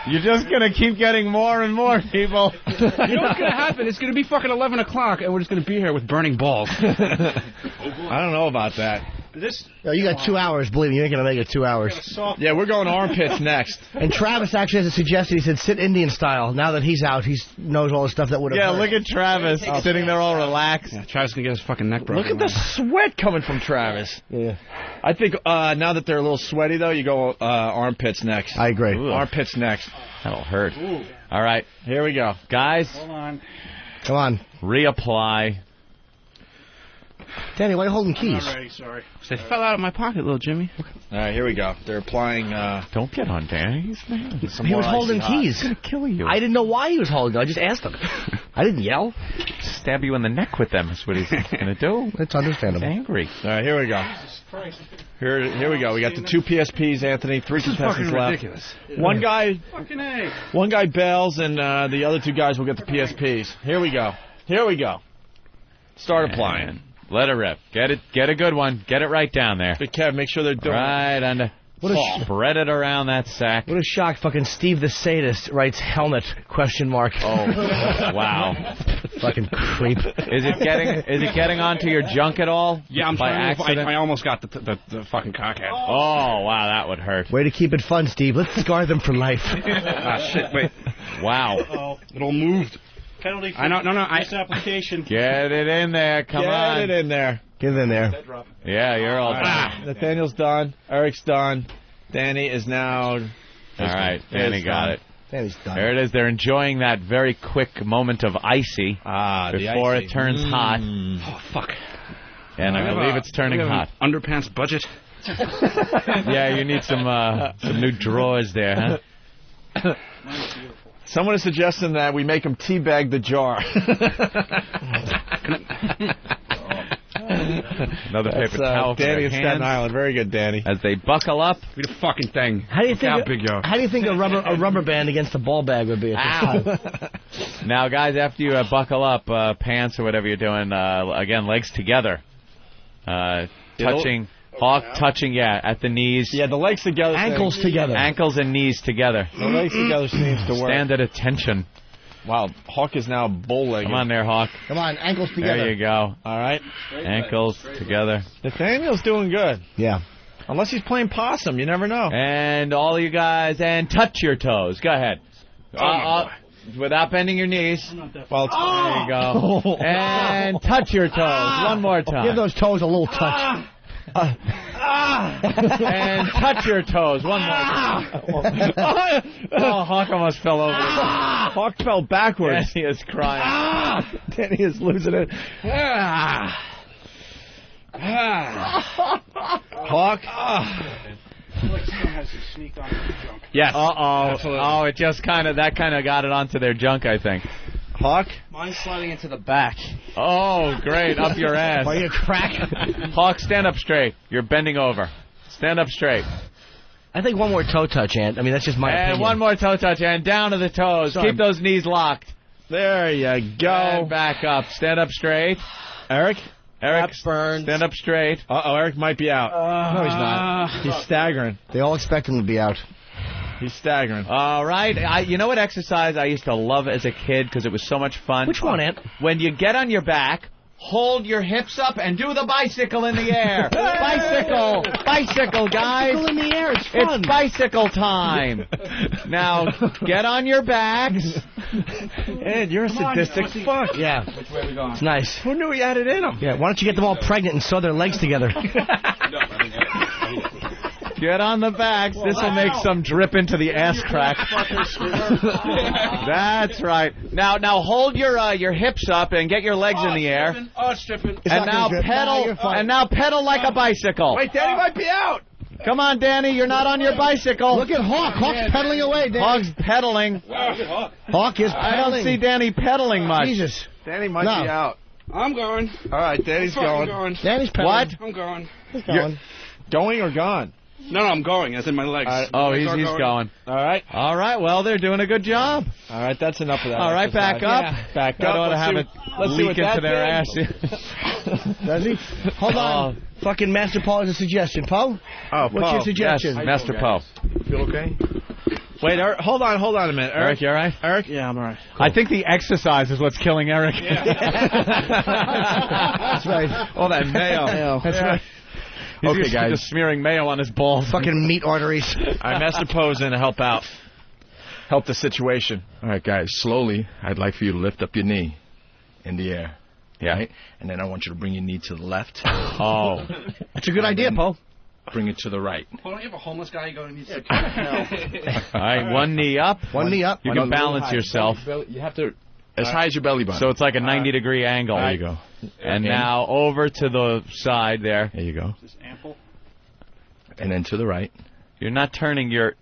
You're just going to keep getting more and more, people. You know what's going to happen? It's going to be fucking 11 o'clock, and we're just going to be here with burning balls. I don't know about that. You got 2 hours. Believe me, you ain't going to make it 2 hours. Yeah, we're going armpits next. And Travis actually has a suggestion. He said, sit Indian style. Now that he's out, he knows all the stuff that would have hurt. Look at Travis sitting there all relaxed. Yeah, Travis can get his fucking neck broken. Look at the sweat coming from Travis. Yeah. I think now that they're a little sweaty, though, you go armpits next. I agree. Ooh. Armpits next. That'll hurt. Ooh. All right. Here we go. Guys. Hold on. Come on. Reapply. Danny, why are you holding keys? I'm ready, sorry. They fell out of my pocket, little Jimmy. All right, here we go. They're applying... Don't get on Danny. He was holding keys. He's going to kill you. I didn't know why he was holding them. I just asked him. I didn't yell. Stab you in the neck with them is what he's going to do. It's understandable. He's angry. All right, here we go. Here we go. We got the 2 PSPs, Anthony. 3 contestants left. Ridiculous. One guy Fucking bails, and the other 2 guys will get the PSPs. Here we go. Start applying. Let it rip. Get a good one. Get it right down there. Big Kev, make sure they're doing right under. Spread it around that sack. What a shock. Fucking Steve the Sadist writes helmet, ? Oh, wow. Fucking creep. Is it getting onto your junk at all? Yeah, I'm by trying accident? I almost got the fucking cockhead. Oh, wow, that would hurt. Way to keep it fun, Steve. Let's scar them for life. Shit, wait. Wow. It all moved. Penalty for this application. Get it in there. Come on. Get it in there. Get it in there. Yeah, you're all done. Nathaniel's done. Eric's done. Danny is now... All right, Danny got it. Danny's done. There it is. They're enjoying that very quick moment of icy before it turns hot. Oh, fuck. And I believe it's turning hot. Underpants budget? Yeah, you need some new drawers there, huh? Someone is suggesting that we make them teabag the jar. Another paper towel for Danny their in hands. Staten Island. Very good, Danny. As they buckle up. Be the fucking thing. How do you think a rubber band against a ball bag would be at this time? Now, guys, after you buckle up, pants or whatever you're doing, again, legs together. Touching. Hawk touching, at the knees. Yeah, the legs together. Ankles together. Ankles and knees together. The legs together seems to work. Stand at attention. Wow, Hawk is now bull-legged. Come on there, Hawk. Come on, ankles together. There you go. All right. Ankles together. Nathaniel's doing good. Yeah. Unless he's playing possum, you never know. And all you guys, and touch your toes. Go ahead. Without bending your knees. Well, there you go. And touch your toes one more time. Give those toes a little touch. And touch your toes one more time. Hawk almost fell over. Hawk fell backwards. Danny is crying. Danny is losing it. Hawk. Yes. Oh, it just kind of got it onto their junk, I think. Hawk? Mine's sliding into the back. Oh, great. Up your ass. Are you a crack? Hawk, stand up straight. You're bending over. Stand up straight. I think one more toe touch, Ant. I mean, that's just my opinion. And one more toe touch, and down to the toes. Sorry. Keep those knees locked. There you go. And back up. Stand up straight. Eric, burned. Stand up straight. Eric might be out. No, he's not. He's staggering. They all expect him to be out. He's staggering. All right. You know what exercise I used to love as a kid because it was so much fun? Which one, Ant? When you get on your back, hold your hips up and do the bicycle in the air. Bicycle, guys. Bicycle in the air. It's fun. It's bicycle time. Now, get on your backs. Ed, you're a sadistic fuck. Yeah. Which way are we going? It's nice. Who knew he had it in him? Yeah, why don't you get them all pregnant and sew their legs together? Get on the backs. This will make some drip into the ass crack. That's right. Now hold your hips up and get your legs in the air. It's dripping. And now pedal. And now pedal like a bicycle. Wait, Danny might be out. Come on, Danny. You're not on your bicycle. Look at Hawk. Hawk's pedaling away, Danny. Hawk's pedaling. Hawk is pedaling. I don't see Danny pedaling much. Jesus. Danny might be out. I'm going. All right, Danny's going. Danny's pedaling. What? I'm going. He's going. Going or gone? No, I'm going. As in my legs. He's going. All right. All right. Well, they're doing a good job. All right, that's enough of that. All right, back up. Yeah. Back that up. ought to have it leak into their ass. Does he? Hold on. Fucking Master Paul has a suggestion. Poe? Oh, what's your suggestion? Yes, Master Poe. Feel okay? Wait, hold on a minute. Eric, you all right? Eric? Yeah, I'm all right. Cool. I think the exercise is what's killing Eric. Yeah. That's right. All that mayo. That's right. He's just smearing mayo on his balls. Fucking meat arteries. All right, Master Poe's in to help out. Help the situation. All right, guys, slowly, I'd like for you to lift up your knee in the air. Yeah. Right? And then I want you to bring your knee to the left. Oh. That's a good idea, Poe. Bring it to the right. Well, don't you have a homeless guy going to need to All right, one knee up. One knee up. You can balance yourself. You have to, as high as your belly button. So it's like a 90-degree angle. There you go. And now over to the side there. There you go. Is this ample? And then to the right. You're not turning your...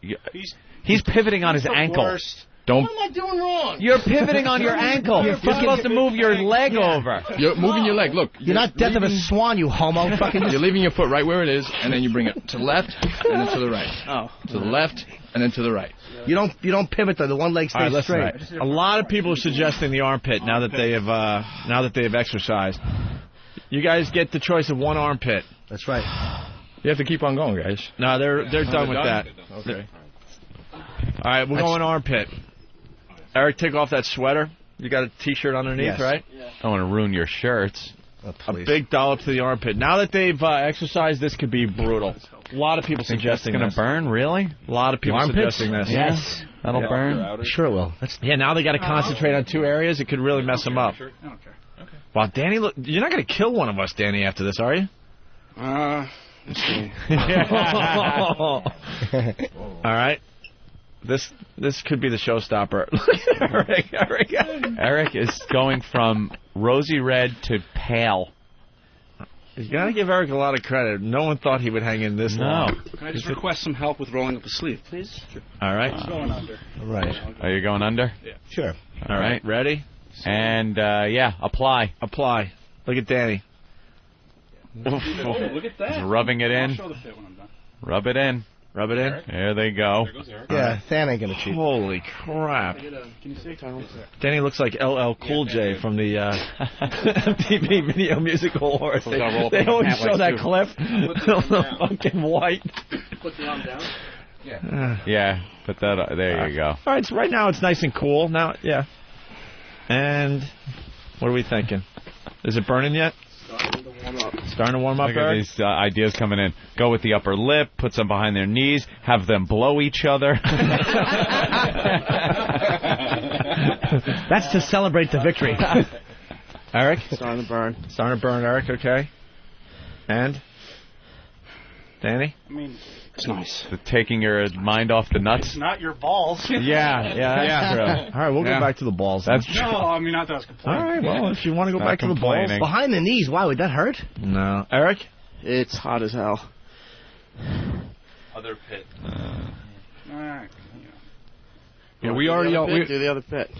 He's pivoting on his ankle. Worst. Don't. What am I doing wrong? You're pivoting on your ankle. You're supposed to move your leg over. You're moving your leg. Look. You're not Death of a Swan, you homo. You're leaving your foot right where it is, and then you bring it to the left, and then to the right. Oh. To the left, and then to the right. You don't pivot though. The one leg stays straight. Right. A lot of people are suggesting the armpit now that they have exercised. You guys get the choice of one armpit. That's right. You have to keep on going, guys. No, they're done with that. Okay. All right, we're going armpit. Eric, take off that sweater. You got a T-shirt underneath, right? Yeah. I don't want to ruin your shirts. A big dollop to the armpit. Now that they've exercised, this could be brutal. A lot of people suggesting it's going to burn, really? A lot of people suggesting this. Yes. That'll burn. Sure it will. Now they got to concentrate on two areas. It could really mess them up. Okay. Wow, Danny, look, you're not going to kill one of us, Danny, after this, are you? Let's see. All right. This could be the showstopper. Eric is going from rosy red to pale. You got to give Eric a lot of credit. No one thought he would hang in this long. Can I just request some help with rolling up the sleeve, please? Sure. All right. I'm going under. Right. Are you going under? Yeah. Sure. All right. Ready? And, apply. Apply. Look at Danny. Oh, look at that. Just rubbing it in. I'll show the fit when I'm done. Rub it in. Rub it in. There they go. Yeah, Than ain't gonna cheat. Holy crap! Can you see, Tom? Danny looks like LL Cool J from the MTV Video Music Awards. They always show that clip. Fucking white. Put the arm down. Yeah, put that. There you go. All right, so right now it's nice and cool. Now, yeah. And what are we thinking? Is it burning yet? Starting to warm up. Look at these ideas coming in. Go with the upper lip, put some behind their knees, have them blow each other. That's to celebrate the victory. Eric? Starting to burn. Starting to burn, Eric, okay. And? Danny? I mean, it's nice. Taking your mind off the nuts? It's not your balls. Yeah, that's true. All right, we'll go back to the balls. That's true. No, I mean, not that I was complaining. All right, well, if you want to go back to the balls. Behind the knees, why would that hurt? No. Eric? It's hot as hell. Other pit. Yeah, we already all... Do the other pit.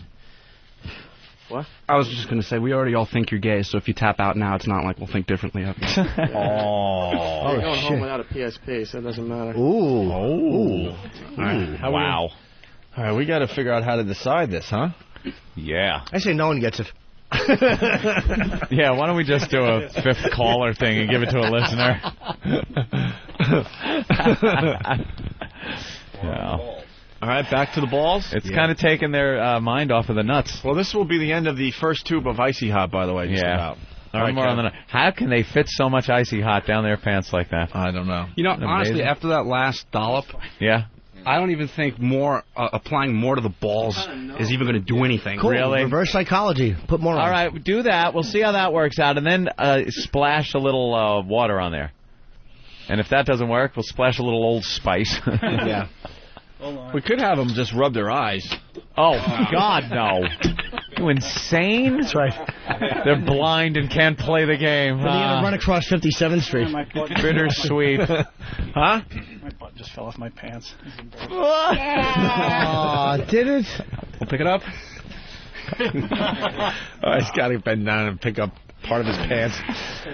What? I was just going to say, we already all think you're gay, so if you tap out now, it's not like we'll think differently of you. You're going home without a PSP, so it doesn't matter. Ooh. All right. Wow. All right, we got to figure out how to decide this, huh? Yeah. I say no one gets it. Yeah, why don't we just do a fifth caller thing and give it to a listener? Yeah. All right, back to the balls. It's kind of taking their mind off of the nuts. Well, this will be the end of the first tube of Icy Hot, by the way. Just about. All right, more on the how can they fit so much Icy Hot down their pants like that? I don't know. You know, honestly, after that last dollop, I don't even think applying more to the balls is even going to do anything. Cool. Really? Reverse psychology. Put more on. All right, do that. We'll see how that works out, and then splash a little water on there. And if that doesn't work, we'll splash a little Old Spice. Yeah. We could have them just rub their eyes. Oh, God, no. You insane? That's right. They're blind and can't play the game. They're going to run across 57th Street. Bittersweet. Huh? My butt just fell off my pants. Oh, did it? We'll pick it up. He's got to bend down and pick up part of his pants.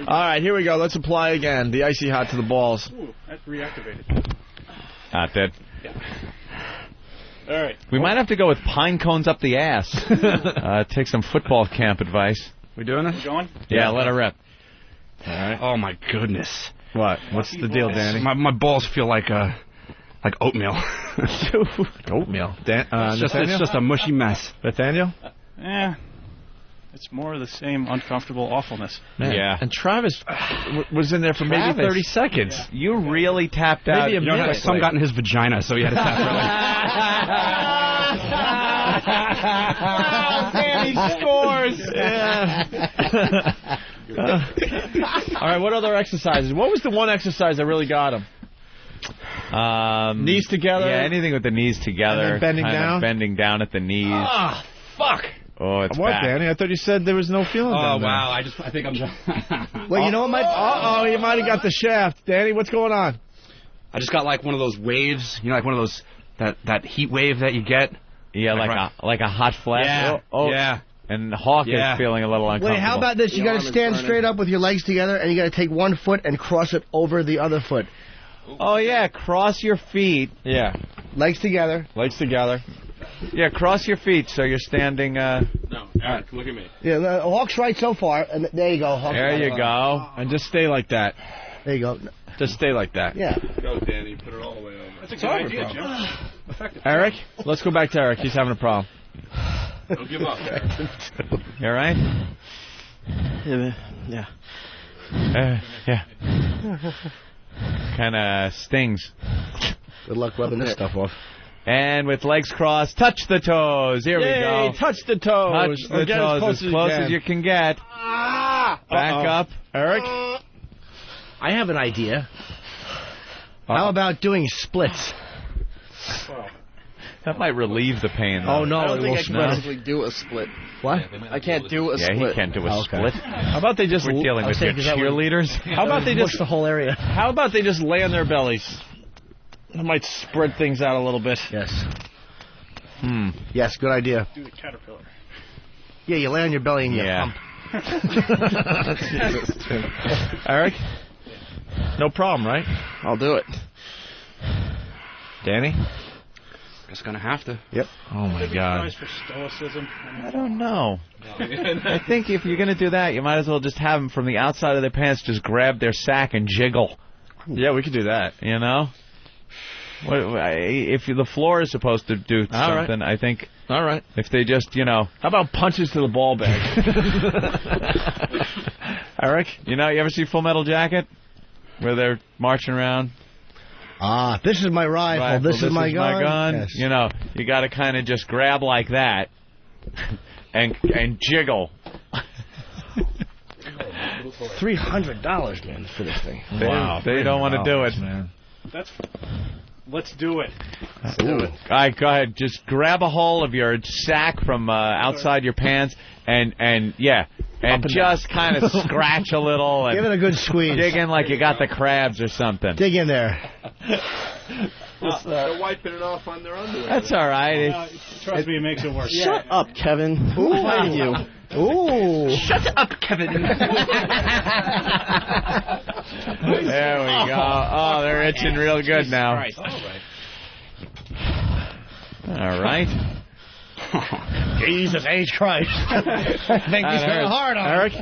All right, here we go. Let's apply again. The Icy Hot to the balls. Ooh, that's reactivated. Not dead. Yeah. All right. We might have to go with pine cones up the ass. Take some football camp advice. We doing this? We going? Yeah, let her rip. All right. Oh my goodness. What? What's the deal, Danny? My balls feel like oatmeal. Oatmeal. It's just a mushy mess. Nathaniel? Yeah. It's more of the same uncomfortable awfulness. Man. Yeah. And Travis was in there for maybe 30 seconds. You really tapped out. Maybe a minute. Some got in his vagina, so he had to tap Danny scores. Yeah. All right, what other exercises? What was the one exercise that really got him? Knees together? Yeah, anything with the knees together. And then bending down? Bending down at the knees. Ah, fuck. Oh, it's what, back. Danny? I thought you said there was no feeling down there. Wow. I think I'm just... Well, you know what, you might have got the shaft. Danny, what's going on? I just got like one of those waves, like one of those, that heat wave that you get. Yeah, like a hot flash. Yeah. Yeah. And Hawk is feeling a little uncomfortable. Wait, how about this? You got to stand straight up with your legs together, and you got to take one foot and cross it over the other foot. Oh, yeah, cross your feet. Yeah. Legs together. Legs together. Yeah, cross your feet so you're standing... No, Eric, look at me. Yeah, Hawk's right so far, and there you go. Hawk's there you go. And just stay like that. There you go. Just stay like that. Yeah. Go, Danny. Put it all the way over. That's a good idea, Jim. Effective. Eric, let's go back to Eric. He's having a problem. Don't give up, Eric. You all right? Yeah. Yeah. Kind of stings. Good luck rubbing this stuff off. And with legs crossed, touch the toes. Here we go. Touch the toes. Touch the toes as close as you can get. Back up. Eric? I have an idea. How about doing splits? That might relieve the pain, though. Oh, no. I don't think I can basically do a split. What? I can't do a split. Yeah, he can't do a split. How about they just... We're dealing with your cheerleaders. How about they just... the whole area. How about they just lay on their bellies? That might spread things out a little bit. Yes. Yes, good idea. Do the caterpillar. Yeah, you lay on your belly and you hump. Eric? No problem, right? I'll do it. Danny? It's going to have to. Yep. Oh, my God. For stoicism? I don't know. I think if you're going to do that, you might as well just have them from the outside of their pants just grab their sack and jiggle. Yeah, we could do that. You know? If the floor is supposed to do something, I think... All right. If they just, How about punches to the ball bag? Eric? You ever see Full Metal Jacket? Where they're marching around? This is my rifle. This is my gun. Yes. You got to kind of just grab like that and jiggle. $300, man, for this thing. They don't want to do it, man. Let's do it. Let's do it. All right, go ahead. Just grab a hold of your sack from outside your pants and just kind of scratch a little. And give it a good squeeze. Dig in like you got the crabs or something. Dig in there. They're wiping it off on their underwear. That's all right. Trust me, it makes it worse. Shut up, Kevin. Who invited you? Ooh. Shut up, Kevin. There we go. Oh, they're itching real good now. All right. Jesus H. Christ. I think he's going hard on Eric?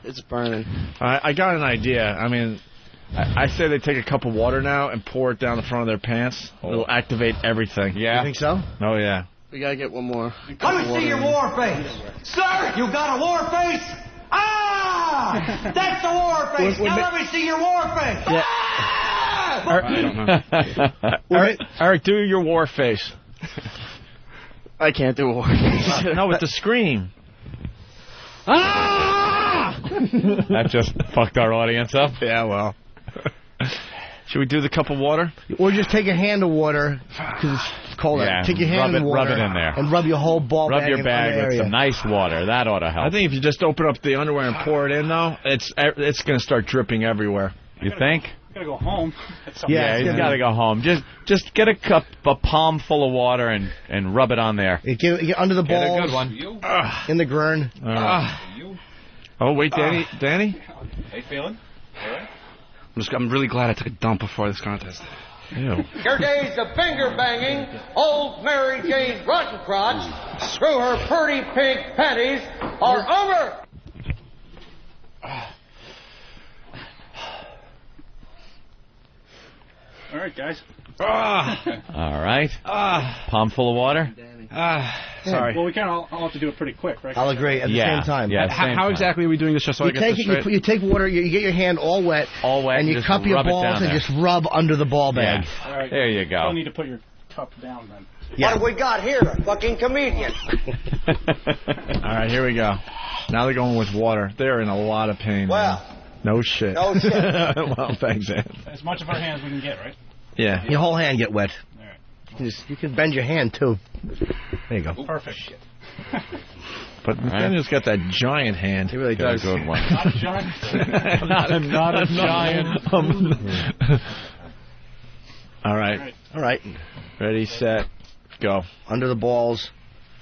It's burning. I got an idea. I mean, I say they take a cup of water now and pour it down the front of their pants. It'll activate everything. Yeah. You think so? Oh, yeah. We got to get one more. Let me see your war face. Sir, you got a war face? Ah! That's the war face. Now let me see your war face. Yeah. Ah! Eric, do your war face. I can't do a war face. No, with the scream. Ah! That just fucked our audience up. Yeah, well. Should we do the cup of water? Or just take a hand of water, because it's cold out. Take your hand in water. Rub it in there. And rub your whole ball rub bag your bag with some nice water. That ought to help. I think if you just open up the underwear and pour it in, though, it's going to start dripping everywhere. You think? Gotta go home. Yeah, he's got to go home. Just get a palm full of water and rub it on there. Get under the balls. Get a good one. In the groin. Oh, wait, Danny? How you feeling? All right. I'm really glad I took a dump before this contest. Ew. Your days of finger banging, old Mary Jane Rottencrotch, through her pretty pink panties, are over. All right, guys. All right. Palm full of water. Sorry. Well, we can't all have to do it pretty quick, right? I'll agree at the same time. Yeah, How exactly are we doing this just so I get this straight? You take water, you get your hand all wet, and you cup your balls and just rub under the ball bag. Yeah. All right. There you go. You don't need to put your cup down then. Yeah. What have we got here? A fucking comedian. All right, here we go. Now they're going with water. They're in a lot of pain. Well. No shit. No shit. Well, thanks, Ed. As much of our hands we can get, right? Yeah. Your whole hand get wet. All right. You can bend your hand, too. There you go. Perfect. But Nathaniel's got that giant hand. He really does. Good one. Not a giant. not a giant. All right. All right. Ready, set, go. Under the balls.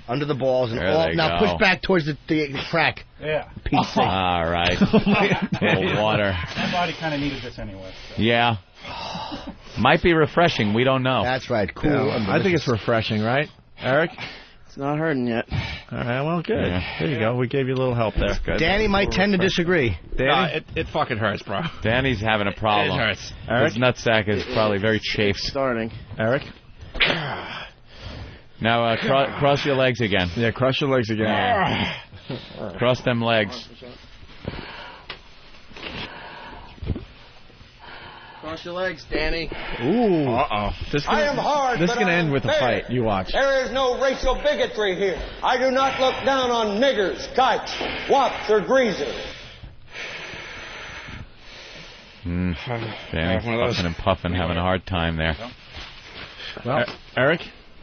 Under the balls. And now push back towards the crack. Yeah. PC. All right. Little water. My body kind of needed this anyway. So. Yeah. Might be refreshing. We don't know. That's right. Cool. Yeah, I think it's refreshing, right, Eric? It's not hurting yet. All right, well, good. Yeah. There you go. We gave you a little help there. Good. Danny might tend to disagree. Danny? It fucking hurts, bro. Danny's having a problem. It hurts. Eric? His nutsack is probably very chafed. Starting. Eric? Now, cross your legs again. Yeah, cross your legs again. Cross them legs. Cross your legs, Danny. Ooh. Uh-oh. This is going to end with a fight. You watch. There is no racial bigotry here. I do not look down on niggers, kikes, wops, or greasers. Danny puffing and puffing, having a hard time there. Well, Eric?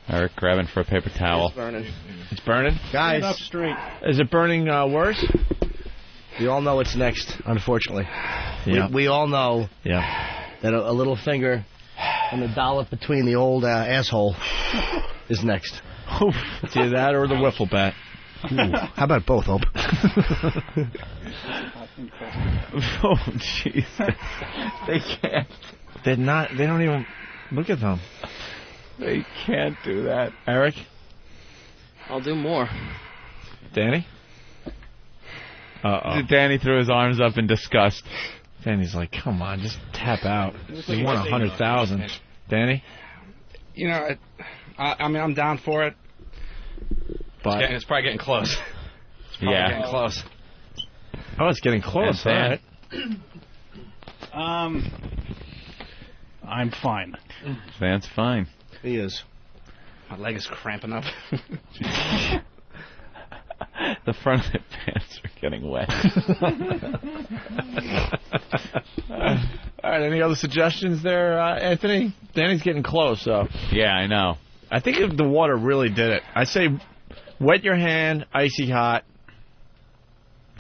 Eric grabbing for a paper towel. It's burning. It's burning? Guys. Stand up straight. Is it burning worse? We all know what's next, unfortunately. Yeah. We all know that a little finger and a dollop between the old asshole is next. It's either that or the wiffle bat. Ooh, how about both, Hope? Oh, Jesus. They can't. They're not. They don't even look at them. They can't do that. Eric? I'll do more. Danny? Danny threw his arms up in disgust. Danny's like, come on, just tap out. You want 100,000. Danny? You know, I mean, I'm down for it. But it's probably getting close. Getting close. Oh, it's getting close. All right. I'm fine. Van's fine. He is. My leg is cramping up. The front of the pants are getting wet. All right, any other suggestions there, Anthony? Danny's getting close, so. Yeah, I know. I think if the water really did it, I'd say wet your hand, icy hot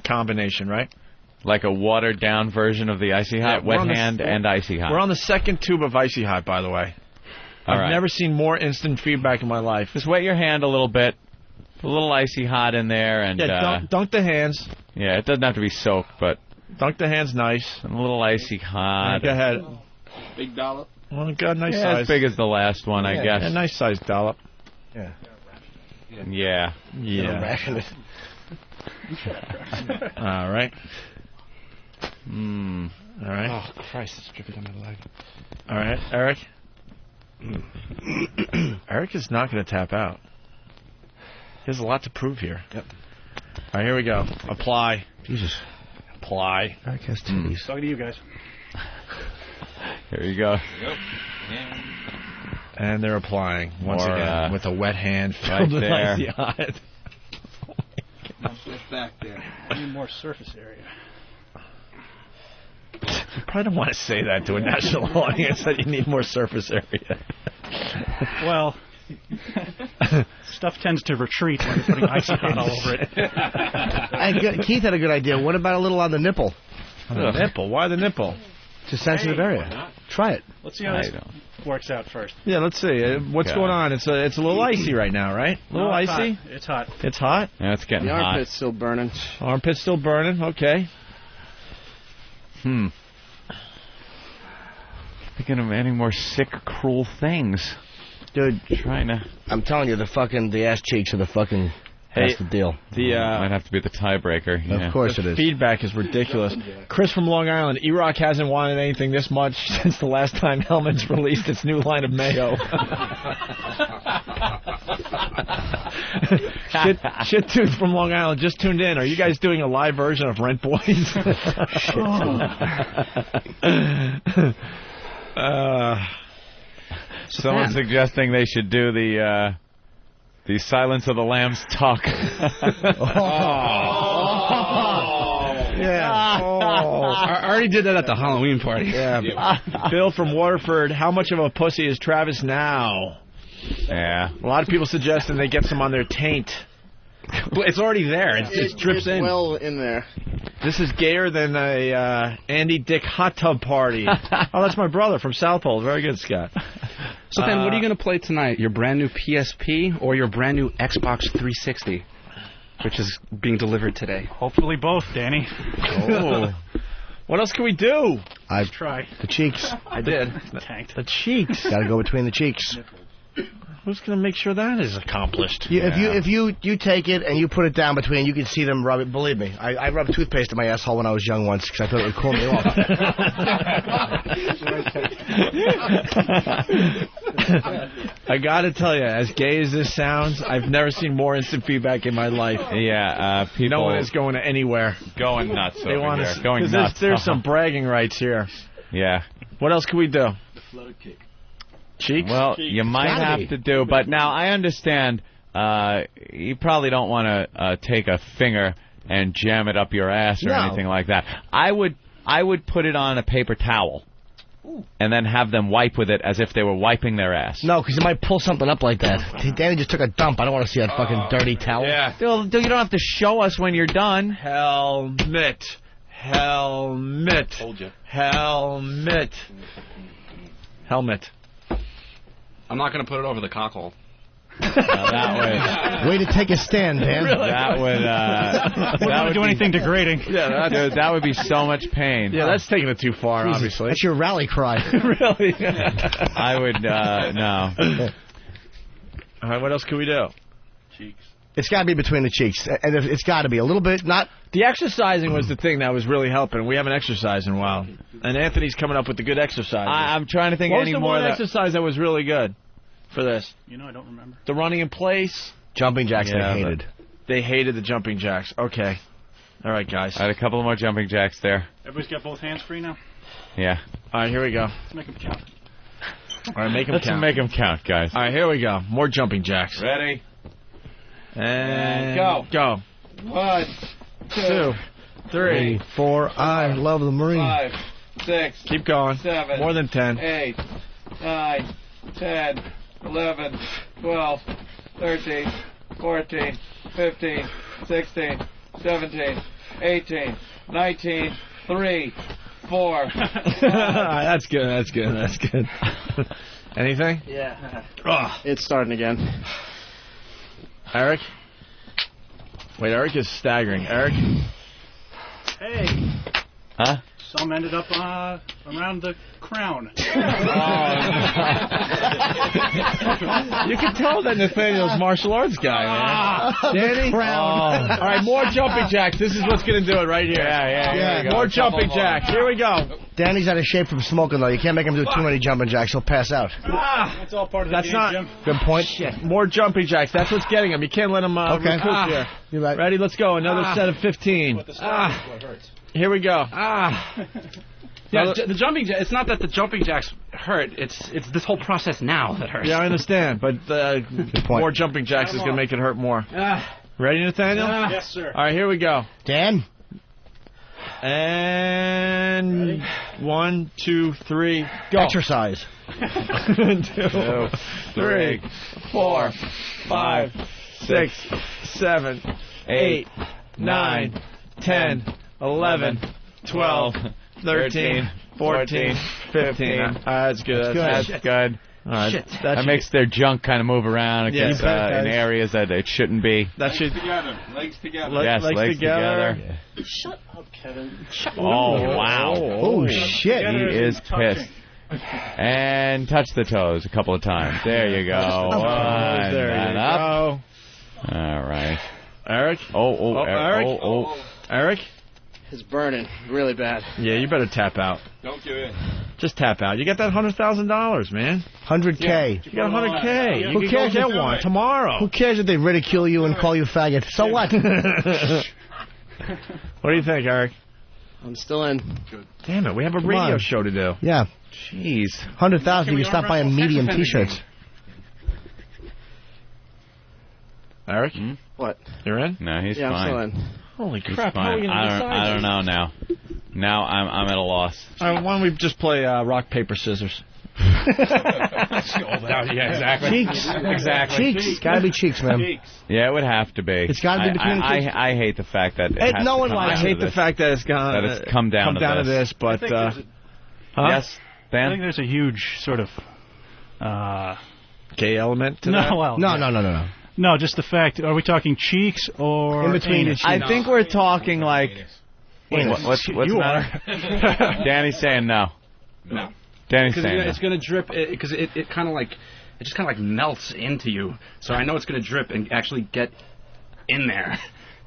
combination, right? Like a watered-down version of the Icy Hot, wet hand and Icy Hot. We're on the second tube of Icy Hot, by the way. I've never seen more instant feedback in my life. Just wet your hand a little bit, put a little Icy Hot in there, and dunk the hands. Yeah, it doesn't have to be soaked, but dunk the hands nice. And a little Icy Hot. Go ahead. Big dollop. Oh, God, nice size. As big as the last one, I guess. A nice size dollop. Yeah. All right. All right. Oh, Christ, it's dripping down my leg. All right, Eric. Eric is not going to tap out. He has a lot to prove here. Yep. All right, here we go. Apply. Jesus. Apply. Eric has titties. Talking to you guys. Here you go. Yep. And they're applying once again with a wet hand filled with icy hot. Back there. I need more surface area. You probably don't want to say that to a national audience that you need more surface area. Well, stuff tends to retreat when you're putting icy hot all over it. Keith had a good idea. What about a little on the nipple? On the nipple? Why the nipple? It's a sensitive area. Try it. Let's see how this works out first. Yeah, let's see. What's going on? It's a little icy right now, right? A little icy? It's hot. It's hot? Yeah, it's getting hot. The armpit's still burning. Armpit's still burning? Okay. Thinking of any more sick, cruel things. Dude, I'm telling you, the ass cheeks are the fucking... That's the deal. Might have to be the tiebreaker. Yeah. Of course it is. Feedback is ridiculous. Chris from Long Island, E-Rock hasn't wanted anything this much since the last time Hellman's released its new line of mayo. Shit Tooth from Long Island just tuned in. Are you guys doing a live version of Rent Boys? Someone's suggesting they should do the Silence of the Lambs talk. Yeah. I already did that at the Halloween party. Yeah. Bill from Waterford, how much of a pussy is Travis now? Yeah. A lot of people suggesting they get some on their taint. It's already there. It drips in. Well in there. This is gayer than a Andy Dick hot tub party. Oh, that's my brother from South Pole. Very good, Scott. So then, what are you going to play tonight? Your brand new PSP or your brand new Xbox 360, which is being delivered today? Hopefully both, Danny. Oh. What else can we do? I've tried. The cheeks. I did. Tanked. The cheeks. Got to go between the cheeks. Who's going to make sure that is accomplished? If you take it and you put it down between, you can see them rub it. Believe me, I rubbed toothpaste in my asshole when I was young once because I thought it would cool me off. I got to tell you, as gay as this sounds, I've never seen more instant feedback in my life. Yeah, people. No one is going anywhere. Going nuts. They want to going nuts. There's some bragging rights here. Yeah. What else can we do? The flutter kick. Cheeks? Well, you might have to do, but now I understand you probably don't want to take a finger and jam it up your ass or anything like that. I would put it on a paper towel and then have them wipe with it as if they were wiping their ass. No, because you might pull something up like that. Danny just took a dump. I don't want to see that fucking dirty towel. Yeah. Dude, you don't have to show us when you're done. Helmet. Told you. Helmet. I'm not going to put it over the cockhole. That way to take a stand, Dan. Really? That would. That would do anything degrading. Yeah, dude, that would be so much pain. Yeah, that's taking it too far. Jesus, obviously, that's your rally cry. Really? I would no. All right, what else can we do? Cheeks. It's got to be between the cheeks, and it's got to be a little bit not. The exercising was the thing that was really helping. We haven't exercised in a while, and Anthony's coming up with the good exercise. I'm trying to think what any was the more. One exercise that was really good for this? You know, I don't remember. The running in place. Jumping jacks, they hated. They hated the jumping jacks. Okay. All right, guys. I had a couple more jumping jacks there. Everybody's got both hands free now? Yeah. All right, here we go. Let's make them count. All right, make them count. Let's make them count, guys. All right, here we go. More jumping jacks. Ready? And go. 1, 2, 3, 4. I love the Marine. 5, 6. Keep going. 7. More than 10. 8, 9, 10, 11, 12, 13, 14, 15, 16, 17, 18, 19, 3, 4. That's good. That's good. That's good. Anything? Yeah. Oh. It's starting again. Eric? Wait, Eric is staggering. Eric? Hey. Huh? Some ended up around the crown. You can tell that Nathaniel's martial arts guy, man. Danny? All right, more jumping jacks. This is what's going to do it right here. Yeah. More jumping jacks. Here we go. Danny's out of shape from smoking, though. You can't make him do too many jumping jacks. He'll pass out. That's all part of the game, Jim. Good point. Shit. More jumping jacks. That's what's getting him. You can't let him recoup here. You're right. Ready? Let's go. Another set of 15. What hurts. Here we go. Yeah, the jumping jack. It's not that the jumping jacks hurt. It's this whole process now that hurts. Yeah, I understand, but more jumping jacks is going to make it hurt more. Ready, Nathaniel? Yes, sir. All right, here we go. Dan? And 1, 2, 3, go. Exercise. 2, 3, 4, 5, 6, 7, 8, 9, 10, 11, 12, 13, 14, 15. That's good. That's good. All right. Shit. That makes their junk kind of move around in areas that it shouldn't be. That should legs together. Yes, legs together. Yeah. Shut up, Kevin. Oh, wow. Oh, shit. He is pissed. And touch the toes a couple of times. There you go. One, there and you up. go. All right. Eric? Eric. Eric? It's burning really bad. Yeah, you better tap out. Don't give in. Just tap out. You got that $100,000, man. 100K. Yeah. You got 100K. You Who cares? Go get one tomorrow. Who cares if they ridicule you and call you faggot? So what? What do you think, Eric? I'm still in. Good. Damn it, we have a radio show to do. Yeah. Jeez. 100,000. You can stop buying medium T-shirts. Eric? What? You're in? No, he's fine. fine. I'm still in. Holy He's crap! fine. How are we gonna decide I don't know now. Now I'm at a loss. All right, why don't we just play rock paper scissors? Yeah, exactly. Cheeks. Exactly. Cheeks. Gotta be cheeks, man. Yeah, it would have to be. It's gotta be between the cheeks. I hate the fact that No one likes I hate the fact that it's gone. That it's come down to this, but yes, Dan. I think there's a huge sort of gay element to that. Well, no. No, just the fact. Are we talking cheeks or in between anus? I think we're talking like. What's the you matter? Danny's saying no. No. Danny's saying no. It's going to drip because it kind of like it just kind of like melts into you. So I know it's going to drip and actually get in there,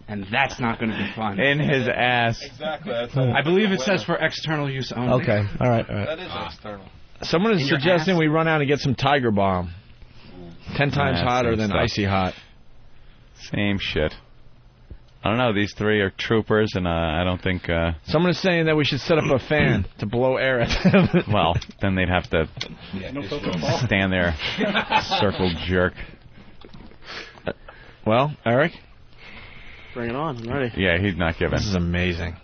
and that's not going to be fun. In his ass. Exactly. I believe it says for external use only. Okay. All right. That is external. Someone is suggesting we run out and get some Tiger Balm. 10 times hotter than Icy Hot. Same shit. I don't know. These three are troopers, and I don't think... Someone is saying that we should set up a fan to blow air at them. Well, then they'd have to stand there, circle jerk. Well, Eric? Bring it on. I'm ready. Yeah, he's not giving. This is amazing.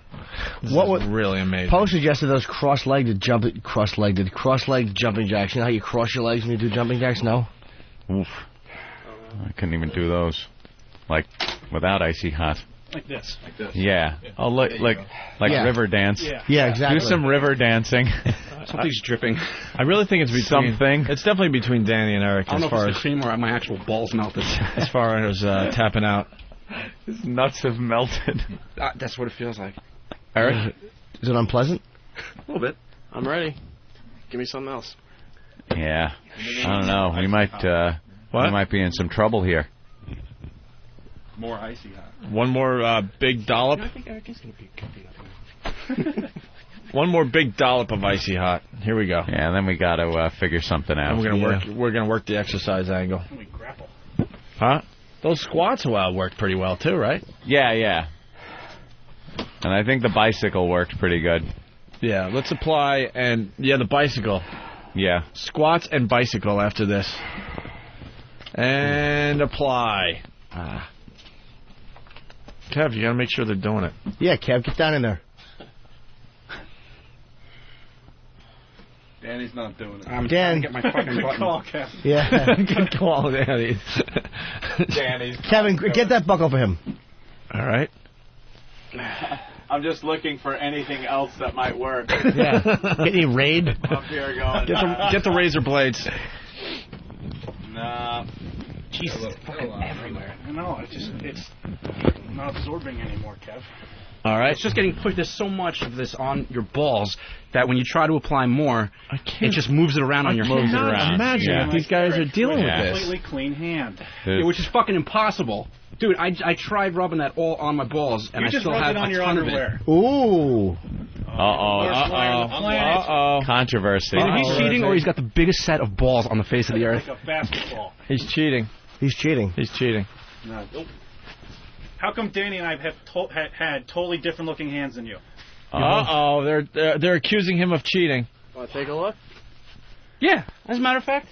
This is really amazing. Poe suggested those cross-legged jumping jacks. You know how you cross your legs when you do jumping jacks? No? Oof. I couldn't even do those. Like, without Icy Hot. Like this. Yeah. Oh, look, like river dance. Yeah, exactly. Do some river dancing. Something's dripping. I really think it's between something. It's definitely between Danny and Eric I don't as know far if it's the cream or my actual balls melted. as far as tapping out. His nuts have melted. That's what it feels like. Eric, is it unpleasant? A little bit. I'm ready. Give me something else. Yeah, I don't know. We might be in some trouble here. More icy hot. One more big dollop. I think Eric is going to be One more big dollop of icy hot. Here we go. Yeah, and then we got to figure something out. And we're gonna work the exercise angle. We grapple. Huh? Those squats worked pretty well too, right? Yeah. And I think the bicycle worked pretty good. Yeah, let's apply the bicycle. Yeah. Squats and bicycle after this. And apply. Kev, you gotta make sure they're doing it. Yeah, Kev, get down in there. Danny's not doing it. I'm Dan. trying to get my fucking Good button. call, Kev. Yeah. Good call, Danny. Danny's. Kevin, get that buckle for him. All right. I'm just looking for anything else that might work. Yeah. Get any raid? Up here going. Get the razor blades. Nah. Jesus, it's fucking everywhere. No, it's not absorbing anymore, Kev. All right. It's just getting pushed. There's so much of this on your balls that when you try to apply more, it just moves it around on your hand. I cannot imagine what these guys are dealing with this. Completely clean hand. Yeah, which is fucking impossible. Dude, I tried rubbing that all on my balls, and I still have a ton of it. Ooh. Uh-oh. Controversy. Either he's cheating or he's got the biggest set of balls on the face of the earth. Like a basketball. He's cheating. He's cheating. No. How come Danny and I have had totally different looking hands than you? Uh-oh. They're accusing him of cheating. Want to take a look? Yeah, as a matter of fact.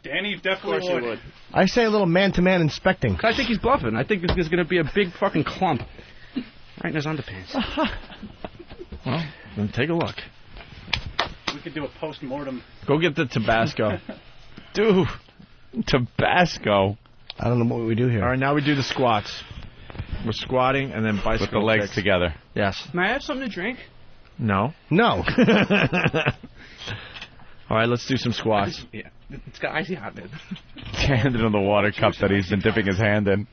Danny definitely would. I say a little man-to-man inspecting. I think he's bluffing. I think there's going to be a big fucking clump right in his underpants. Well, then take a look. We could do a post-mortem. Go get the Tabasco. Dude, Tabasco. I don't know what we do here. All right, now we do the squats. We're squatting and then bicycle with the legs kicks. together. Yes. May I have something to drink? No. All right, let's do some squats. Yeah, it's got icy hot in it. Handed him the water cup that he's been dipping his hand in.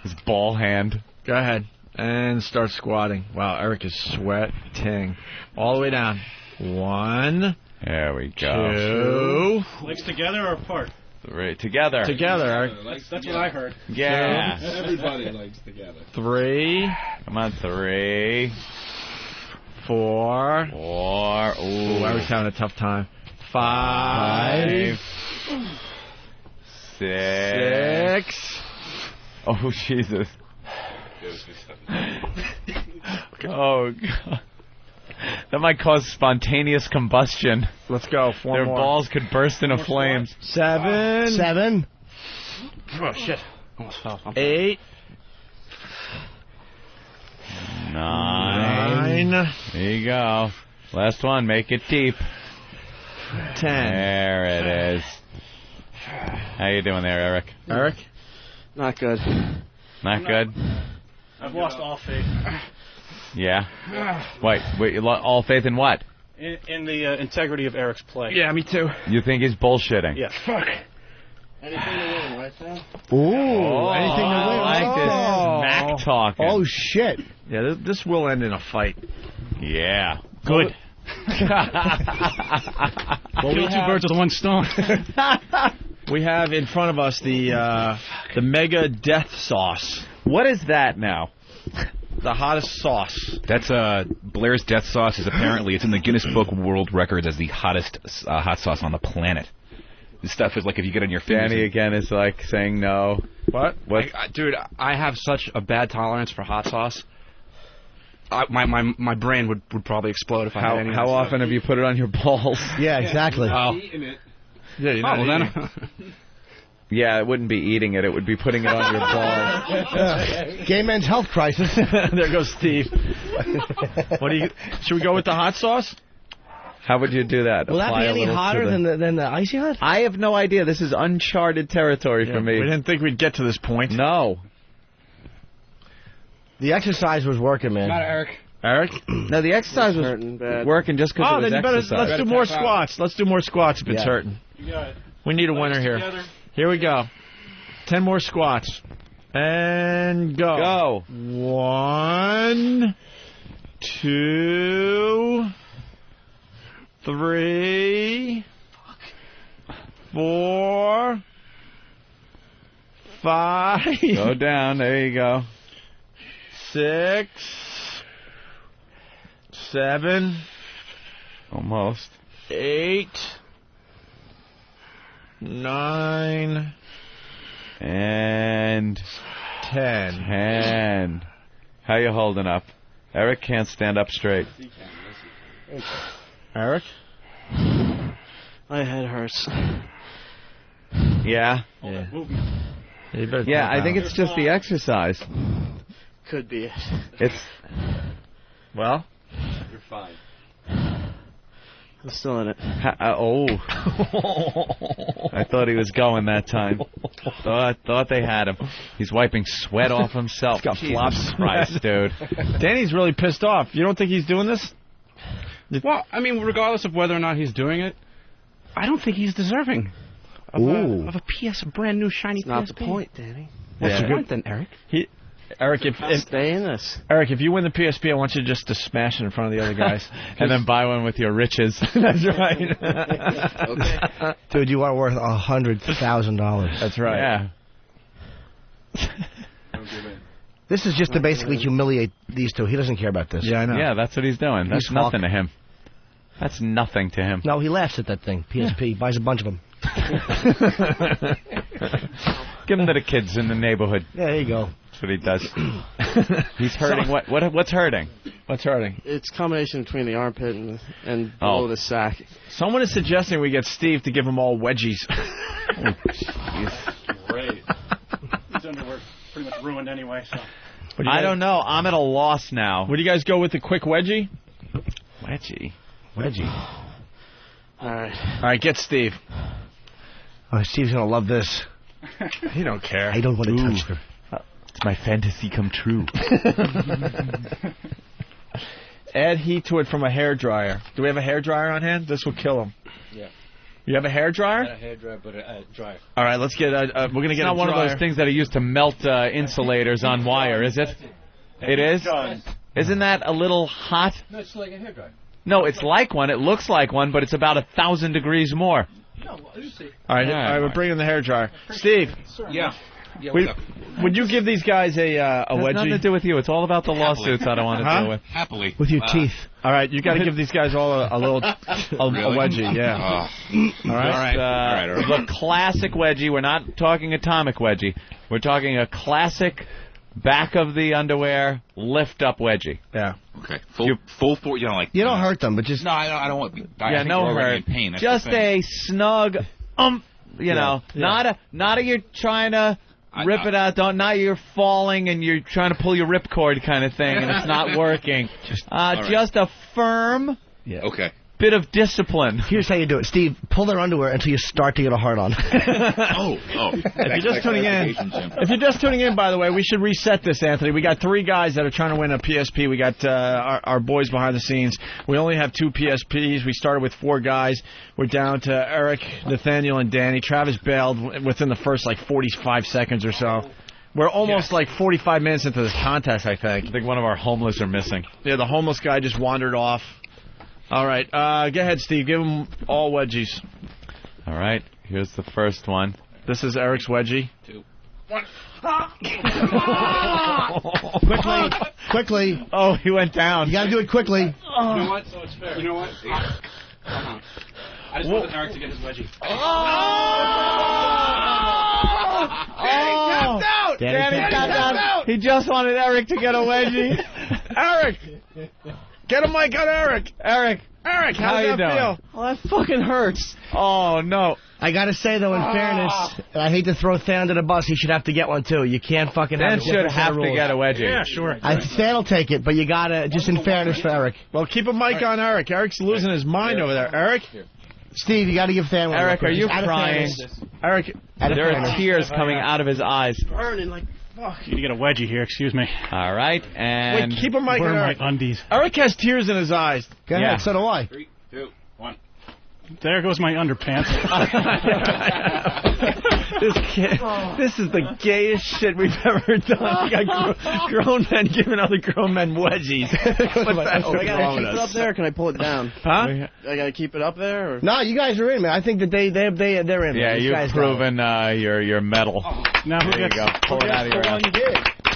His ball hand. Go ahead. And start squatting. Wow, Eric is sweating. All the way down. 1. There we go. 2. Legs together or apart? 3. Together. Together, Eric. That's what I heard. Yeah. Everybody legs together. 3. Come on, 3. 4. 4. Ooh, Eric's having a tough time. 5. 6. Oh, Jesus. Oh, God. That might cause spontaneous combustion. Let's go. 4 Their more. balls could burst into flames. 7. Oh, shit. Almost fell. 8. 9. There you go. Last one. Make it deep. 10. There it is. How you doing there, Eric? Eric? Not good. Not good? I've lost all faith. Yeah? Wait, you all faith in what? In the integrity of Eric's play. Yeah, me too. You think he's bullshitting? Yeah. Fuck. Anything to win, right, Sam? Ooh, anything to win. I like this smack talking. Oh, shit. Yeah, this will end in a fight. Yeah. Good. Well, we 2 birds with 1 stone. We have in front of us the Mega Death Sauce. What is that now? The hottest sauce. That's Blair's Death Sauce. It's in the Guinness Book World Records as the hottest hot sauce on the planet. This stuff is like if you get on your fingers. Danny again is like saying no. What? Dude, I have such a bad tolerance for hot sauce. My brain would probably explode if I had any. How often have you put it on your balls? Yeah, exactly. Eating it. Yeah, you're not then. Yeah, it wouldn't be eating it. It would be putting it on your balls. Gay men's health crisis. There goes Steve. Should we go with the hot sauce? How would you do that? Will that be any hotter than the icy hot? I have no idea. This is uncharted territory for me. We didn't think we'd get to this point. No. The exercise was working, man. Not Eric. Eric? No, the exercise was working just because it was exercise. Let's do more squats. Let's do more squats if it's hurting. You got it. We need a winner here. Together. Here we go. 10 more squats. And go. Go. 1, 2, 3, 4, 5. Go down. There you go. 6, 7. Almost. 8, 9. And 10. How you holding up? Eric can't stand up straight. Eric? My head hurts. Yeah? Yeah, I think it's just the exercise. Could be it. It's... Well? You're fine. I'm still in it. I thought he was going that time. Thought they had him. He's wiping sweat off himself. He's got flops. Christ, dude. Danny's really pissed off. You don't think he's doing this? Well, I mean, regardless of whether or not he's doing it, I don't think he's deserving of a brand new shiny PSP. Not the point, Danny. What's the point then, Eric? Eric, stay in this. Eric, if you win the PSP, I want you just to smash it in front of the other guys. And then buy one with your riches. That's right. Okay. Dude, you are worth $100,000. That's right. Yeah. This is just to basically humiliate these two. He doesn't care about this. Yeah, I know. Yeah, that's what he's doing. That's nothing to him. That's nothing to him. No, he laughs at that thing. PSP. Buys a bunch of them. Give them to the kids in the neighborhood. Yeah, there you go. That's what he does. He's hurting. What's hurting? What's hurting? It's a combination between the armpit and below the sack. Someone is suggesting we get Steve to give them all wedgies. Great. His underwear's pretty much ruined anyway, so... I don't know. I'm at a loss now. Would you guys go with the quick wedgie? Wedgie. All right, get Steve. Oh, Steve's going to love this. He don't care. I don't want to touch her. It's my fantasy come true. Add heat to it from a hairdryer. Do we have a hairdryer on hand? This will kill him. Yeah. You have a hairdryer? Not a hairdryer, but a dryer. All right, let's get. We're gonna get. It's not one of those things that are used to melt insulators on wire, is it? It is. Isn't that a little hot? No, it's like a hairdryer. No, it's like one. It looks like one, but it's about 1,000 degrees more. No, you see. All right, we're bringing the hairdryer. Steve. Yeah. Would you give these guys a wedgie? Nothing to do with you. It's all about the lawsuits I don't want to deal with. Happily. With your teeth. All right, you got to give these guys all a little a wedgie. Yeah. All right. The classic wedgie. We're not talking atomic wedgie. We're talking a classic back of the underwear lift up wedgie. Yeah. Okay. Full for you know like. You don't hurt them, but just. No, I don't want. Yeah, no hurt. In pain. That's just a snug. You know, not a you're trying to rip it out. Not you're falling and you're trying to pull your ripcord kind of thing and it's not working. Just a firm. Yeah. Okay. Bit of discipline. Here's how you do it, Steve. Pull their underwear until you start to get a hard on. If you're just tuning in, by the way, we should reset this, Anthony. We got 3 guys that are trying to win a PSP. We got our boys behind the scenes. We only have 2 PSPs. We started with 4 guys. We're down to Eric, Nathaniel, and Danny. Travis bailed within the first 45 seconds or so. We're almost 45 minutes into this contest, I think. I think one of our homeless are missing. Yeah, the homeless guy just wandered off. All right, go ahead, Steve. Give them all wedgies. All right, here's the first one. This is Eric's wedgie. 2, 1. Quickly. Oh, he went down. You got to do it quickly. You know what? So it's fair. You know what? I just wanted Eric to get his wedgie. Danny tapped out. He just wanted Eric to get a wedgie. Eric! Get a mic on Eric. Eric, how does that feel? Oh, that fucking hurts. Oh, no. I got to say, though, in fairness, I hate to throw Than under the bus. He should have to get one, too. You can't fucking Than have should have to get a wedgie. Yeah, sure. Than will take it, but you got to, just in fairness for Eric. Well, keep a mic on Eric. Eric's losing his mind over there. Eric? Steve, you got to give Than one. Eric, are you crying? Eric, there are tears coming out of his eyes. Burning like Fuck. You get a wedgie here, excuse me. All right, and... Wait, keep a mic on my Eric. undies. Eric has tears in his eyes. Go ahead, so do I. 3, 2, 1. There goes my underpants. This is the gayest shit we've ever done. We got grown men giving other grown men wedgies. What the hell I gotta keep it up there, or can I pull it down? Huh? I gotta keep it up there? Or? No, you guys are in, man. I think that they're in. Yeah, man. you've proven your metal. Now there you go. Pull it out of your ass.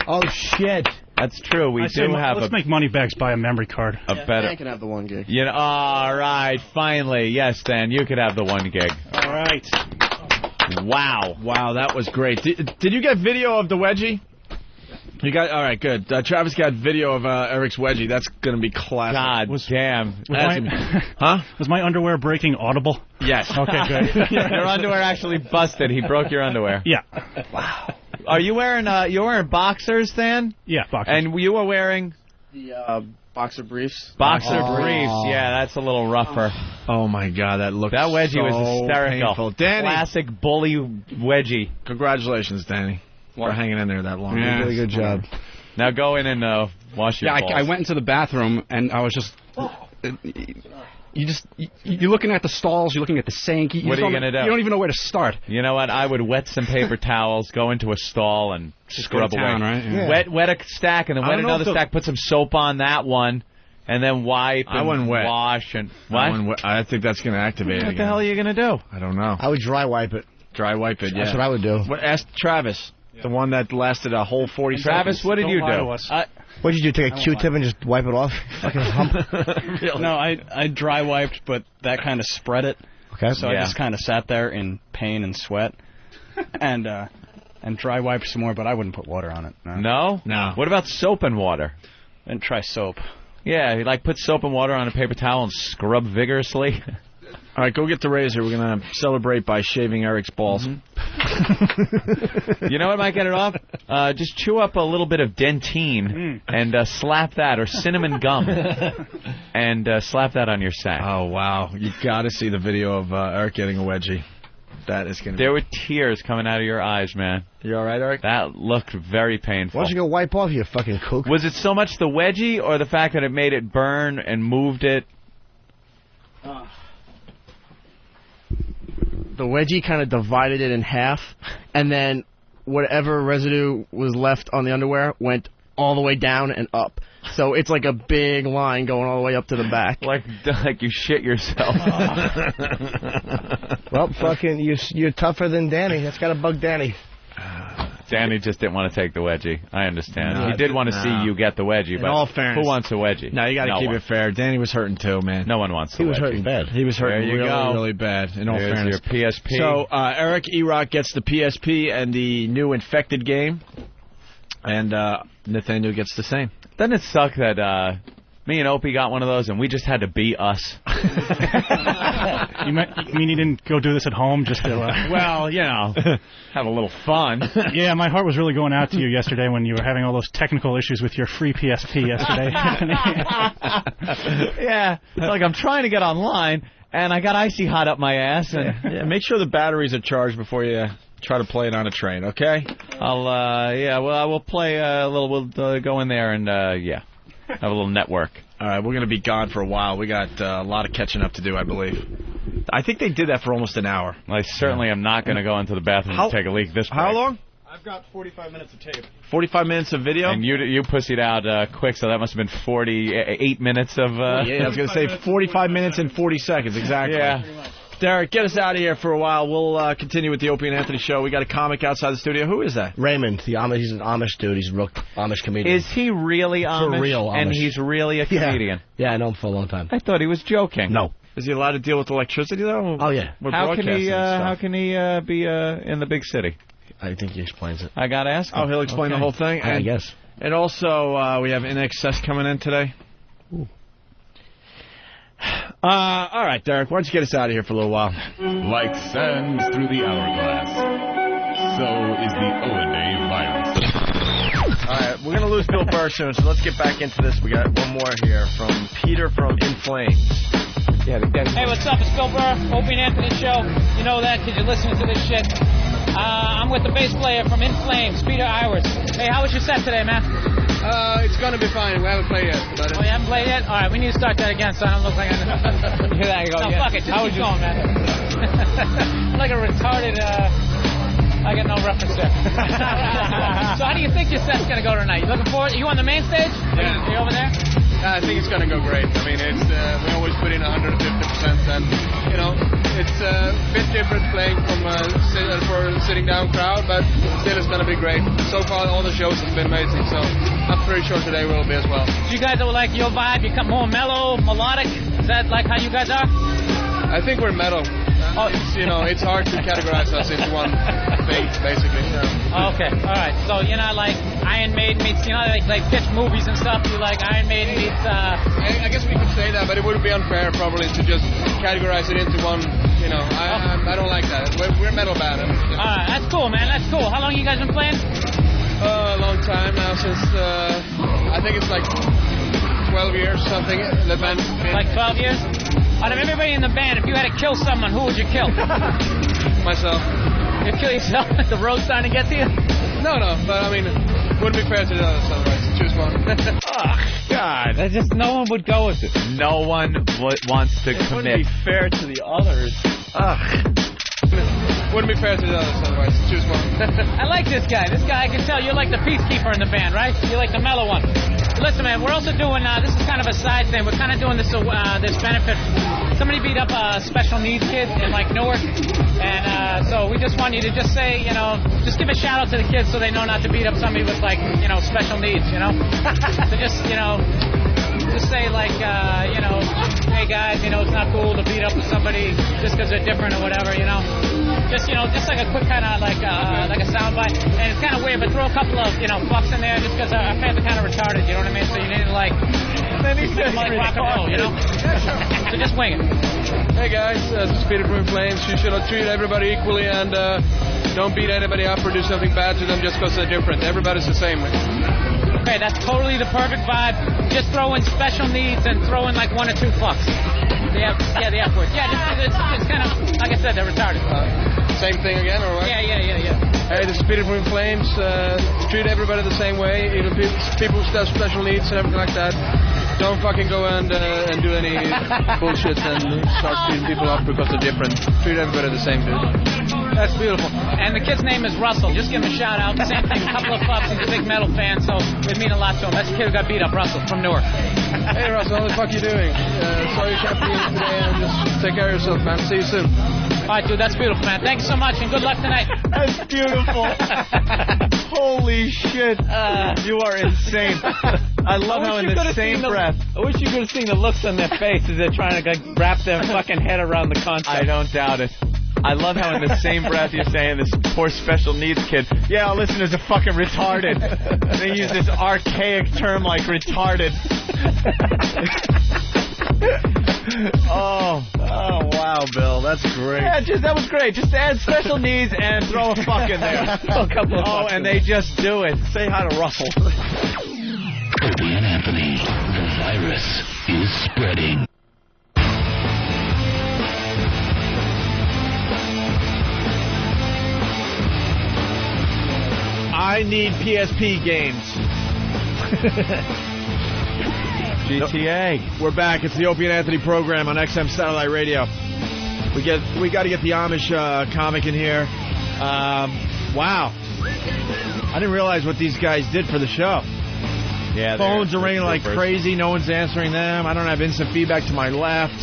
Oh, shit. That's true. We do have let's make Moneybags buy a memory card. A better. I can have the 1 gig. You know, all right, finally. Yes, Dan, you could have the 1 gig. All right. Wow, that was great. Did you get video of the wedgie? You got all right, good. Travis got video of Eric's wedgie. That's gonna be classic. God damn. Was my underwear breaking audible? Yes. Okay, good. Your underwear actually busted. He broke your underwear. Yeah. Wow. Are you wearing you're wearing boxers, Dan? Yeah, boxers. And you were wearing the boxer briefs. Boxer briefs. Yeah, that's a little rougher. Oh my God, that wedgie was hysterical. Painful. Danny. Classic bully wedgie. Congratulations, Danny. For hanging in there that long. Yeah. Really good job. Now go in and wash your balls. I went into the bathroom and I was just... You're looking at the stalls, you're looking at the sink. What are you going to do? You don't even know where to start. You know what? I would wet some paper towels, go into a stall, and scrub away. Right? Yeah. Wet a stack, and then wet another stack, put some soap on that one, and then wipe and wash. And what? I think that's going to activate it. What the hell are you going to do? I don't know. I would dry wipe it. Dry wipe it, yeah. That's what I would do. Ask Travis, the one that lasted a whole 40 seconds. Travis, what did you do? What did you do? Take a Q-tip and just wipe it off? Fucking hump. Really? No, I dry wiped, but that kind of spread it. Okay. So I just kind of sat there in pain and sweat, and dry wiped some more, but I wouldn't put water on it. No? What about soap and water? And try soap. Yeah, you put soap and water on a paper towel and scrub vigorously. All right, go get the razor. We're going to celebrate by shaving Eric's balls. Mm-hmm. You know what might get it off? Just chew up a little bit of Dentyne and slap that, or cinnamon gum, and slap that on your sack. Oh, wow. You got to see the video of Eric getting a wedgie. That is going to There were tears coming out of your eyes, man. You all right, Eric? That looked very painful. Why don't you go wipe off, you fucking kook? Was it so much the wedgie or the fact that it made it burn and moved it? The wedgie kind of divided it in half, and then whatever residue was left on the underwear went all the way down and up. So it's like a big line going all the way up to the back. Like you shit yourself. Well, fucking, you're tougher than Danny. That's got to bug Danny. Danny just didn't want to take the wedgie. I understand. He did want to see you get the wedgie, but all fairness, who wants a wedgie? No, you got to keep it fair. Danny was hurting too, man. No one wants the wedgie. He was hurting bad. He was hurting really bad, in all fairness. Your PSP. So, Eric E-Rock gets the PSP and the new Infected game, and Nathaniel gets the same. Doesn't it suck that me and Opie got one of those and we just had to be us? You mean you didn't go do this at home just to... Well, you know, have a little fun. Yeah, my heart was really going out to you yesterday when you were having all those technical issues with your free PSP yesterday. Yeah, it's like I'm trying to get online and I got Icy Hot up my ass. And make sure the batteries are charged before you try to play it on a train, okay? I will play a little. We'll go in there and have a little network. All right, we're going to be gone for a while. We got a lot of catching up to do, I believe. I think they did that for almost an hour. I certainly am not going to go into the bathroom to take a leak this break. How long? I've got 45 minutes of tape. 45 minutes of video? And you pussied out quick, so that must have been 48 minutes of... Yeah, I was going to say 45 minutes and 40 seconds, exactly. Yeah. Derek, get us out of here for a while. We'll continue with the Opie and Anthony show. We got a comic outside the studio. Who is that? Raymond. He's an Amish dude. He's a real Amish comedian. Is he really Amish? For real Amish. And he's really a comedian? Yeah, I know him for a long time. I thought he was joking. No. Is he allowed to deal with electricity, though? Oh, yeah. How can he be in the big city? I think he explains it. I got to ask him. Oh, he'll explain the whole thing? I guess. And also, we have In Excess coming in today. Ooh. All right, Derek, why don't you get us out of here for a little while? Like sands through the hourglass, so is the Owenay virus. All right, we're going to lose Bill Burr soon, so let's get back into this. We got one more here from Peter from In Flames. Hey, what's up? It's Bill Burr, Opie and Anthony Show. You know that because you're listening to this shit. I'm with the bass player from In Flames, Peter Iwers. Hey, how was your set today, man? It's gonna be fine. We haven't played yet. But you haven't played yet? All right, we need to start that again so I don't look like Here I go. No, fuck it. Just keep going, man. I'm like a retarded. I got no reference there. So how do you think your set's gonna go tonight? You looking forward? Are you on the main stage? Yeah. Are you over there? I think it's gonna go great. I mean, it's we always put in 150%, and you know, it's a bit different playing from for a sitting down crowd, but still it's gonna be great. So far, all the shows have been amazing, so I'm pretty sure today will be as well. You guys are like your vibe. You come more mellow, melodic. Is that like how you guys are? I think we're metal. It's hard to categorize us into one thing, basically. Okay, all right. So you're not like Iron Maiden meets, like pitch movies and stuff. You like Iron Maiden meets. I guess we could say that, but it would be unfair probably to just categorize it into one. I don't like that. We're metal band. All right, that's cool, man. That's cool. How long you guys been playing? A long time now, since I think it's like 12 years or something. The band. Like 12 years. Out of everybody in the band, if you had to kill someone, who would you kill? Myself. You'd kill yourself? The road's starting to get to you? No, but I mean, it wouldn't be fair to the others otherwise. Choose one. Oh, God. No one would go with it. No one wants to commit. It wouldn't be fair to the others. Wouldn't be fair to the others otherwise. Choose one. I like this guy. This guy, I can tell you're like the peacekeeper in the band, right? You're like the mellow one. Listen, man, we're also doing, this is kind of a side thing. We're kind of doing this benefit. Somebody beat up a special needs kid in, Newark. And so we just want you to just say, just give a shout out to the kids so they know not to beat up somebody with, special needs, So just say, hey, guys, it's not cool to beat up somebody just because they're different or whatever, Just like a quick kind of like a soundbite. And it's kind of weird, but throw a couple of, fucks in there just because our fans are kind of retarded, you know what I mean? So you need to, then he says rock and roll, So just wing it. Hey, guys, this is Peter from Flames. You should treat everybody equally and don't beat anybody up or do something bad to them just because they're different. Everybody's the same. Okay, that's totally the perfect vibe. Just throw in special needs and throw in 1 or 2 fucks. The F word. Yeah, it's kind of, like I said, they're retarded. Same thing again, or what? Yeah. Hey, this is Peter from Flames. Treat everybody the same way, even people who have special needs and everything like that. Don't fucking go and do any bullshit and start beating people up because they're different. Treat everybody the same, dude. That's beautiful. And the kid's name is Russell. Just give him a shout out. Same thing, a couple of fucks. He's a big metal fan, so it mean a lot to him. That's the kid who got beat up, Russell, from Newark. Hey, Russell, what the fuck are you doing? Sorry you can't be in today, and just take care of yourself, man. See you soon. All right, dude, that's beautiful, man. Thanks so much, and good luck tonight. That's beautiful. Holy shit. You are insane. I love how in the same breath. I wish you could have seen the looks on their face as they're trying to wrap their fucking head around the concept. I don't doubt it. I love how in the same breath you're saying this poor special needs kid, yeah, our listeners are fucking retarded. They use this archaic term like retarded. Oh, wow, Bill. That's great. Yeah, that was great. Just add special needs and throw a fuck in there. And they just do it. Say hi to Russell. Opie and Anthony, the virus is spreading. I need PSP games. GTA. We're back. It's the Opie and Anthony program on XM Satellite Radio. We got to get the Amish comic in here. Wow. I didn't realize what these guys did for the show. Yeah, phones are ringing like crazy. No one's answering them. I don't have instant feedback to my left.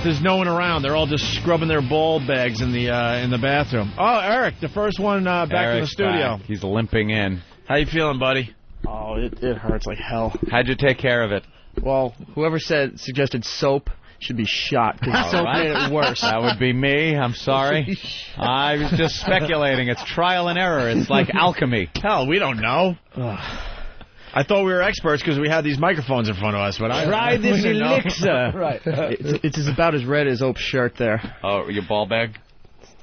There's no one around. They're all just scrubbing their ball bags in the bathroom. Oh, Eric, the first one back in the studio. Back. He's limping in. How you feeling, buddy? Oh, it hurts like hell. How'd you take care of it? Well, whoever suggested soap should be shot, because soap made it worse. That would be me. I'm sorry. I was just speculating. It's trial and error. It's like alchemy. Hell, we don't know. I thought we were experts because we had these microphones in front of us, but try this elixir. Right. It's about as red as Ope's shirt there. Oh, your ball bag?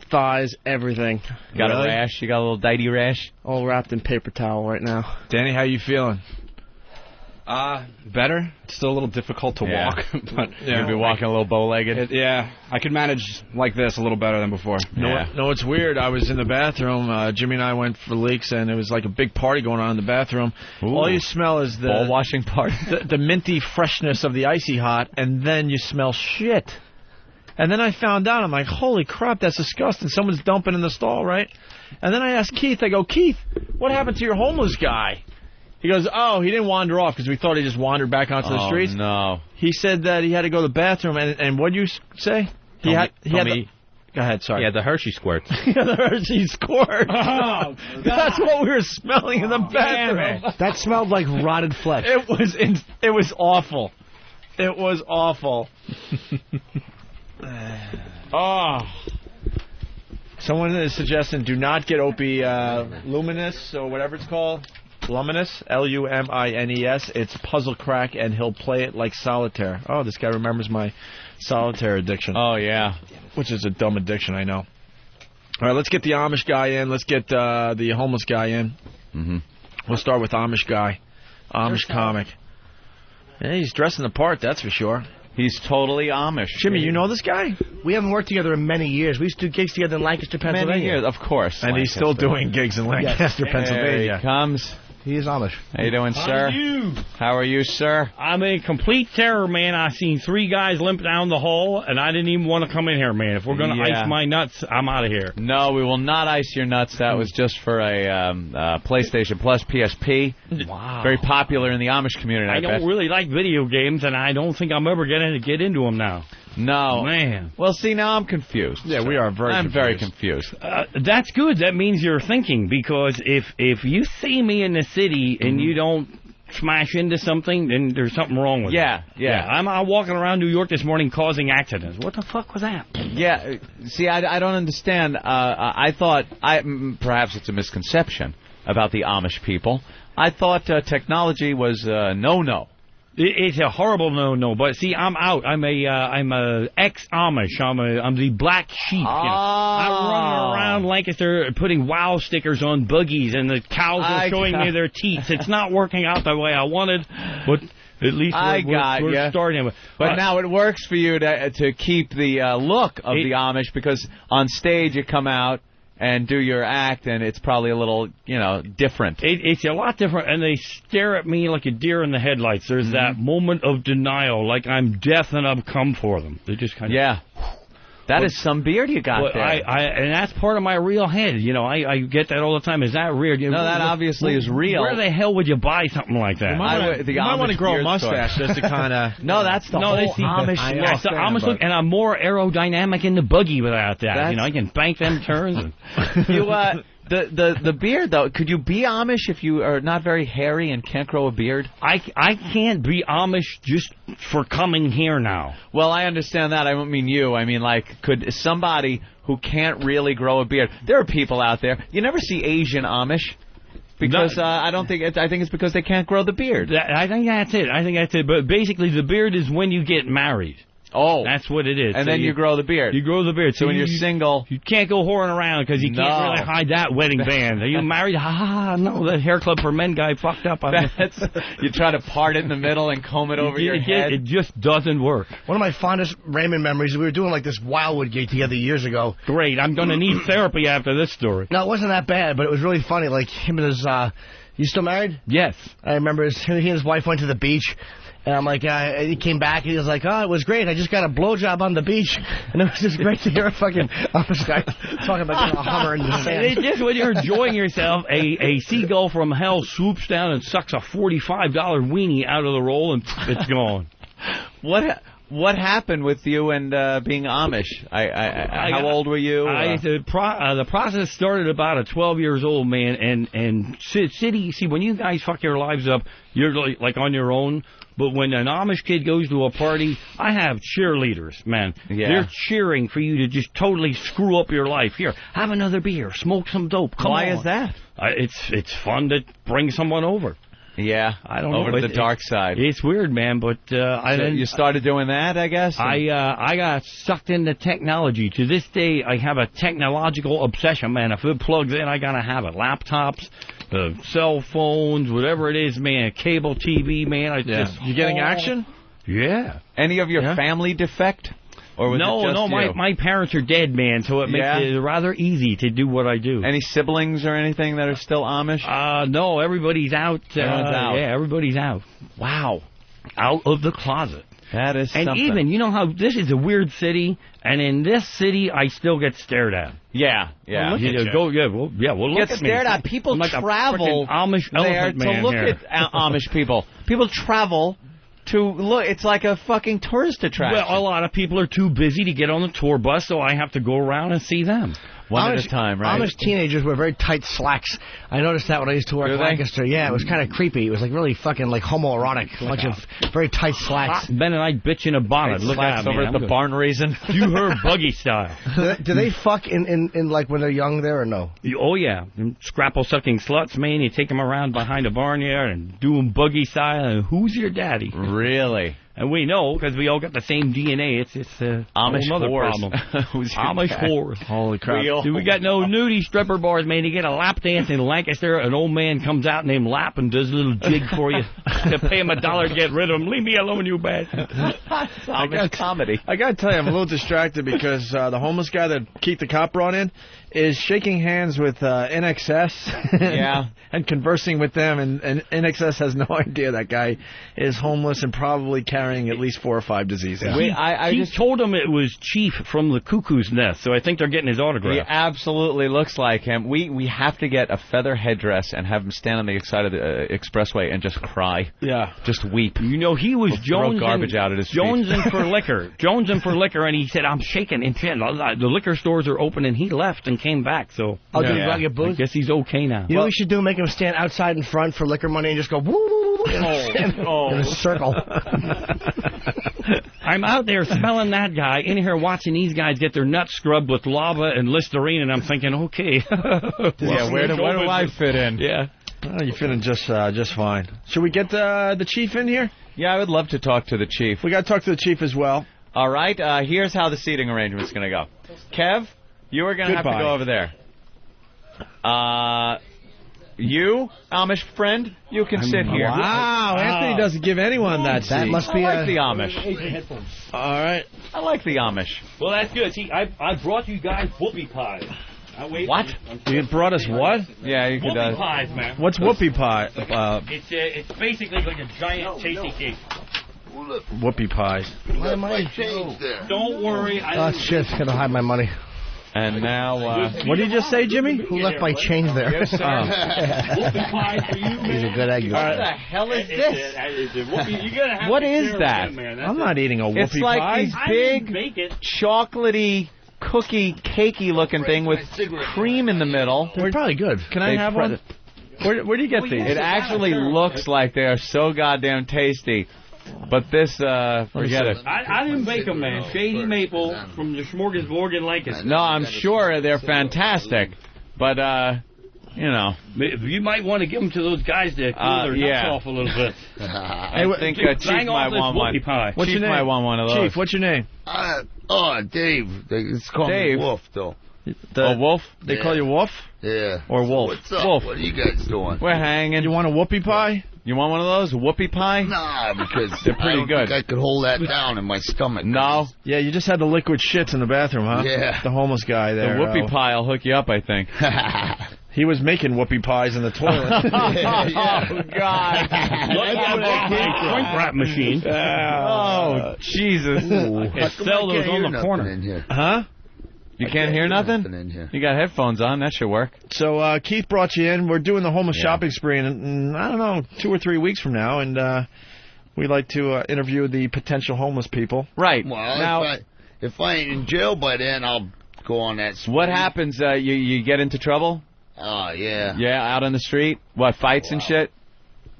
Thighs, everything. Got a rash? You got a little ditey rash? All wrapped in paper towel right now. Danny, how you feeling? Better. It's still a little difficult to walk, but you'll be walking a little bow-legged. I could manage like this a little better than before. No, it's weird. I was in the bathroom. Jimmy and I went for leaks, and it was like a big party going on in the bathroom. Ooh. All you smell is the ball washing party, the minty freshness of the Icy Hot, and then you smell shit. And then I found out, I'm like, holy crap, that's disgusting. Someone's dumping in the stall, right? And then I asked Keith, I go, Keith, what happened to your homeless guy? He goes, oh, he didn't wander off because we thought he just wandered back onto the streets. No. He said that he had to go to the bathroom, and what did you say? He had go ahead, sorry. Yeah, the Hershey squirts. Yeah, the Hershey squirts. Oh, that's what we were smelling in the bathroom. That smelled like rotted flesh. It was awful. It was awful. Oh. Someone is suggesting do not get Opie Luminous or whatever it's called. Luminous, Lumines. It's puzzle crack, and he'll play it like solitaire. Oh, this guy remembers my solitaire addiction. Oh, yeah. Which is a dumb addiction, I know. All right, let's get the Amish guy in. Let's get the homeless guy in. Mm-hmm. We'll start with Amish guy. Amish comic. Yeah, he's dressing the part, that's for sure. He's totally Amish. Jimmy, you know this guy? We haven't worked together in many years. We used to do gigs together in Lancaster, Pennsylvania. Many years, of course. And he's still doing gigs in Lancaster, Pennsylvania. Here he comes. He is Amish. How you doing, sir? How are you, sir? I'm a complete terror, man. I seen 3 guys limp down the hall, and I didn't even want to come in here, man. If we're going to ice my nuts, I'm out of here. No, we will not ice your nuts. That was just for a PlayStation Plus PSP. Wow. Very popular in the Amish community, I don't really like video games, and I don't think I'm ever going to get into them now. No. Man. Well, see, now I'm confused. Yeah, we are very confused. That's good. That means you're thinking, because if you see me in the city and you don't smash into something, then there's something wrong with it. Yeah. I'm out walking around New York this morning causing accidents. What the fuck was that? Yeah, see, I don't understand. I thought, perhaps it's a misconception about the Amish people. I thought technology was no-no. It's a horrible no. But see, I'm out. I'm a ex-Amish. I'm the black sheep. You know? I run around Lancaster putting wow stickers on buggies, and the cows are showing me their teeth. It's not working out the way I wanted, but at least we're starting. But now it works for you to keep the look of the Amish, because on stage you come out and do your act, and it's probably a little, different. It's a lot different, and they stare at me like a deer in the headlights. There's that moment of denial, like I'm death and I've come for them. They just kind of... Yeah. That is some beard you got there. And that's part of my real head. I get that all the time. Is that weird? No, that obviously is real. Where the hell would you buy something like that? You might want to grow a mustache just to kind of... No, that's the whole Amish look. That's the Amish look, and I'm more aerodynamic in the buggy without that. I can bank them turns. The beard, though, could you be Amish if you are not very hairy and can't grow a beard? I can't be Amish just for coming here now. Well, I understand that. I don't mean you. I mean, could somebody who can't really grow a beard... There are people out there. You never see Asian Amish. Because I think it's because they can't grow the beard. I think that's it. But basically, the beard is when you get married. Oh. That's what it is. And then you grow the beard. You grow the beard. So when you're single... You can't go whoring around because you can't really hide that wedding band. Are you married? No, that hair club for men guy fucked up. You try to part it in the middle and comb it over your head. It just doesn't work. One of my fondest Raymond memories is we were doing this Wildwood gig together years ago. Great. I'm going to need therapy after this story. No, it wasn't that bad, but it was really funny. Him and his... You still married? Yes. I remember he and his wife went to the beach. And I'm like, he came back, and he was like, oh, it was great. I just got a blowjob on the beach. And it was just great to hear a fucking Amish guy talking about a Hummer in the sand. It's just when you're enjoying yourself, a seagull from hell swoops down and sucks a $45 weenie out of the roll, and it's gone. What happened with you and being Amish? How old were you? The process started about at 12 years old, man. And city, see, when you guys fuck your lives up, you're like on your own. But when an Amish kid goes to a party, I have cheerleaders, man. Yeah. They're cheering for you to just totally screw up your life. Here, have another beer, smoke some dope. Why is that? It's fun to bring someone over. Yeah, I don't know. Over to the dark side. It's weird, man, but you started doing that, I guess? I got sucked into technology. To this day, I have a technological obsession, man. If it plugs in, I gotta have it. Laptops, cell phones, whatever it is, man, cable TV, man. You getting action? Yeah. Any of your family defect? Or was it just you? My parents are dead, man, so it makes it rather easy to do what I do. Any siblings or anything that are still Amish? No, everybody's out. Everyone's out. Yeah, everybody's out. Wow. Out of the closet. That is and something. even, you know how this is a weird city, and in this city, I still get stared at. Yeah. Well, look get at stared me. at. People I'm like a travel frickin' Amish there elephant to man look here. at Amish people. People travel to look. It's like a fucking tourist attraction. Well, a lot of people are too busy to get on the tour bus, so I have to go around and see them. One at a time, right? Amish teenagers wear very tight slacks. I noticed that when I used to work in Lancaster. Yeah, it was kind of creepy. It was like really fucking like homoerotic. A bunch of very tight slacks. Ben and I bitch in a bonnet. Look slacks at me. over at the barn raisin. You heard buggy style. Do they fuck in like when they're young there or no? Oh yeah, scrapple sucking sluts, man. You take them around behind a barnyard and do them buggy style. And who's your daddy? Really? And we know because we all got the same DNA. It's Amish another whores. problem. Who's your Amish dad? whores. Holy crap! We got no nudie stripper bars, man. You get a lap dance in Lancaster. An old man comes out named Lap and does a little jig for you. To pay him $1, get rid of him. Leave me alone, you bastard. Amish comedy. I got to tell you, I'm a little distracted because the homeless guy that Keith the Cop brought in is shaking hands with NXS and conversing with them, and NXS has no idea that guy is homeless and probably carrying at least 4 or 5 diseases. He told him it was Chief from the Cuckoo's Nest, so I think they're getting his autograph. He absolutely looks like him. We have to get a feather headdress and have him stand on the side of the expressway and just cry. Yeah. Just weep. You know, he was throw garbage out at his feet. jonesing for liquor. Jonesing for liquor, and he said, I'm shaking. And the liquor stores are open, and he left and came back, so... Oh, did he go get booze? I guess he's okay now. You know what we should do? Make him stand outside in front for liquor money and just go woo in a circle. I'm out there smelling that guy, in here watching these guys get their nuts scrubbed with lava and Listerine, and I'm thinking, okay. Where do I fit in? Yeah. Oh, you fit in just fine. Should we get the chief in here? Yeah, I would love to talk to the chief. We got to talk to the chief as well. All right, here's how the seating arrangement's going to go. Kev, you are going to have to go over there. You, Amish friend, you can sit here. Wow, Anthony doesn't give anyone that seat. That must be I like the Amish. All right. I like the Amish. Well, that's good. See, I brought you guys whoopie pies. What? You brought us what? Yeah, you could. Whoopie pies, man. What's whoopie pie? It's basically like a giant tasty cake. Whoopie pies. My money. Don't worry. Oh, shit. Gonna hide my money. And now, what did you just say, Jimmy? Who left my change there? Yes, sir. Whoopie pie for you, man. He's a good egg. What the hell is this? What is that? I'm not eating a whoopie It's like pie. these big, chocolatey, cookie, cakey looking thing with cream in the middle. They're probably good. Can I have one? Where do you get these? It actually looks like they are so goddamn tasty. But this, forget it. I didn't make them, man. Shady Maple from the Smorgasbord in Lancaster. No, I'm sure they're fantastic. But, you know. You might want to give them to those guys to cool their nuts off a little bit. I think Chief might want one. What's your name? Might want one of those. Chief, what's your name? Dave. It's called Dave. me Wolf, though. Wolf? They call you Wolf? Yeah. Or Wolf? What's up? Wolf. What are you guys doing? We're hanging. You want a whoopie pie? You want one of those? Whoopie pie? Nah, because they're pretty I don't good. think I could hold that down in my stomach. No? Yeah, you just had the liquid shits in the bathroom, huh? Yeah. The homeless guy The there. whoopie pie will hook you up, I think. He was making whoopie pies in the toilet. Oh, God. Look at my shrink wrap machine. Oh, Jesus. Sell those on the corner. Huh? You can't hear nothing? You got headphones on. That should work. So Keith brought you in. We're doing the homeless shopping spree in, I don't know, 2 or 3 weeks from now. And we like to interview the potential homeless people. Right. Well, now, if I ain't in jail by then, I'll go on that spree. what happens? You get into trouble? Oh, yeah. Yeah, out on the street? What, fights and shit?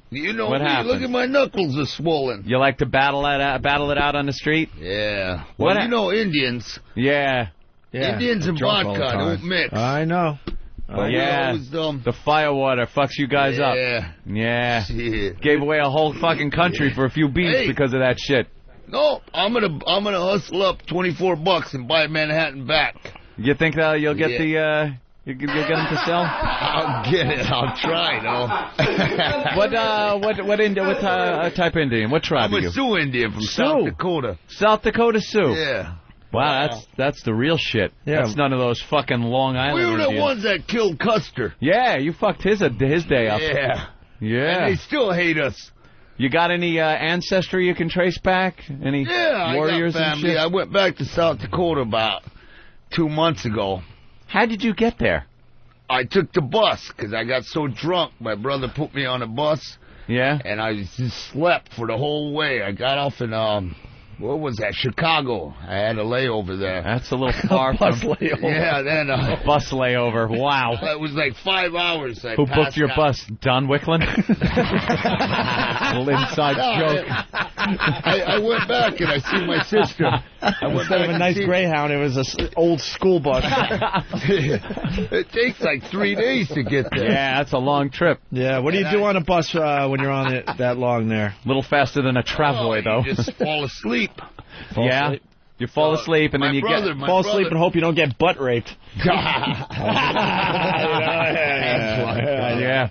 You know What me. happens? Look at my knuckles are swollen. You like to battle it out on the street? Yeah. Well, you know Indians. Yeah. Indians and vodka don't mix. I know. The firewater fucks you guys up. Yeah. Shit. Gave away a whole fucking country for a few beats because of that shit. No, I'm gonna hustle up $24 and buy Manhattan back. You think that you'll get You'll get him to sell? I'll get it. I'll try, though. What type of Indian? What tribe I'm are a you? Sioux Indian from South Dakota. South Dakota Sioux? Yeah. Wow, that's the real shit. Yeah. That's none of those fucking Long Island We were the Indians. ones that killed Custer. Yeah, you fucked his day up. Yeah. Yeah. And they still hate us. You got any ancestry you can trace back? Any warriors I got and family. shit? I went back to South Dakota about 2 months ago. How did you get there? I took the bus because I got so drunk. My brother put me on a bus. Yeah. And I just slept for the whole way. I got off in, what was that, Chicago. I had a layover there. That's a little far from... layover. Yeah, then... a bus layover. Wow. It was like 5 hours. Who booked your bus? Don Wickland? Little inside joke. I went back and I see my sister. Instead of a nice Greyhound, it was an old school bus. It takes like 3 days to get there. Yeah, that's a long trip. Yeah, what do you do on a bus when you're on it that long there? A little faster than a travoy, though. You just fall asleep. You fall asleep and then you fall asleep and hope you don't get butt raped. Yeah.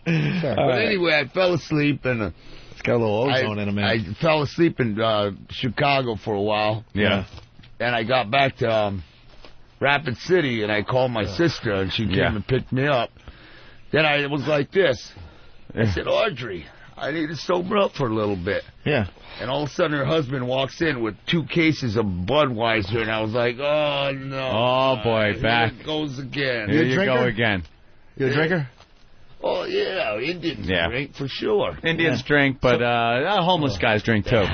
But anyway, I fell asleep and it's got a little ozone in it, man. I fell asleep in Chicago for a while. Yeah. And I got back to Rapid City and I called my sister and she came and picked me up. Then I was like this. I said, Audrey, I need to sober up for a little bit. Yeah. And all of a sudden her husband walks in with 2 cases of Budweiser, and I was like, oh, no. Oh, boy, back. Here it goes again. Here you go again. You a drinker? Oh, yeah, Indians drink for sure. Indians drink, but homeless guys drink, too.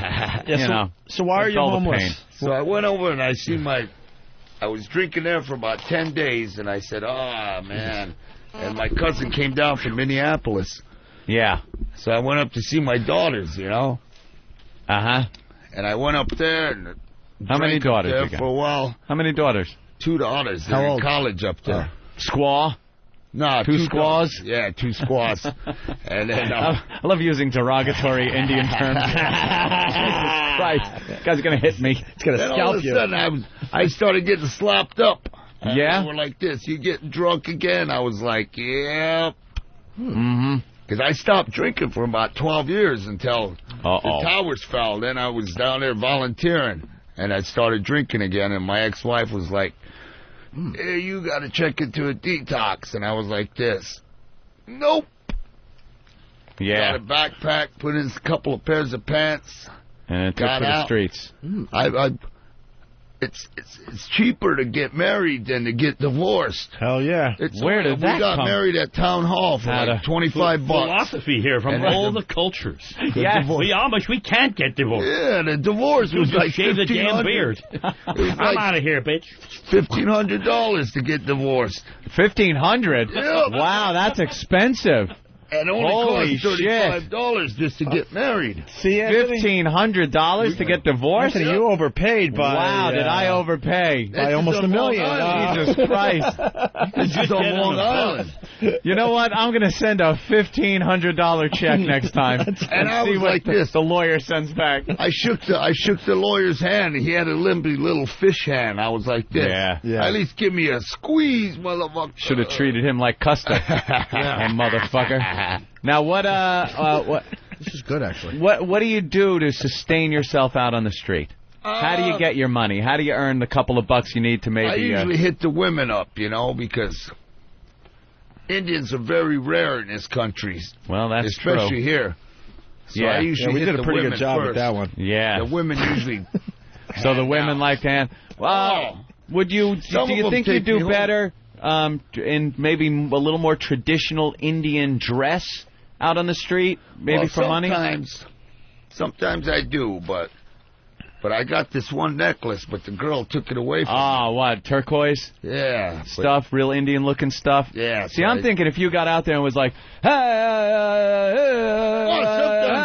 So why are you homeless? So I went over and I was drinking there for about 10 days, and I said, man. And my cousin came down from Minneapolis. Yeah. So I went up to see my daughters, Uh-huh. And I went up there and How many daughters there you got? for a while. How many daughters? 2 daughters. They're in college up there. Squaw? No, 2 squaws? Yeah, 2 squaws. And then I love using derogatory Indian terms. Jesus Christ. This guy's going to hit me. It's going to all scalp of a you. sudden I started getting slopped up. And Yeah? they were like this. You getting drunk again? I was like, yep. Mm-hmm. Because I stopped drinking for about 12 years until the towers fell. Then I was down there volunteering, and I started drinking again, and my ex-wife was like, hey, you got to check into a detox. And I was like this. Nope. Yeah. Got a backpack, put in a couple of pairs of pants. And it took got to the out. streets. It's cheaper to get married than to get divorced. Hell yeah. Where did that We got come? married at Town Hall for like $25. Philosophy here from And all the- the cultures. Yes. We Amish, we can't get divorced. Yeah, the divorce was Just like shave the damn beard. I'm out of here, bitch. $1,500 to get divorced. $1,500? Yeah. Wow, that's expensive. And it only Holy cost shit. $35 just to get married. See, $1,500 to get divorced? Anthony, you overpaid by... Wow, did I overpay? By almost $1 million. Jesus Christ. This is on Long Island. You know what? I'm going to send a $1,500 check next time. And I see was what like this. the lawyer sends back. I shook the lawyer's hand. He had a limpy little fish hand. I was like this. Yeah. At least give me a squeeze, motherfucker. Should have treated him like Custer. Hey, motherfucker. Now, what This is good, actually. What do you do to sustain yourself out on the street? How do you get your money? How do you earn the couple of bucks you need to maybe... I usually hit the women up, because Indians are very rare in this country. Well, that's especially true. here. So Yeah. I usually we hit did a the pretty women good job first. with that one. Yeah. The women usually... So the women like to hand... Well, do you think you do better in maybe a little more traditional Indian dress out on the street, maybe for money? Sometimes I do, but I got this one necklace, but the girl took it away from me. Oh, what, turquoise? Yeah. Stuff, real Indian-looking stuff? Yeah. See, I'm thinking if you got out there and was like, sometimes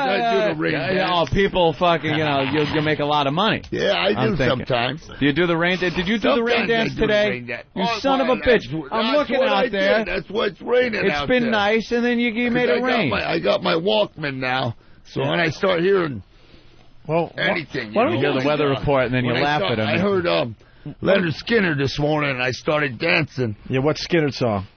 I do the ring dance. Oh, people fucking, you'll make a lot of money. Yeah, I do sometimes. Do you do the rain dance? Did you do the rain dance today? You son of a bitch. I'm looking out there. That's why it's raining out there. It's been nice, and then you made it rain. I got my Walkman now, so when I start hearing anything... Why don't you hear the weather report, and then you laugh at him? I heard Leonard Skinner this morning, and I started dancing. Yeah, what Skinner song?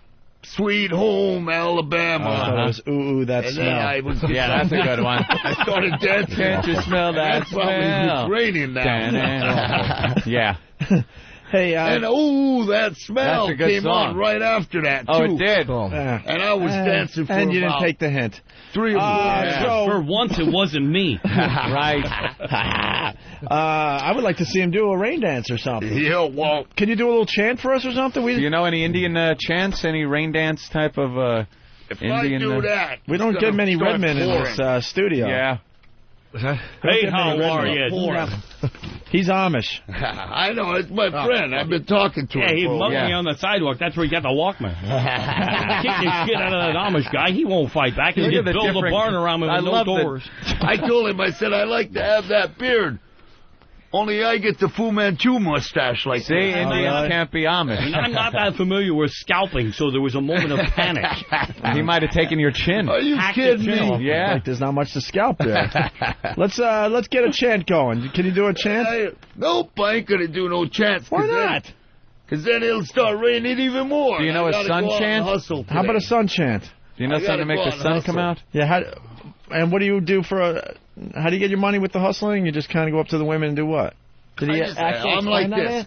Sweet Home Alabama. I thought it was Ooh, That And Smell. then I was Yeah, that's a good one. I started dancing. Can't you smell that That's probably smell? it's raining now. Yeah. Hey, and Ooh, That Smell That's a good came song. on right after that, Oh, too. it did. And I was dancing for And you about didn't take the hint. 3 or 4 minutes. For once, it wasn't me. Right. I would like to see him do a rain dance or something. Yeah, well, can you do a little chant for us or something? Do you know any Indian chants? Any rain dance type of if Indian? I do that, we don't it's get gonna many start Redmen in pouring. this studio. Yeah. Hey, how are you? He's Amish. I know, it's my friend. I've been talking to him. Yeah, he for a mugged while. me on the sidewalk. That's where he got the Walkman. Kick the shit out of that Amish guy. He won't fight back. He'll Look just at the build a different- barn around me I with no love doors. I told him, I said, I like to have that beard. Only I get the Fu Manchu mustache like See, that. Indians can't be Amish. And I'm not that familiar with scalping, so there was a moment of panic. He might have taken your chin. Are you Hacked kidding the chin off. me? Yeah. Like there's not much to scalp there. Let's get a chant going. Can you do a chant? Nope, I ain't gonna do no chants. Why not? Because then it'll start raining even more. Do you know I a gotta sun go out and chant? hustle How about a today. sun chant? Do you know I something to gotta make go the out and sun hustle. come out? Yeah. And what do you do for how do you get your money with the hustling? You just kind of go up to the women and do what? Did he actually I'm like explain that? this.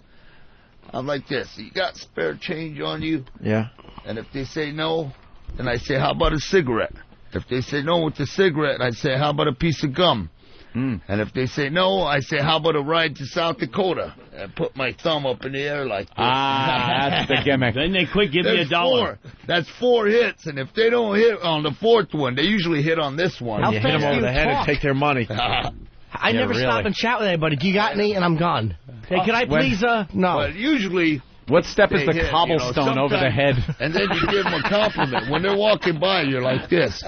I'm like this. You got spare change on you? Yeah. And if they say no, then I say, how about a cigarette? If they say no with the cigarette, I say, how about a piece of gum? And if they say no, I say, how about a ride to South Dakota? And put my thumb up in the air like this. That's the gimmick. Then they quit giving you There's $1. 4. That's 4 hits. And if they don't hit on the 4th one, they usually hit on this one. How You hit fast them do over you the head and talk? take their money. I never stop and chat with anybody. Do you got any? And I'm gone. Hey, can I please? No. But usually... What step is they the hit, cobblestone over the head? And then you give them a compliment. When they're walking by, you're like this.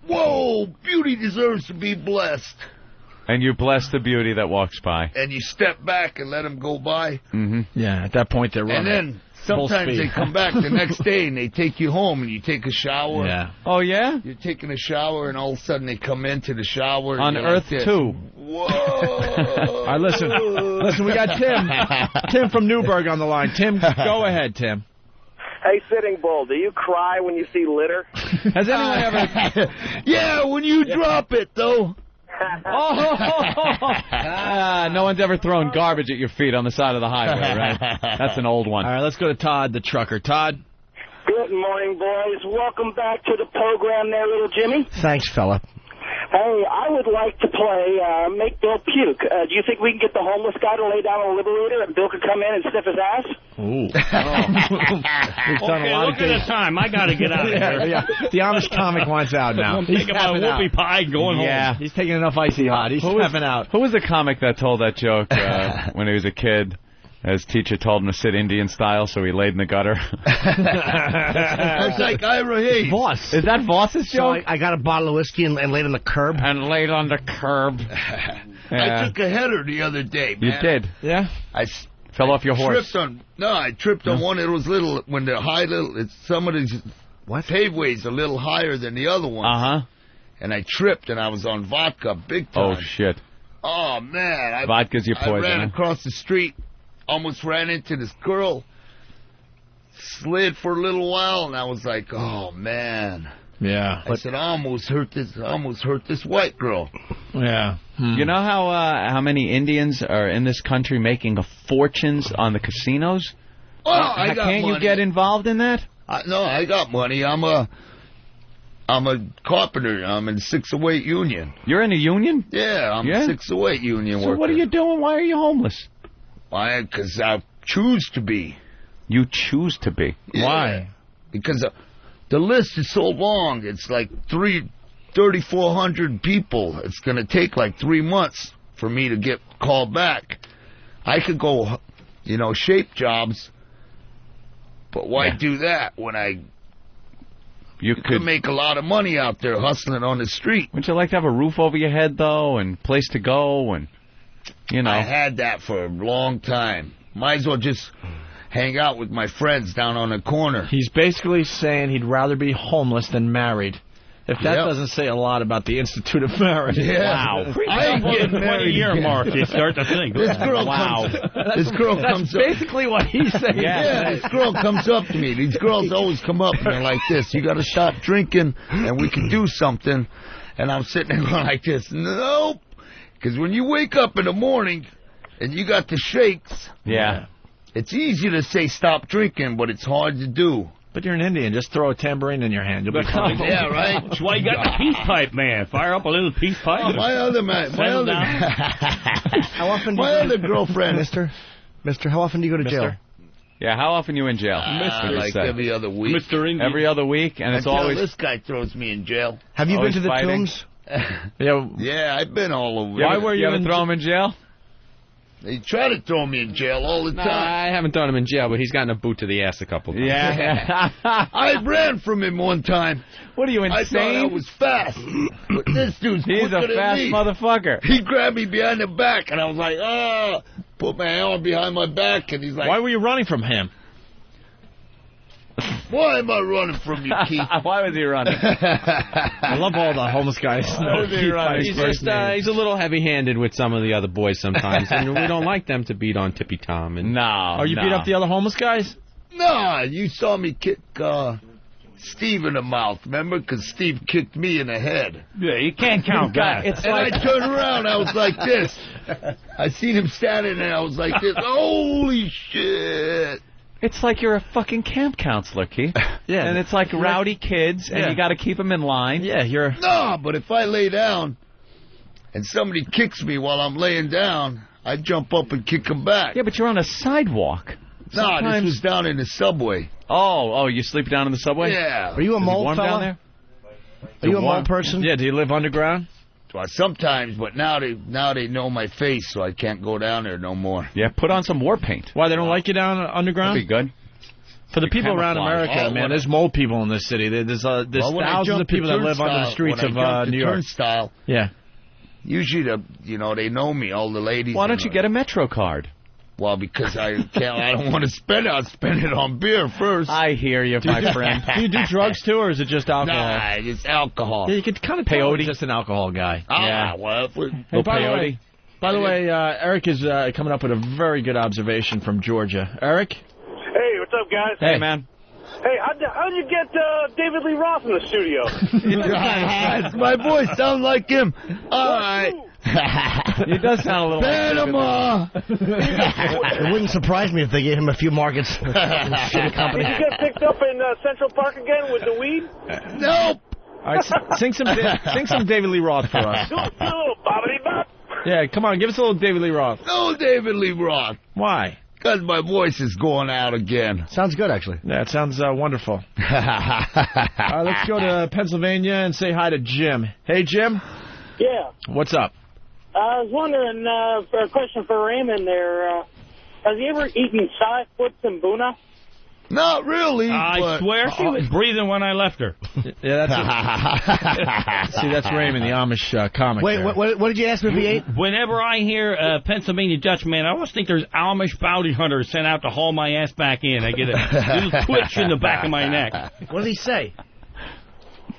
Whoa, beauty deserves to be blessed. And you bless the beauty that walks by. And you step back and let them go by. Mm-hmm. Yeah, at that point they're running. And then sometimes they come back the next day and they take you home and you take a shower. Yeah. Oh, yeah? You're taking a shower and all of a sudden they come into the shower. And On you're Earth, like this. too. Whoa. All right, listen, we got Tim from Newburgh on the line. Tim, go ahead, Tim. Hey, Sitting Bull, do you cry when you see litter? Has anyone ever... Yeah, when you drop it, though. No one's ever thrown garbage at your feet on the side of the highway, right? That's an old one. All right, let's go to Todd, the trucker. Todd? Good morning, boys. Welcome back to the program there, little Jimmy. Thanks, fella. Hey, I would like to play Make Bill Puke. Do you think we can get the homeless guy to lay down a Liberator and Bill could come in and sniff his ass? Ooh. We've done a lot look of at things. the time. I got to get out of here. Yeah. The Amish comic wants out now. I'm taking my tapping out. whoopie pie and going Yeah. home. He's taking enough icy hot. He's tapping out. Who was the comic that told that joke when he was a kid? His teacher told him to sit Indian style, so he laid in the gutter. That's like Ira Hayes. Voss. Is that Voss's So joke? I got a bottle of whiskey and laid on the curb. And laid on the curb. I took a header the other day, man. You did? Yeah? I Fell off your horse. I tripped on one of those little, when they're high little, it's some of these paveways a little higher than the other ones. Uh-huh. And I tripped and I was on vodka big time. Oh, shit. Oh, man. Vodka's your poison, I ran huh? across the street, almost ran into this girl, slid for a little while, and I was like, oh, man. Yeah. I said, I almost hurt this white girl. Yeah. You know how many Indians are in this country making fortunes on the casinos? Oh, I got Can't money. you get involved in that? No, I got money. I'm a carpenter. I'm in 608 union. You're in a union? Yeah, I'm Yeah? 608 union So worker. what are you doing? Why are you homeless? Why? Because I choose to be. You choose to be. Yeah. Why? Because the list is so long. It's like 3,400 people. It's going to take like 3 months for me to get called back. I could go, shape jobs, but why do that when you could make a lot of money out there hustling on the street? Wouldn't you like to have a roof over your head, though, and place to go, and, I had that for a long time. Might as well just hang out with my friends down on the corner. He's basically saying he'd rather be homeless than married. If that doesn't say a lot about the Institute of Marriage. Wow. I am getting married. 20-year mark, you start to think. This girl comes up. Basically what he's saying. Yeah, this girl comes up to me. These girls always come up and they're like this. You got to stop drinking and we can do something. And I'm sitting there going like this. Nope. Because when you wake up in the morning and you got the shakes. Yeah. It's easy to say stop drinking, but it's hard to do. But you're an Indian. Just throw a tambourine in your hand. You'll be fine. Yeah, right. That's why you got the peace pipe, man. Fire up a little peace pipe. Oh, my other girlfriend. Mister, how often do you go to jail? Yeah, how often are you in jail? Like every other week. Mr. Indian. Every other week, and it's always... This guy throws me in jail. Have you been to the tombs? Yeah, I've been all over. Why were you ever throw him in jail? They try to throw me in jail all the time. I haven't thrown him in jail, but he's gotten a boot to the ass a couple times. Yeah. I ran from him one time. What are you, insane? I thought I was fast. But this dude's He's quicker a fast than me. motherfucker. He grabbed me behind the back, and I was like, put my arm behind my back, and he's like... Why were you running from him? Why am I running from you, Keith? Why was he running? I love all the homeless guys. He's a little heavy-handed with some of the other boys sometimes, and we don't like them to beat on Tippy Tom. And you beat up the other homeless guys? No, you saw me kick Steve in the mouth, remember? Because Steve kicked me in the head. Yeah, you can't count that. I turned around, I was like this. I seen him standing there, I was like this. Holy shit. It's like you're a fucking camp counselor, Keith. Yeah. And it's like rowdy kids, and you got to keep them in line. Yeah, No, but if I lay down and somebody kicks me while I'm laying down, I jump up and kick them back. Yeah, but you're on a sidewalk. No, this was down in the subway. Oh, you sleep down in the subway? Yeah. Are you a mole fella? Down there? Are you a mole person? Yeah, do you live underground? Well, sometimes, but now they know my face, so I can't go down there no more. Yeah, put on some war paint. Why, they don't like you down underground? That'd be good. For the people around America, man, there's mole people in this city. There's thousands of people that live under the streets of New York. Turnstile, yeah. Usually, they know me, all the ladies. Why don't you get a Metro card? Well, because I don't want to spend it. I'll spend it on beer first. I hear you, my friend. Do you do drugs, too, or is it just alcohol? Nah, it's alcohol. Yeah, you could kind of tell he's just an alcohol guy. Well, hey, by the way, Eric is coming up with a very good observation from Georgia. Eric? Hey, what's up, guys? Hey, man. Hey, how'd you get David Lee Roth in the studio? My voice sounds like him. All right. He does sound a little Panama. It wouldn't surprise me if they gave him a few markets. Shitty company. Did you get picked up in Central Park again with the weed? Nope. All right, sing some David Lee Roth for us. Do a little bobbity bop. Yeah, come on, give us a little David Lee Roth. No David Lee Roth. Why? Because my voice is going out again. Sounds good, actually. Yeah, it sounds wonderful. Let's go to Pennsylvania and say hi to Jim. Hey, Jim. Yeah. What's up? I was wondering, for a question for Raymond there, has he ever eaten Side-Foots and Boona? Not really. I swear she was breathing when I left her. Yeah, that's it. See, that's Raymond, the Amish comic. Wait, what did you ask me if he ate? Whenever I hear Pennsylvania Dutch man, I always think there's Amish bounty hunters sent out to haul my ass back in. I get a little twitch in the back of my neck. What did he say?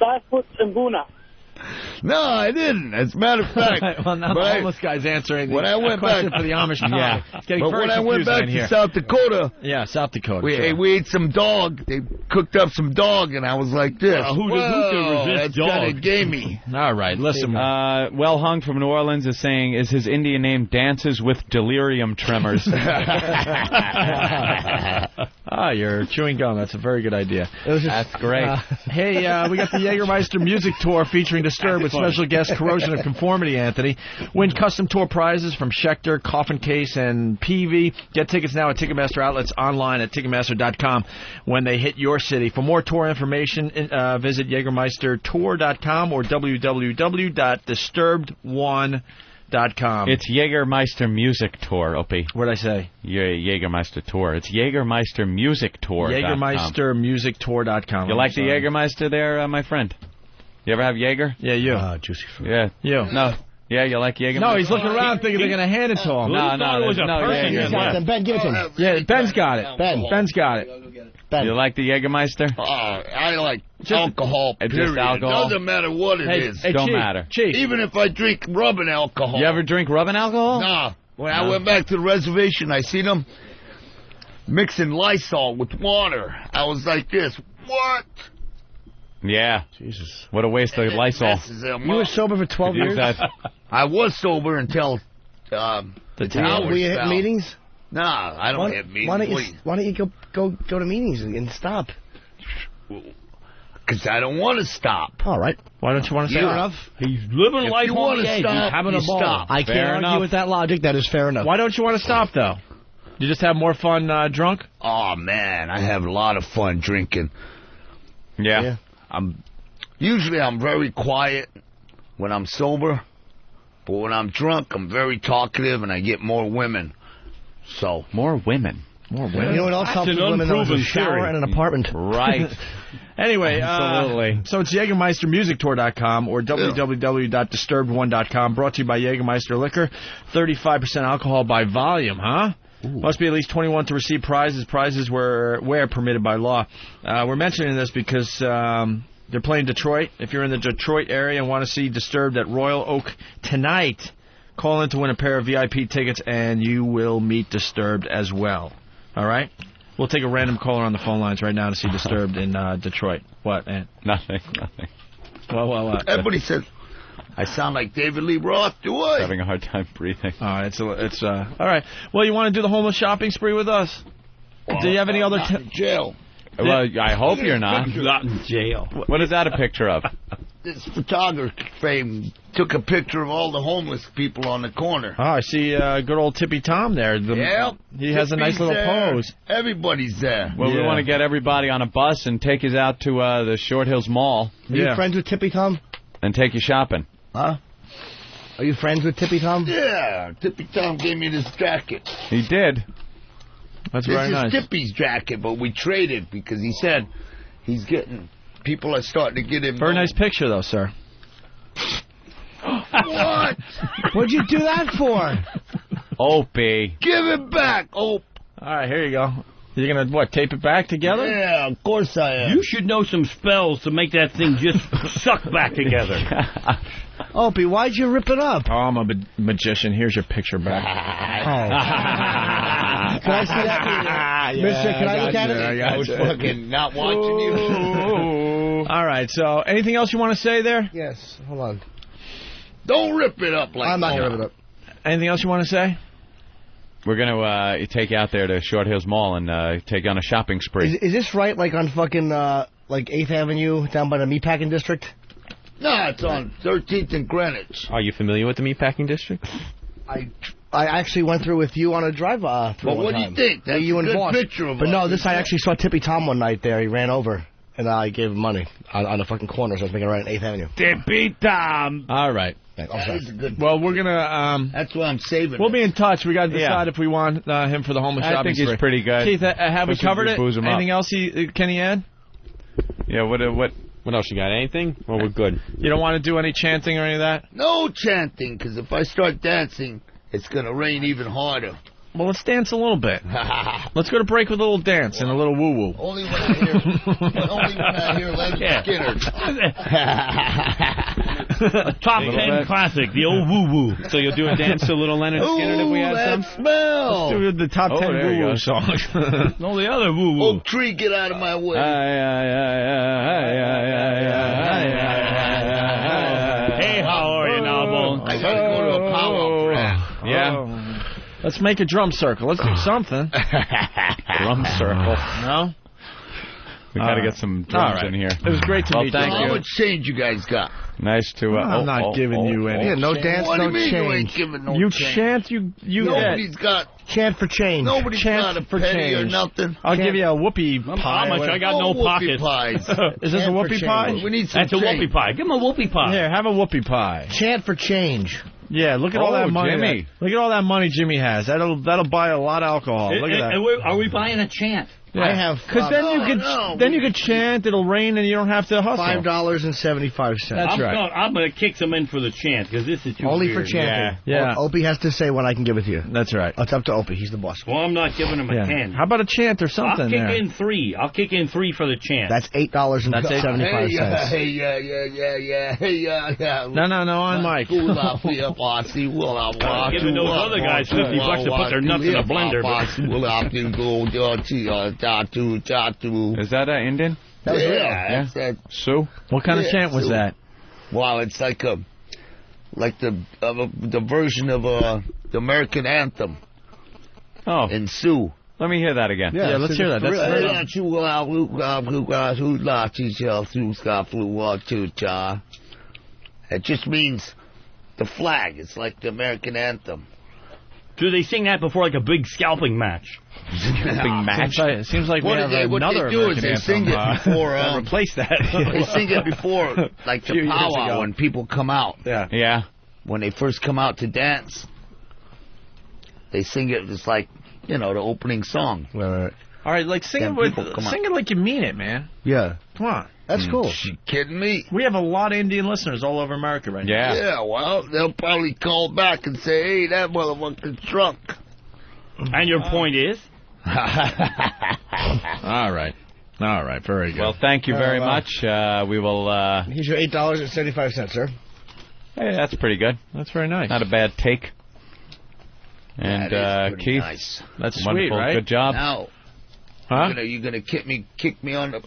Side-Foots and Boona. No, I didn't. As a matter of fact, well, now the homeless guy's answering when I went question back for the Amish. Yeah, but when I went back to South Dakota, South Dakota, we ate some dog. They cooked up some dog, and I was like this. Who can resist dog? That's kind of gamey. All right, listen. Well Hung from New Orleans is saying, is his Indian name Dances with Delirium Tremors? You're chewing gum. That's a very good idea. That's great. Hey, we got the Jägermeister Music Tour featuring Disturbed with special guest Corrosion of Conformity, Anthony. Win custom tour prizes from Schecter, Coffin Case, and Peavey. Get tickets now at Ticketmaster outlets, online at Ticketmaster.com when they hit your city. For more tour information, visit JägermeisterTour.com or www.disturbed1.com. It's Jägermeister Music Tour, Opie. What'd I say? Jägermeister Tour. It's Jägermeister Music Tour. JägermeisterMusicTour.com. You like the Jägermeister there, my friend? You ever have Jaeger? Yeah, you. Juicy fruit. Yeah. You. No. Yeah, you like Jägermeister? No, he's looking around thinking they're going to hand it to him. No, it was a person. Jaeger. Ben, give it to him. Yeah, Ben's got it. Ben's got it. Ben. You like the Jägermeister? I like alcohol, period. Just alcohol? It doesn't matter what it is. Don't matter. Even if I drink rubbing alcohol. You ever drink rubbing alcohol? Nah. When I went back to the reservation, I seen them mixing Lysol with water. I was like this. What? Yeah. Jesus. What a waste of Lysol. You were sober for 12 years? I was sober until the towers Were you fell. hit meetings? Nah, I don't hit meetings. Why don't you go to meetings and stop? Because I don't want to stop. All right. Why don't you want to Fair stop? enough. He's living If life you on wanna the edge. stop, He's having you a ball. stop. I can't argue with that logic. That is fair enough. Why don't you want to stop, though? You just have more fun drunk? Oh, man, I have a lot of fun drinking. Yeah. I'm very quiet when I'm sober, but when I'm drunk, I'm very talkative and I get more women. So more women. You know what else helps with women? There's a shower and an apartment. Right. Anyway, absolutely. So it's JägermeisterMusicTour.com or www.disturbed1.com. Brought to you by Jägermeister Liquor. 35% alcohol by volume, huh? Ooh. Must be at least 21 to receive prizes. Prizes where permitted by law. We're mentioning this because they're playing Detroit. If you're in the Detroit area and want to see Disturbed at Royal Oak tonight, call in to win a pair of VIP tickets and you will meet Disturbed as well. All right? We'll take a random caller on the phone lines right now to see Disturbed in Detroit. What, man? Nothing. Well. Everybody says I sound like David Lee Roth, do I? Having a hard time breathing. All right, all right. Well, you want to do the homeless shopping spree with us? Well, do you have any other jail? Well, I hope you're not. Not in jail. What is that a picture of? This photographer frame took a picture of all the homeless people on the corner. Oh, I see good old Tippy Tom there. He has a nice little pose. Everybody's there. Well, we want to get everybody on a bus and take you out to the Short Hills Mall. Are you friends with Tippy Tom? And take you shopping. Huh? Are you friends with Tippy Tom? Yeah, Tippy Tom gave me this jacket. He did. That's very nice. This is Tippy's jacket, but we traded because he said people are starting to get him. Very nice picture, though, sir. What? What'd you do that for? Opie. Give it back, Ope. All right, here you go. You're going to, tape it back together? Yeah, of course I am. You should know some spells to make that thing just suck back together. Opie, why'd you rip it up? Oh, I'm a magician. Here's your picture back. Can I see that? Mister, can I look at it? I was fucking not watching you. All right, so anything else you want to say there? Yes, hold on. Don't rip it up like I'm not going to rip it up. Anything else you want to say? We're going to take you out there to Short Hills Mall and take you on a shopping spree. Is this right, like on fucking, like 8th Avenue down by the Meatpacking District? No, it's on 13th and Greenwich. Are you familiar with the Meatpacking District? I actually went through with you on a drive-through. Well, what do you think? That's you a and good Boss. picture of But us. no, I actually saw Tippy Tom one night there. He ran over, and I gave him money on the fucking corner, so I was making it right on 8th Avenue. Tippy Tom. All right. Well, we're going to... That's why I'm saving We'll be in touch. We got to decide if we want him for the homeless shopping I think spree. he's pretty good. Keith, have we covered it? Anything else can he add? Yeah, what else you got? Anything? Well, we're good. You don't want to do any chanting or any of that? No chanting, because if I start dancing, it's going to rain even harder. Well, let's dance a little bit. Let's go to break with a little dance and a little woo-woo. Only when I hear Leonard Skinner. Top 10 classic, the old woo-woo. So you'll do a dance to little Leonard Skinner if we have some? Smell. Let's do the top 10 woo-woo songs. No, the other woo-woo. Oak tree, get out of my way. Hey, how are you now, Bones? I got to go to a power plant. Yeah. Let's make a drum circle. Let's do something. Drum circle. No? We got to get some drums in here. It was great to meet you. How much change you guys got? Nice to... I'm not giving you any. Yeah, no dance, what no do you mean change. you ain't giving no You change? chant, you Nobody's got... Chant for change. Nobody's got a for penny or change. nothing. I'll give you a whoopie pie. How much? I got no whoopie pockets. pies. Is this a whoopie pie? We need some That's a change. whoopie pie. Give him a whoopie pie. Here, have a whoopie pie. Chant for change. Yeah, look at all that money. Jimmy. Look at all that money Jimmy has. That'll buy a lot of alcohol. Look at that. Are we buying a chant? I have because then you could chant. It'll rain, and you don't have to hustle. $5.75. That's right. I'm going to kick some in for the chant because this is too only weird. for chanting. Yeah. Opie has to say when I can give it to you. That's right. It's up to Opie. He's the boss. Well, I'm not giving him a 10. How about a chant or something? I'll kick in 3. I'll kick in 3 for the chant. That's $8.75. No, on Mike. Giving those other guys $50 to put their nuts in a blender. Is that Indian? That was real. Sue? What kind of chant was that? Wow, it's like the version of the American anthem. Oh. In Sioux. Let me hear that again. Yeah, let's hear that. It just means the flag. It's like the American anthem. Do they sing that before like a big scalping match? It seems like we have another American anthem. Sing it before replace that. They sing it before, like the powwow when people come out. Yeah. When they first come out to dance, they sing it. It's like the opening song. Right. All right, like sing it like you mean it, man. Yeah. Come on. That's cool. You kidding me? We have a lot of Indian listeners all over America right now. Yeah, well, they'll probably call back and say, hey, that motherfucker's drunk. And your point is? All right, very good. Well, thank you very much. We will... Here's your $8.75, sir. Hey, that's pretty good. That's very nice. Not a bad take. And Keith, nice. That's wonderful. Sweet, right? Good job. Now, you're gonna kick me on the...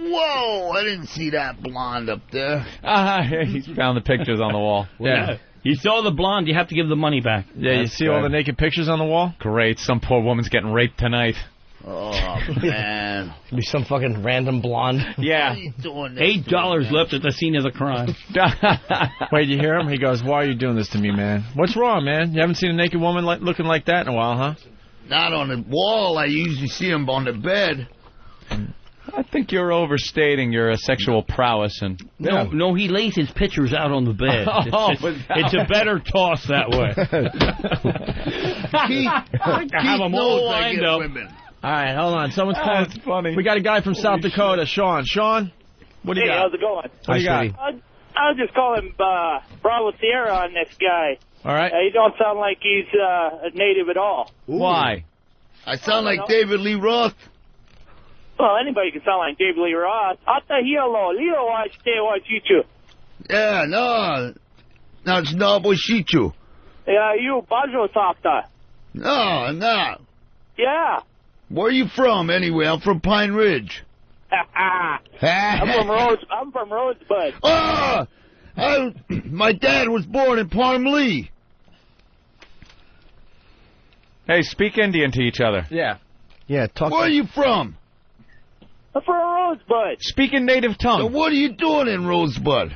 Whoa! I didn't see that blonde up there. He found the pictures on the wall. Yeah. You saw the blonde, you have to give the money back. Yeah, you see all the naked pictures on the wall? Great. Some poor woman's getting raped tonight. Oh, man. Be some fucking random blonde. Yeah. $8 left at the scene of the crime. Wait, you hear him? He goes, why are you doing this to me, man? What's wrong, man? You haven't seen a naked woman looking like that in a while, huh? Not on the wall. I usually see them on the bed. I think you're overstating your sexual prowess. And No, he lays his pictures out on the bed. It's a better toss that way. Have them all lined up. All right, hold on. Someone's calling. That's funny. We got a guy from South Dakota, Sean. Sean, what do you got? How's it going? What do you got? I was just calling Bravo Sierra on this guy. All right. He don't sound like he's a native at all. Why? I sound like David Lee Roth. Well, anybody can sound like David Lee Roth. Yeah, no, it's Naboshichu. Yeah, you Bajo Takta. No. Yeah. Where are you from, anyway? I'm from Pine Ridge. I'm from Rosebud. Oh! My dad was born in Palm Lee. Hey, speak Indian to each other. Yeah. Yeah, talk. Where are you from? I'm from Rosebud. Speak in native tongue. So what are you doing in Rosebud?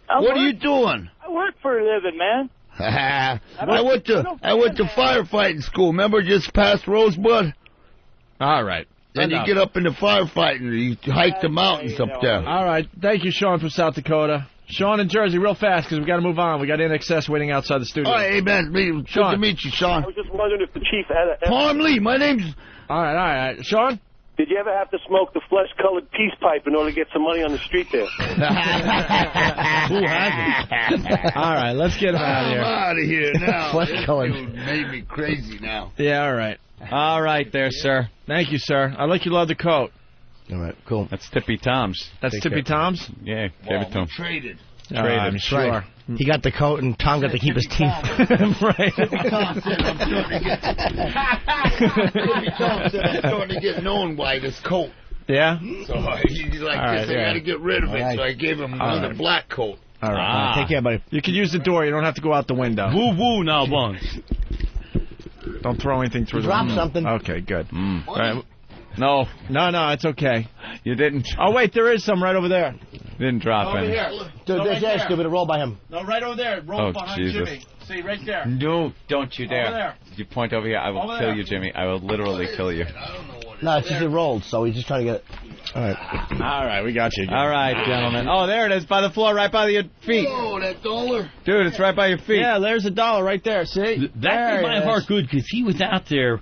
What are you doing? I work for a living, man. I went to firefighting school. Remember, just past Rosebud? All right. Then you get up into firefighting. You hike the mountains up there. All right. Thank you, Sean from South Dakota. Sean in Jersey, real fast, because we got to move on. We got INXS waiting outside the studio. Oh, hey, man. Good to meet you, Sean. I was just wondering if the chief had a... Palm Lee, my name's... All right. Sean? Did you ever have to smoke the flesh-colored peace pipe in order to get some money on the street there? Who hasn't? All right, let's get him out of here. I'm out of here now. Flesh-colored. You made me crazy now. Yeah, all right. All right there, sir. Thank you, sir. I like you love the coat. All right, cool. That's Tippy Tom's. That's Tippy Tom's? Yeah, gave it to him. Traded. I'm sure. Right. He got the coat, and Tom got to keep his teeth. Right. Tippy Tom said I'm starting to get known by this coat. Yeah? So he's like, I got to get rid of it. So I gave him another black coat. All right. Take care, buddy. You can use the door. You don't have to go out the window. Woo now, Buns. Don't throw anything through the window. Drop something. Okay, good. All right. No, it's okay. you didn't. Oh, wait, there is some right over there. Didn't drop any. Dude, there's that stupid roll by him. No, right over there. Roll behind Jesus. Jimmy. See, right there. No, don't you dare. Over there. You point over here, I will kill you, Jimmy. I will literally kill you. I don't know what No, it's just it rolled, so he's just trying to get it. All right, we got you. All right, gentlemen. Oh, there it is, by the floor, right by your feet. Oh, that dollar. Dude, it's right by your feet. Yeah, there's $1 right there. See? That made my heart good because he was out there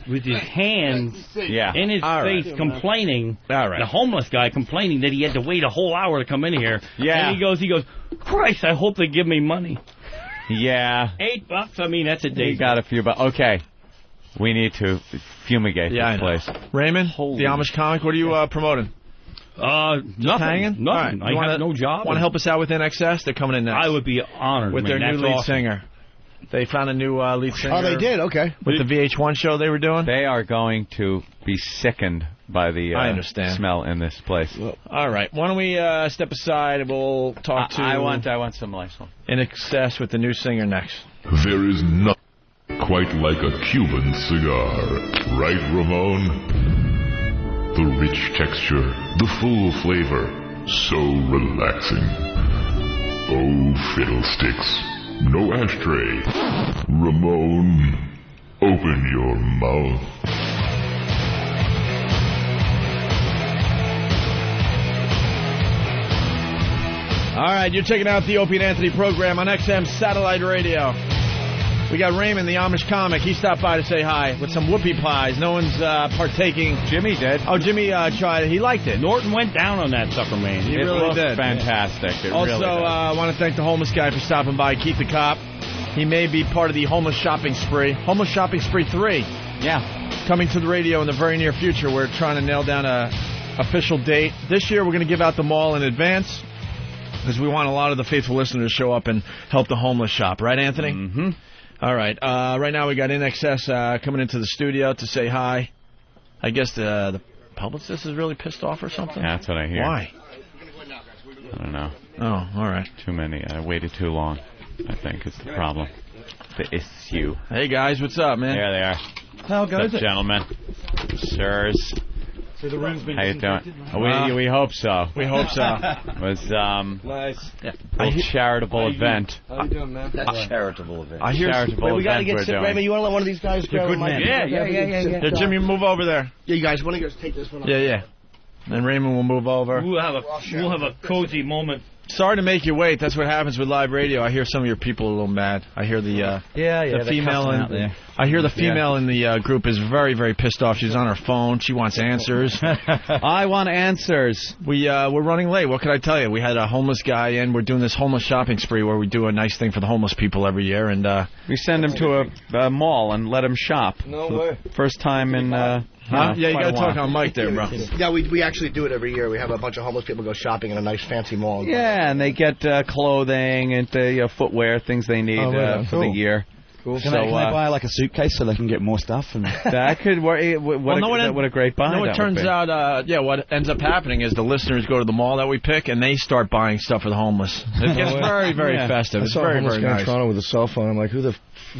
with his hands in his face complaining. All right. The homeless guy complaining that he had to wait a whole hour to come in here. Yeah. And he goes, Christ, I hope they give me money. Yeah. $8, I mean, that's a day. You got a few, but okay. We need to fumigate this place. Raymond, the Amish comic, what are you promoting? Nothing. Hanging? Nothing. Right. I have no job. Want to help us out with NXS? They're coming in next. I would be honored. With their new lead singer. They found a new lead singer. Oh, they did? Okay. With the VH1 show they were doing? They are going to be sickened by the I understand. smell in this place. All right. Why don't we step aside and we'll talk to... I want some Lysol. NXS with the new singer next. There is nothing quite like a Cuban cigar. Right, Ramon? The rich texture, the full flavor, so relaxing. Oh, fiddlesticks. No ashtray. Ramon, open your mouth. All right, you're checking out the Opie and Anthony program on XM Satellite Radio. We got Raymond, the Amish comic. He stopped by to say hi with some whoopie pies. No one's partaking. Jimmy did. Oh, Jimmy tried it. He liked it. Norton went down on that sucker, man. He really did. Fantastic. It also, really did. I want to thank the homeless guy for stopping by, Keith the Cop. He may be part of the homeless shopping spree. Homeless shopping spree 3. Yeah. Coming to the radio in the very near future. We're trying to nail down a official date. This year, we're going to give out the mall in advance because we want a lot of the faithful listeners to show up and help the homeless shop. Right, Anthony? Mm-hmm. All right. Right now we got NXS coming into the studio to say hi. I guess the publicist is really pissed off or something? Yeah, that's what I hear. Why? I don't know. Oh, all right. Too many. I waited too long, I think, is the problem. The issue. Hey, guys. What's up, man? There they are. How goes it? Gentlemen. Sirs. So the room's been How you doing? We hope so. We hope so. It was nice. a charitable event. How you doing, man? Charitable event. I hear charitable we got to event get we're Raymond, you want to let one of these guys grab good man. Yeah. Jimmy, move over there. Yeah, you guys, one of you guys take this one off. Yeah. And Raymond will move over. We'll have a cozy moment. Sorry to make you wait. That's what happens with live radio. I hear some of your people a little mad. I hear the female in the group is very, very pissed off. She's on her phone. She wants answers. I want answers. We're running late. What can I tell you? We had a homeless guy in. We're doing this homeless shopping spree where we do a nice thing for the homeless people every year, and we send him to a mall and let him shop. No way. First time in. Yeah, you got to talk on mic there, bro. Yeah, we actually do it every year. We have a bunch of homeless people go shopping in a nice fancy mall. Yeah, and they get clothing and footwear, things they need for the year. Cool. Can I buy like a suitcase so they can get more stuff? And that could work. What a great buy. It turns out, what ends up happening is the listeners go to the mall that we pick and they start buying stuff for the homeless. It gets very, very festive. It's very, very nice. In Toronto with a cell phone. I'm like, who the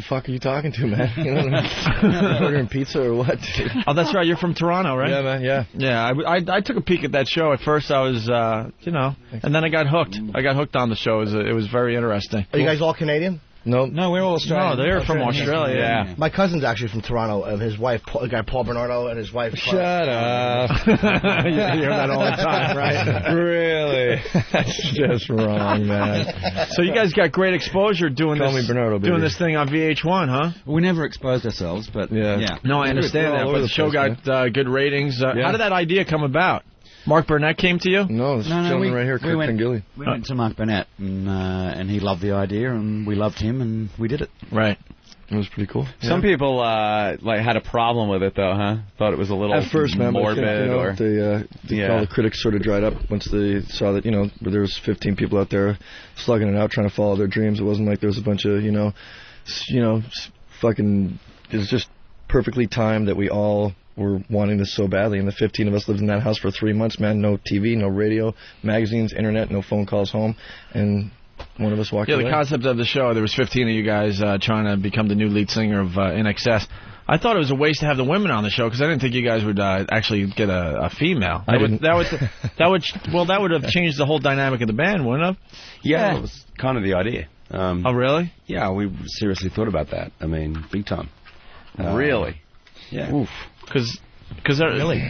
fuck are you talking to, man? You know what I mean? Ordering pizza or what? Dude? Oh, that's right. You're from Toronto, right? Yeah, man. Yeah. Yeah. I took a peek at that show. At first, I was, and then I got hooked. I got hooked on the show. It was very interesting. Are you guys all Canadian? No, we're all Australian. No, they're from Australia. Yeah. My cousin's actually from Toronto, and his wife, Paul Bernardo, and his wife. Shut up. You hear that all the time, right? Really? That's just wrong, man. So you guys got great exposure doing this thing on VH1, huh? We never exposed ourselves, but yeah. No, I understand that, but the show got good ratings. How did that idea come about? Mark Burnett came to you? No, this gentleman right here, Kirk Pengilly. We went to Mark Burnett, and he loved the idea, and we loved him, and we did it. Right. It was pretty cool. Some people had a problem with it, though, huh? Thought it was a little at first, man, morbid. I think, all the critics sort of dried up once they saw that, there was 15 people out there slugging it out, trying to follow their dreams. It wasn't like there was a bunch of, fucking... It was just perfectly timed that we all were wanting this so badly, and the 15 of us lived in that house for 3 months, man. No TV, no radio, magazines, internet, no phone calls home, and one of us walked away. The concept of the show, there was 15 of you guys trying to become the new lead singer of NXS. I thought it was a waste to have the women on the show because I didn't think you guys would actually get a female. That would have changed the whole dynamic of the band, wouldn't it have? Yeah, it was kind of the idea. Oh, really? Yeah, we seriously thought about that. I mean, big time. Really? Yeah. Oof. Because Because really,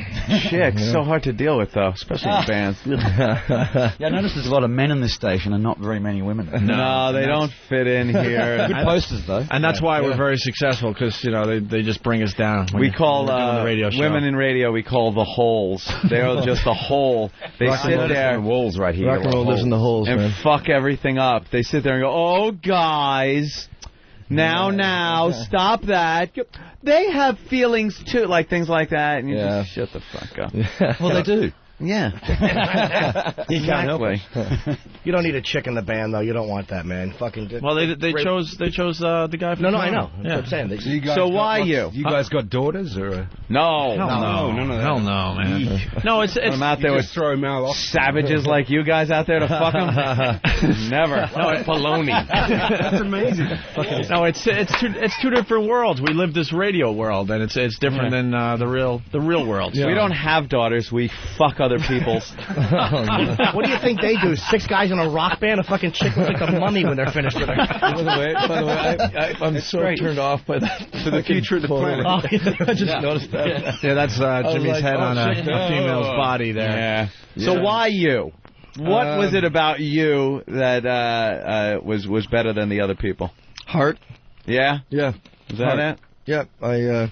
chicks so hard to deal with though, especially in bands. Yeah, I noticed there's a lot of men in this station and not very many women. No, they don't fit in here. Good posters though, and that's why we're very successful because they just bring us down. We call the radio show. women in radio. We call the holes. They are just a hole. They sit there. The walls right here. Rock and roll lives in the holes, and man. fuck everything up. They sit there and go, "Oh, guys, now, stop that." They have feelings too, like things like that, and you just shut the fuck up. Well, they do. Yeah. Exactly. You don't need a chick in the band, though. You don't want that, man. Fucking. Well, they chose the guy from. No, I know. That's what I'm saying. So why you? You guys got daughters or? No. Hell no, man. No, it's I'm out there with throw him out savages like you guys out there to fuck them. Never. No, it's baloney. That's amazing. No, it's two different worlds. We live this radio world, and it's different than the real world. Yeah. We don't have daughters. We fuck other people's. What do you think they do? 6 guys in a rock band? A fucking chick looks like the mummy when they're finished with her. By the way, I'm so turned off by that. For the future of the planet. I just noticed that. Yeah, that's Jimmy's head on a female's body there. Yeah. So why you? What was it about you that was better than the other people? Heart. Yeah? Yeah. Is that it? Yeah. I,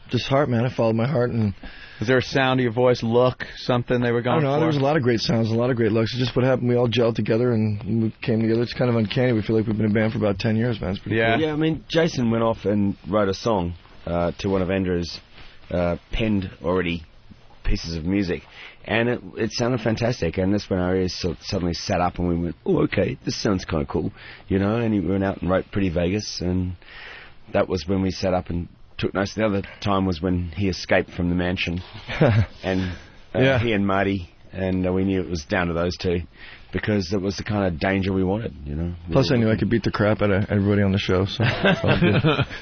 just heart, man. I followed my heart and... Was there a sound of your voice, look, something they were going for? I don't know. There was a lot of great sounds, a lot of great looks. It's just what happened. We all gelled together and we came together. It's kind of uncanny. We feel like we've been a band for about 10 years, man. It's pretty cool. Yeah, I mean, Jason went off and wrote a song to one of Andrew's penned already pieces of music. And it sounded fantastic. And that's when our ears suddenly sat up and we went, oh, okay, this sounds kind of cool. And he went out and wrote Pretty Vegas. And that was when we sat up and took notice. The other time was when he escaped from the mansion, and he and Marty, and we knew it was down to those two, because it was the kind of danger we wanted, Plus, I knew I could beat the crap out of everybody on the show. So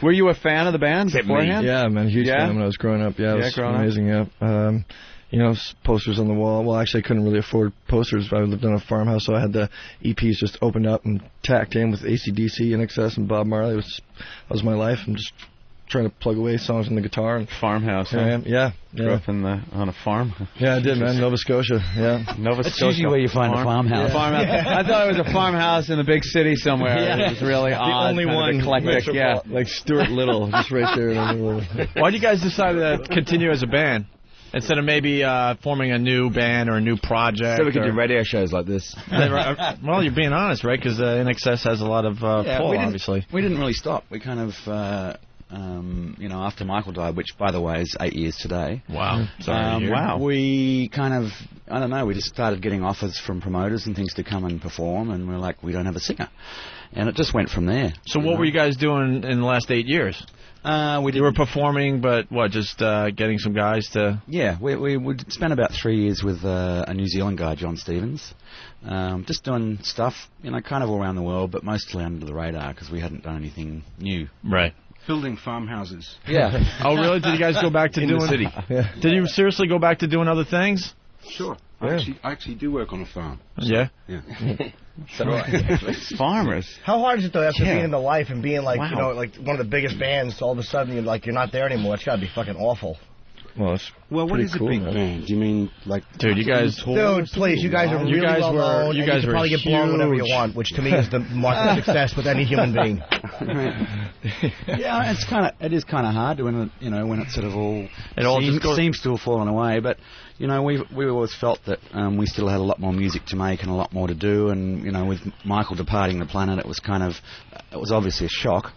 were you a fan of the band beforehand? Yeah, man, huge fan when I was growing up. Yeah, it was amazing. Yeah. Posters on the wall. Well, actually, I couldn't really afford posters. I lived in a farmhouse, so I had the EPs just opened up and tacked in with AC/DC, INXS, and Bob Marley. That was my life. I'm just trying to plug away songs on the guitar. And farmhouse, huh? Yeah. Grew up on a farm. Yeah, I did, man. Nova Scotia. Yeah. Nova Scotia. That's usually where you find a farmhouse. Yeah. Farmhouse. I thought it was a farmhouse in a big city somewhere. It was really odd. The only one. Eclectic, like Stuart Little, just right there in the middle. Why did you guys decide to continue as a band? Instead of maybe forming a new band or a new project. So we could do radio shows like this. Well, you're being honest, right? Because INXS has a lot of pull, obviously. We didn't really stop. We kind of, after Michael died, which, by the way, is 8 years today. Wow. Wow. We kind of, I don't know, we just started getting offers from promoters and things to come and perform, and we're like, we don't have a singer. And it just went from there. So what were you guys doing in the last 8 years? You were performing, but just getting some guys to... Yeah, we would spend about 3 years with a New Zealand guy, John Stevens, just doing stuff, kind of all around the world, but mostly under the radar because we hadn't done anything new. Right. Building farmhouses. Yeah. Oh, really? Did you guys go back to doing... the city. Yeah. Did you seriously go back to doing other things? Sure. I actually do work on a farm. So, yeah? Yeah. So do I. Farmers. How hard is it, though, after being in the life and being, like, like one of the biggest bands, all of a sudden you're not there anymore? It's got to be fucking awful. Well, it's what is cool, a big band? Do you mean like... Dude, you guys... Dude, please, you guys are really well known. You guys probably get blown whenever you want, which to me is the mark of success with any human being. Yeah, it is kind of hard when it sort of all seems to have fallen away, but we always felt that we still had a lot more music to make and a lot more to do, and with Michael departing the planet, it was obviously a shock.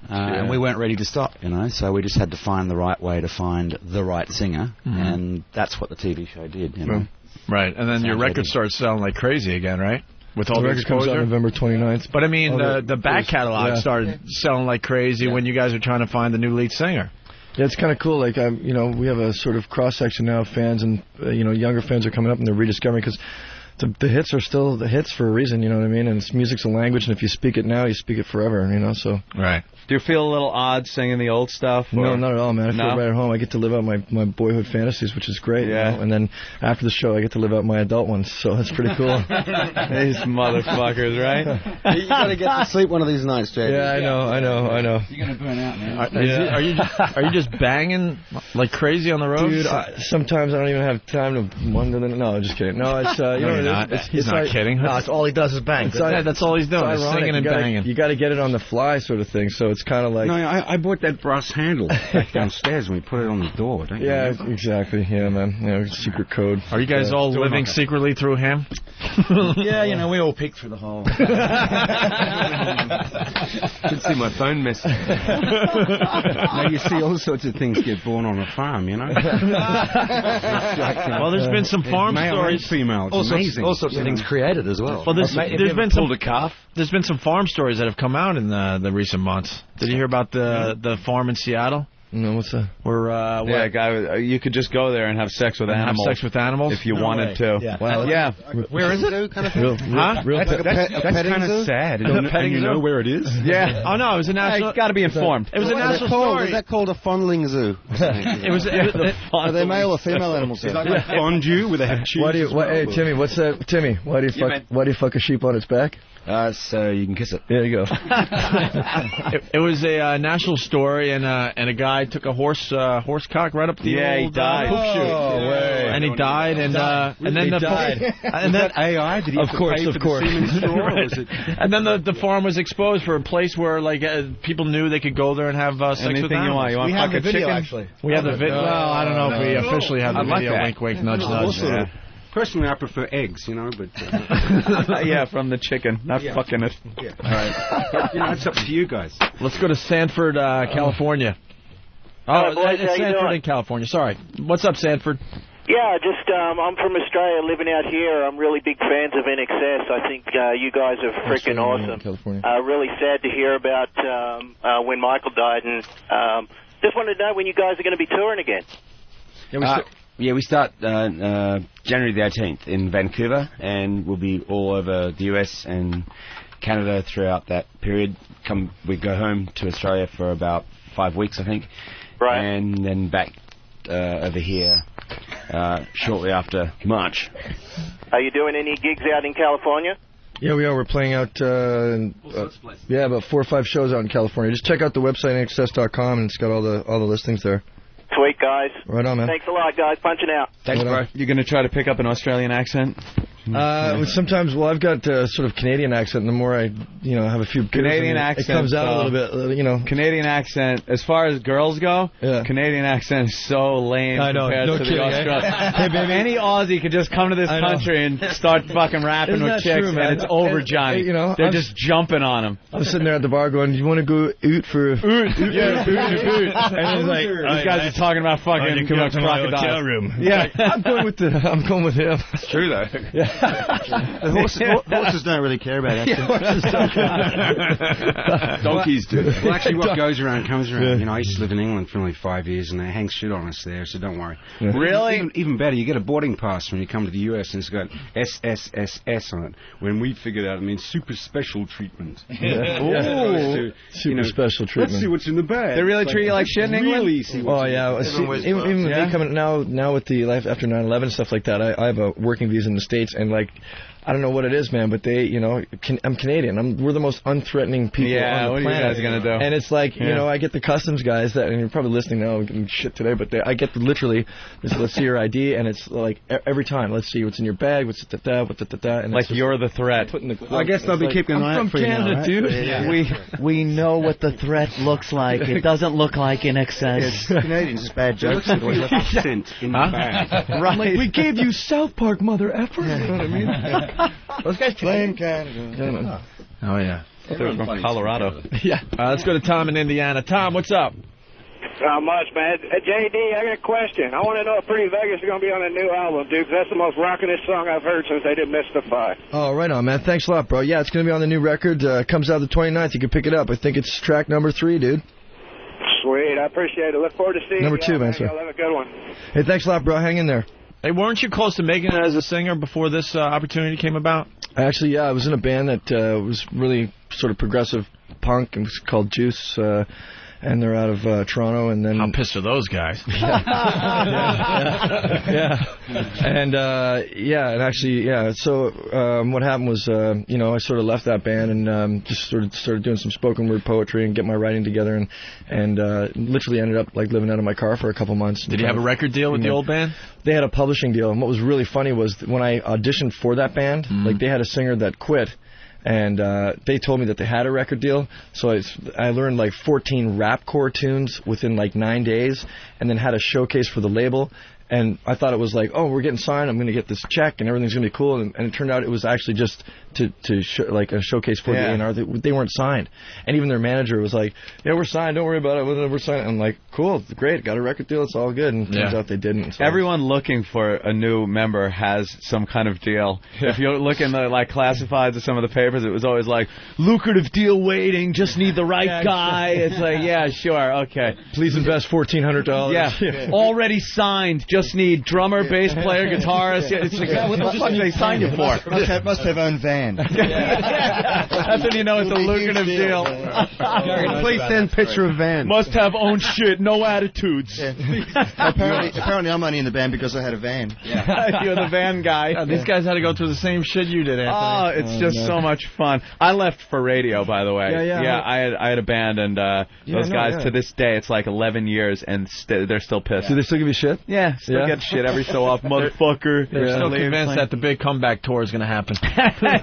And we weren't ready to stop, so we just had to find the right way to find the right singer, and that's what the TV show did, Right, and then your record starts selling like crazy again, right? With all the record comes out November 29th. But I mean, the back catalog started selling like crazy when you guys were trying to find the new lead singer. Yeah, it's kind of cool. Like, we have a sort of cross section now of fans, and younger fans are coming up and they're rediscovering because the hits are still the hits for a reason, you know what I mean? And music's a language, and if you speak it now, you speak it forever, you know, so. Right. Do you feel a little odd singing the old stuff? No, not at all, man. I feel right at home. I get to live out my boyhood fantasies, which is great. Yeah. You know? And then after the show, I get to live out my adult ones, so that's pretty cool. These motherfuckers, right? You got to get to sleep one of these nights, JD. Yeah, I know. You're going to burn out, man. Are you just banging like crazy on the road? Dude, sometimes I don't even have time to wonder. No, I'm just kidding. No, it's He's not kidding. No, it's all he does is bang. That's all he's doing. Is singing and banging. You got to get it on the fly, sort of thing. So it's kind of like. No, I bought that brass handle back downstairs when we put it on the door. Don't you remember? Exactly. Yeah, man. Secret code. Are you guys all living secretly through him? Yeah, we all peeked through the hole. Could see my phone message. Now you see all sorts of things get born on a farm, you know. Well, there's been some farm stories. Female, it's amazing. All sorts of things created as well. Well, there's been there's been some farm stories that have come out in the recent months. Did you hear about the farm in Seattle? No, what's that? Where guy, you could just go there and have sex with animals. Have sex with animals if you wanted to. Yeah. Wow, Where is it? That's kind of sad. And you know where it is? Yeah. Oh no, it was a national. You got to be informed. It was a national story. Is that called a fondling zoo? It was. Are they male or female animals? Is that like fondue with a head cheese? Hey, Timmy, what's that? Timmy, why do you fuck a sheep on its back? So you can kiss it. There you go. It was a national story, and a guy took a horse cock right up the old he died. poop chute. And he died, and then AI? Did he of course. And then the farm was exposed for a place where people knew they could go there and have sex with animals. You want we have the video, chicken? actually. We have the video. Well, I don't know if we officially have the video. Wink, wink, nudge, nudge. Personally, I prefer eggs, but... yeah, from the chicken, not fucking it. Yeah. All right. It's up to you guys. Let's go to Sanford, California. It's Sanford in California. Sorry. What's up, Sanford? Yeah, I'm from Australia, living out here. I'm really big fans of NXS. I think you guys are freaking awesome. California. Really sad to hear about when Michael died, and just wanted to know when you guys are going to be touring again. We start January the 18th in Vancouver, and we'll be all over the US and Canada throughout that period. We go home to Australia for about 5 weeks, I think. Right. And then back over here shortly after March. Are you doing any gigs out in California? Yeah, we are. We're playing out, about 4 or 5 shows out in California. Just check out the website, NXS.com, and it's got all the listings there. Sweet, guys. Right on, man. Thanks a lot, guys. Punching out. Thanks, bro. You going to try to pick up an Australian accent? Sometimes, I've got sort of Canadian accent, and the more I, have a few Canadian accent, it comes out a little bit, Canadian accent, as far as girls go, Canadian accent is so lame compared to the Australian. Hey, baby. Any Aussie could just come to this country and start fucking rapping with chicks, true, and it's over, Johnny. They're just jumping on them. I'm sitting there at the bar going, "Do you want to go oot for oot?" Yeah, oot. And it's like, these guys are talking about fucking crocodiles. Room. Yeah, I'm going with him. It's true though. Yeah. Horses don't really care about that. Donkeys do. Well, actually, what goes around comes around. I used to live in England for only 5 years, and they hang shit on us there, so don't worry. Yeah. Really? Even better, you get a boarding pass when you come to the US, and it's got SSSS on it. When we figured out, it means super special treatment. Yeah. Super special treatment. Let's see what's in the bag. They really treat you like shit in England? Really see what's even they coming now with the life after 9/11 stuff like that. I have a working visa in the States, and I don't know what it is, man, but they, I'm Canadian. We're the most unthreatening people on the planet. What are you guys going to do? And it's like, I get the customs guys that, and you're probably listening now, getting shit today, but I get literally, let's see your ID, and it's like every time, let's see what's in your bag, what's da-da-da, and like you're the threat. I guess they'll be keeping an eye out for you now, right? I'm from Canada, dude. We know what the threat looks like. It doesn't look like in excess. Canadians, it's bad jokes. In the bag. Right. Like, we gave you South Park, mother effer. You know what I mean? Those guys blame Canada. Oh, yeah. They're from Colorado. Yeah. Let's go to Tom in Indiana. Tom, what's up? Not much, man. JD, I got a question. I want to know if Pretty Vegas is going to be on a new album, dude, 'cause that's the most rockin'est song I've heard since they did Mystify. Oh, right on, man. Thanks a lot, bro. Yeah, it's going to be on the new record. Comes out the 29th. You can pick it up. I think it's track number 3, dude. Sweet. I appreciate it. Look forward to seeing number you. Number 2, man. Y'all have a good one. Hey, thanks a lot, bro. Hang in there. Hey, weren't you close to making it as a singer before this opportunity came about? Actually, yeah, I was in a band that was really sort of progressive punk. It was called Juice, and they're out of Toronto. And then how pissed are those guys? And and actually, So what happened was, I sort of left that band and just sort of started doing some spoken word poetry and get my writing together, and literally ended up like living out of my car for a couple months. Did you have a record deal with the old band? They had a publishing deal, and what was really funny was that when I auditioned for that band, like they had a singer that quit. And they told me that they had a record deal, so I learned like 14 rapcore tunes within like 9 days, and then had a showcase for the label. And I thought it was like, oh, we're getting signed, I'm going to get this check, and everything's going to be cool. And it turned out it was actually just like a showcase for the A&R. They weren't signed. And even their manager was like, yeah, we're signed, don't worry about it, we're signed. I'm like, cool, great, got a record deal, it's all good. And it turns out they didn't. So. Everyone looking for a new member has some kind of deal. Yeah. If you look in the like classifieds of some of the papers, it was always like, lucrative deal waiting, just need the right guy. It's like, yeah, sure, okay. Please invest $1,400. Yeah, already signed, just need drummer, bass player, guitarist. It's like, what the fuck did they sign you for? Must have own van. That's when you know it's a lucrative deal. Please send picture of van. Must have own shit, no attitudes. Apparently I'm only in the band because I had a van. Yeah. You're the van guy. These guys had to go through the same shit you did, Anthony. Oh, it's just so much fun. I left for radio, by the way. Yeah, I had a band, and those guys, to this day, it's like 11 years, and they're still pissed. Do they still give you shit? Yeah, still get shit every so often. Motherfucker. They're still convinced that the big comeback tour is going to happen.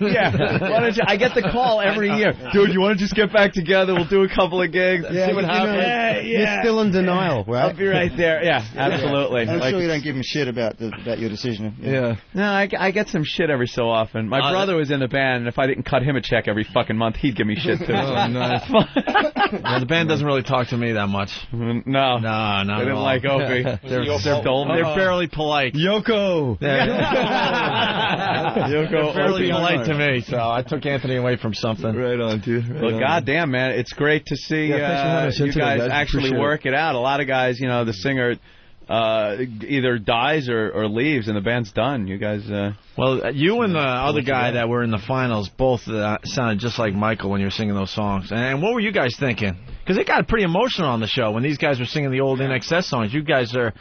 Why don't you? I get the call every year. Dude, you want to just get back together? We'll do a couple of gigs and see what happens. You're still in denial, right? I'll be right there. Yeah, absolutely. I'm sure you don't give him shit about your decision. Yeah. No, I get some shit every so often. My brother was in the band, and if I didn't cut him a check every fucking month, he'd give me shit too. Oh, nice. The band doesn't really talk to me that much. No. No, they didn't like Opie. They're dull. They're barely polite. Yoko. Yoko. They're barely polite to me, so I took Anthony away from something. Right on, dude. Right well, goddamn, man, it's great to see you guys actually work it out. A lot of guys, the singer either dies or leaves, and the band's done. You guys. Well, you and the other guy that were in the finals both sounded just like Michael when you were singing those songs. And what were you guys thinking? Because it got pretty emotional on the show when these guys were singing the old INXS songs. You guys were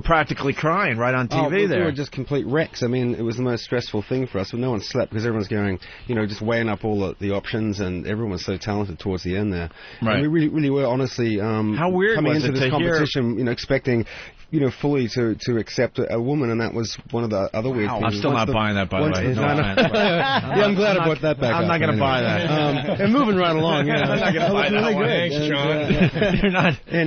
practically crying right on TV there. We were just complete wrecks. I mean, it was the most stressful thing for us. But no one slept because everyone's going, just weighing up all the options, and everyone was so talented towards the end there. Right. And we really were, honestly, how weird coming was into it this to competition, expecting fully to accept a woman, and that was one of the other weird things. I'm still not buying that, by the way. I'm glad I brought that back. I'm not going to buy that. And moving right along. I'm not going to buy that one. Thanks, John.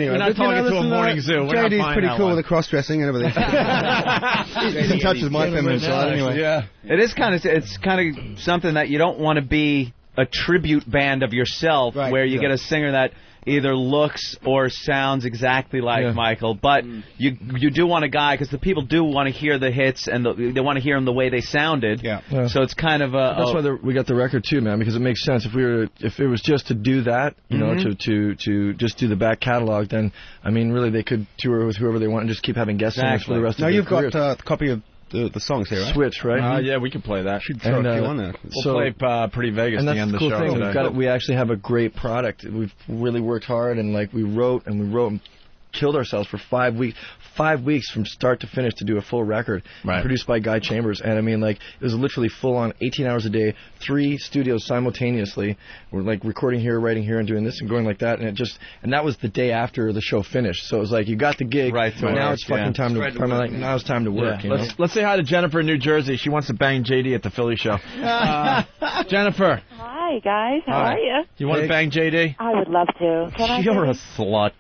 You're not talking to a morning zoo. JD's pretty cool with the cross-dressing and everything. He's in touch with my feminine side anyway. Yeah. It's kind of something that you don't want to be a tribute band of yourself, where you get a singer that either looks or sounds exactly like Michael, but you do want a guy, because the people do want to hear the hits, and they want to hear them the way they sounded. So it's kind of that's why we got the record too, man, because it makes sense. If it was just to do that, to just do the back catalog, then really they could tour with whoever they want and just keep having guest singers for the rest of their careers. Now you've got a copy of the songs here, right? Switch, right? Yeah, we can play that. Should throw a few on there. We'll play Pretty Vegas at the end of the show today. We actually have a great product. We've really worked hard, and we wrote and killed ourselves for 5 weeks. 5 weeks from start to finish to do a full record, produced by Guy Chambers. And it was literally full on 18 hours a day, 3 studios simultaneously. We're recording here, writing here, and doing this and going like that. And that was the day after the show finished. So it was you got the gig, so now it's fucking time to now it's time to work. Let's say hi to Jennifer in New Jersey. She wants to bang JD at the Philly show. Jennifer. Hi guys, how are you? You want to bang JD? I would love to. You're a slut.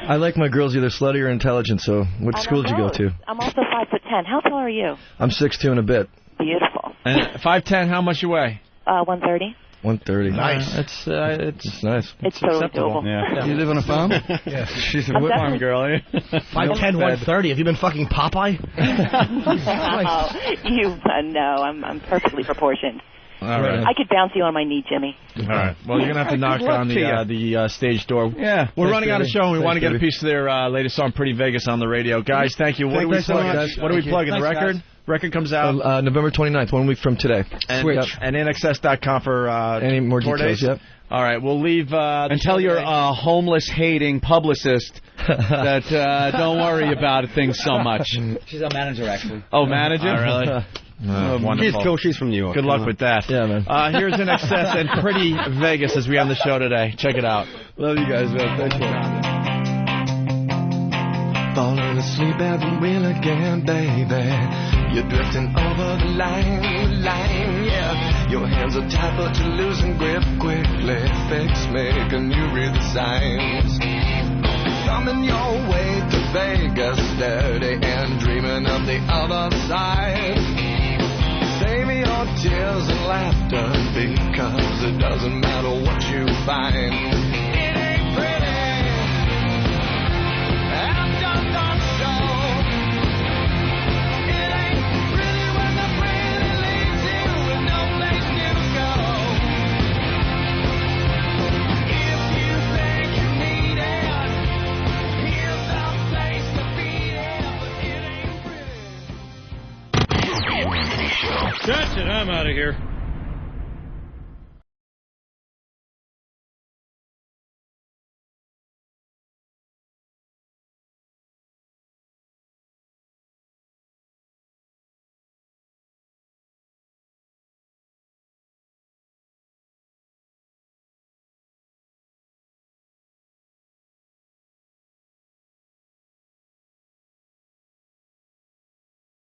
I like my girls either slutty or intelligent, so what school did you go to? I'm also 5'10". How tall are you? I'm 6'2" and a bit. Beautiful. And 5'10", how much you weigh? 130. 130. Nice. It's nice. It's totally doable. Yeah. You live on a farm? Yeah. She's a farm girl. 5'10", 130. Have you been fucking Popeye? No, I'm perfectly proportioned. All right. I could bounce you on my knee, Jimmy. All right. Well, you're going to have to knock on the stage door. Yeah. We're running out of show, and we want to get a piece of their latest song, Pretty Vegas, on the radio. Guys, thank you. What do we plug? The record? Record comes out November 29th, 1 week from today. Switch. And NXS.com for any more details. Yep. All right, we'll leave. And tell your homeless hating publicist that don't worry about things so much. She's our manager, actually. Oh, manager? Oh, really? Wonderful. She's cool. She's from New York. Good luck with that. Yeah, man. Here's NXS and Pretty Vegas as we end the show today. Check it out. Love you guys, man. Thanks, man. Falling asleep at the wheel again, baby. You're drifting over the line, yeah. Your hands are tight, but you're losing grip quickly. Fix me, can you read the signs? Coming your way to Vegas, steady and dreaming of the other side. Save your tears and laughter, because it doesn't matter what you find. It ain't pretty. That's it. I'm out of here.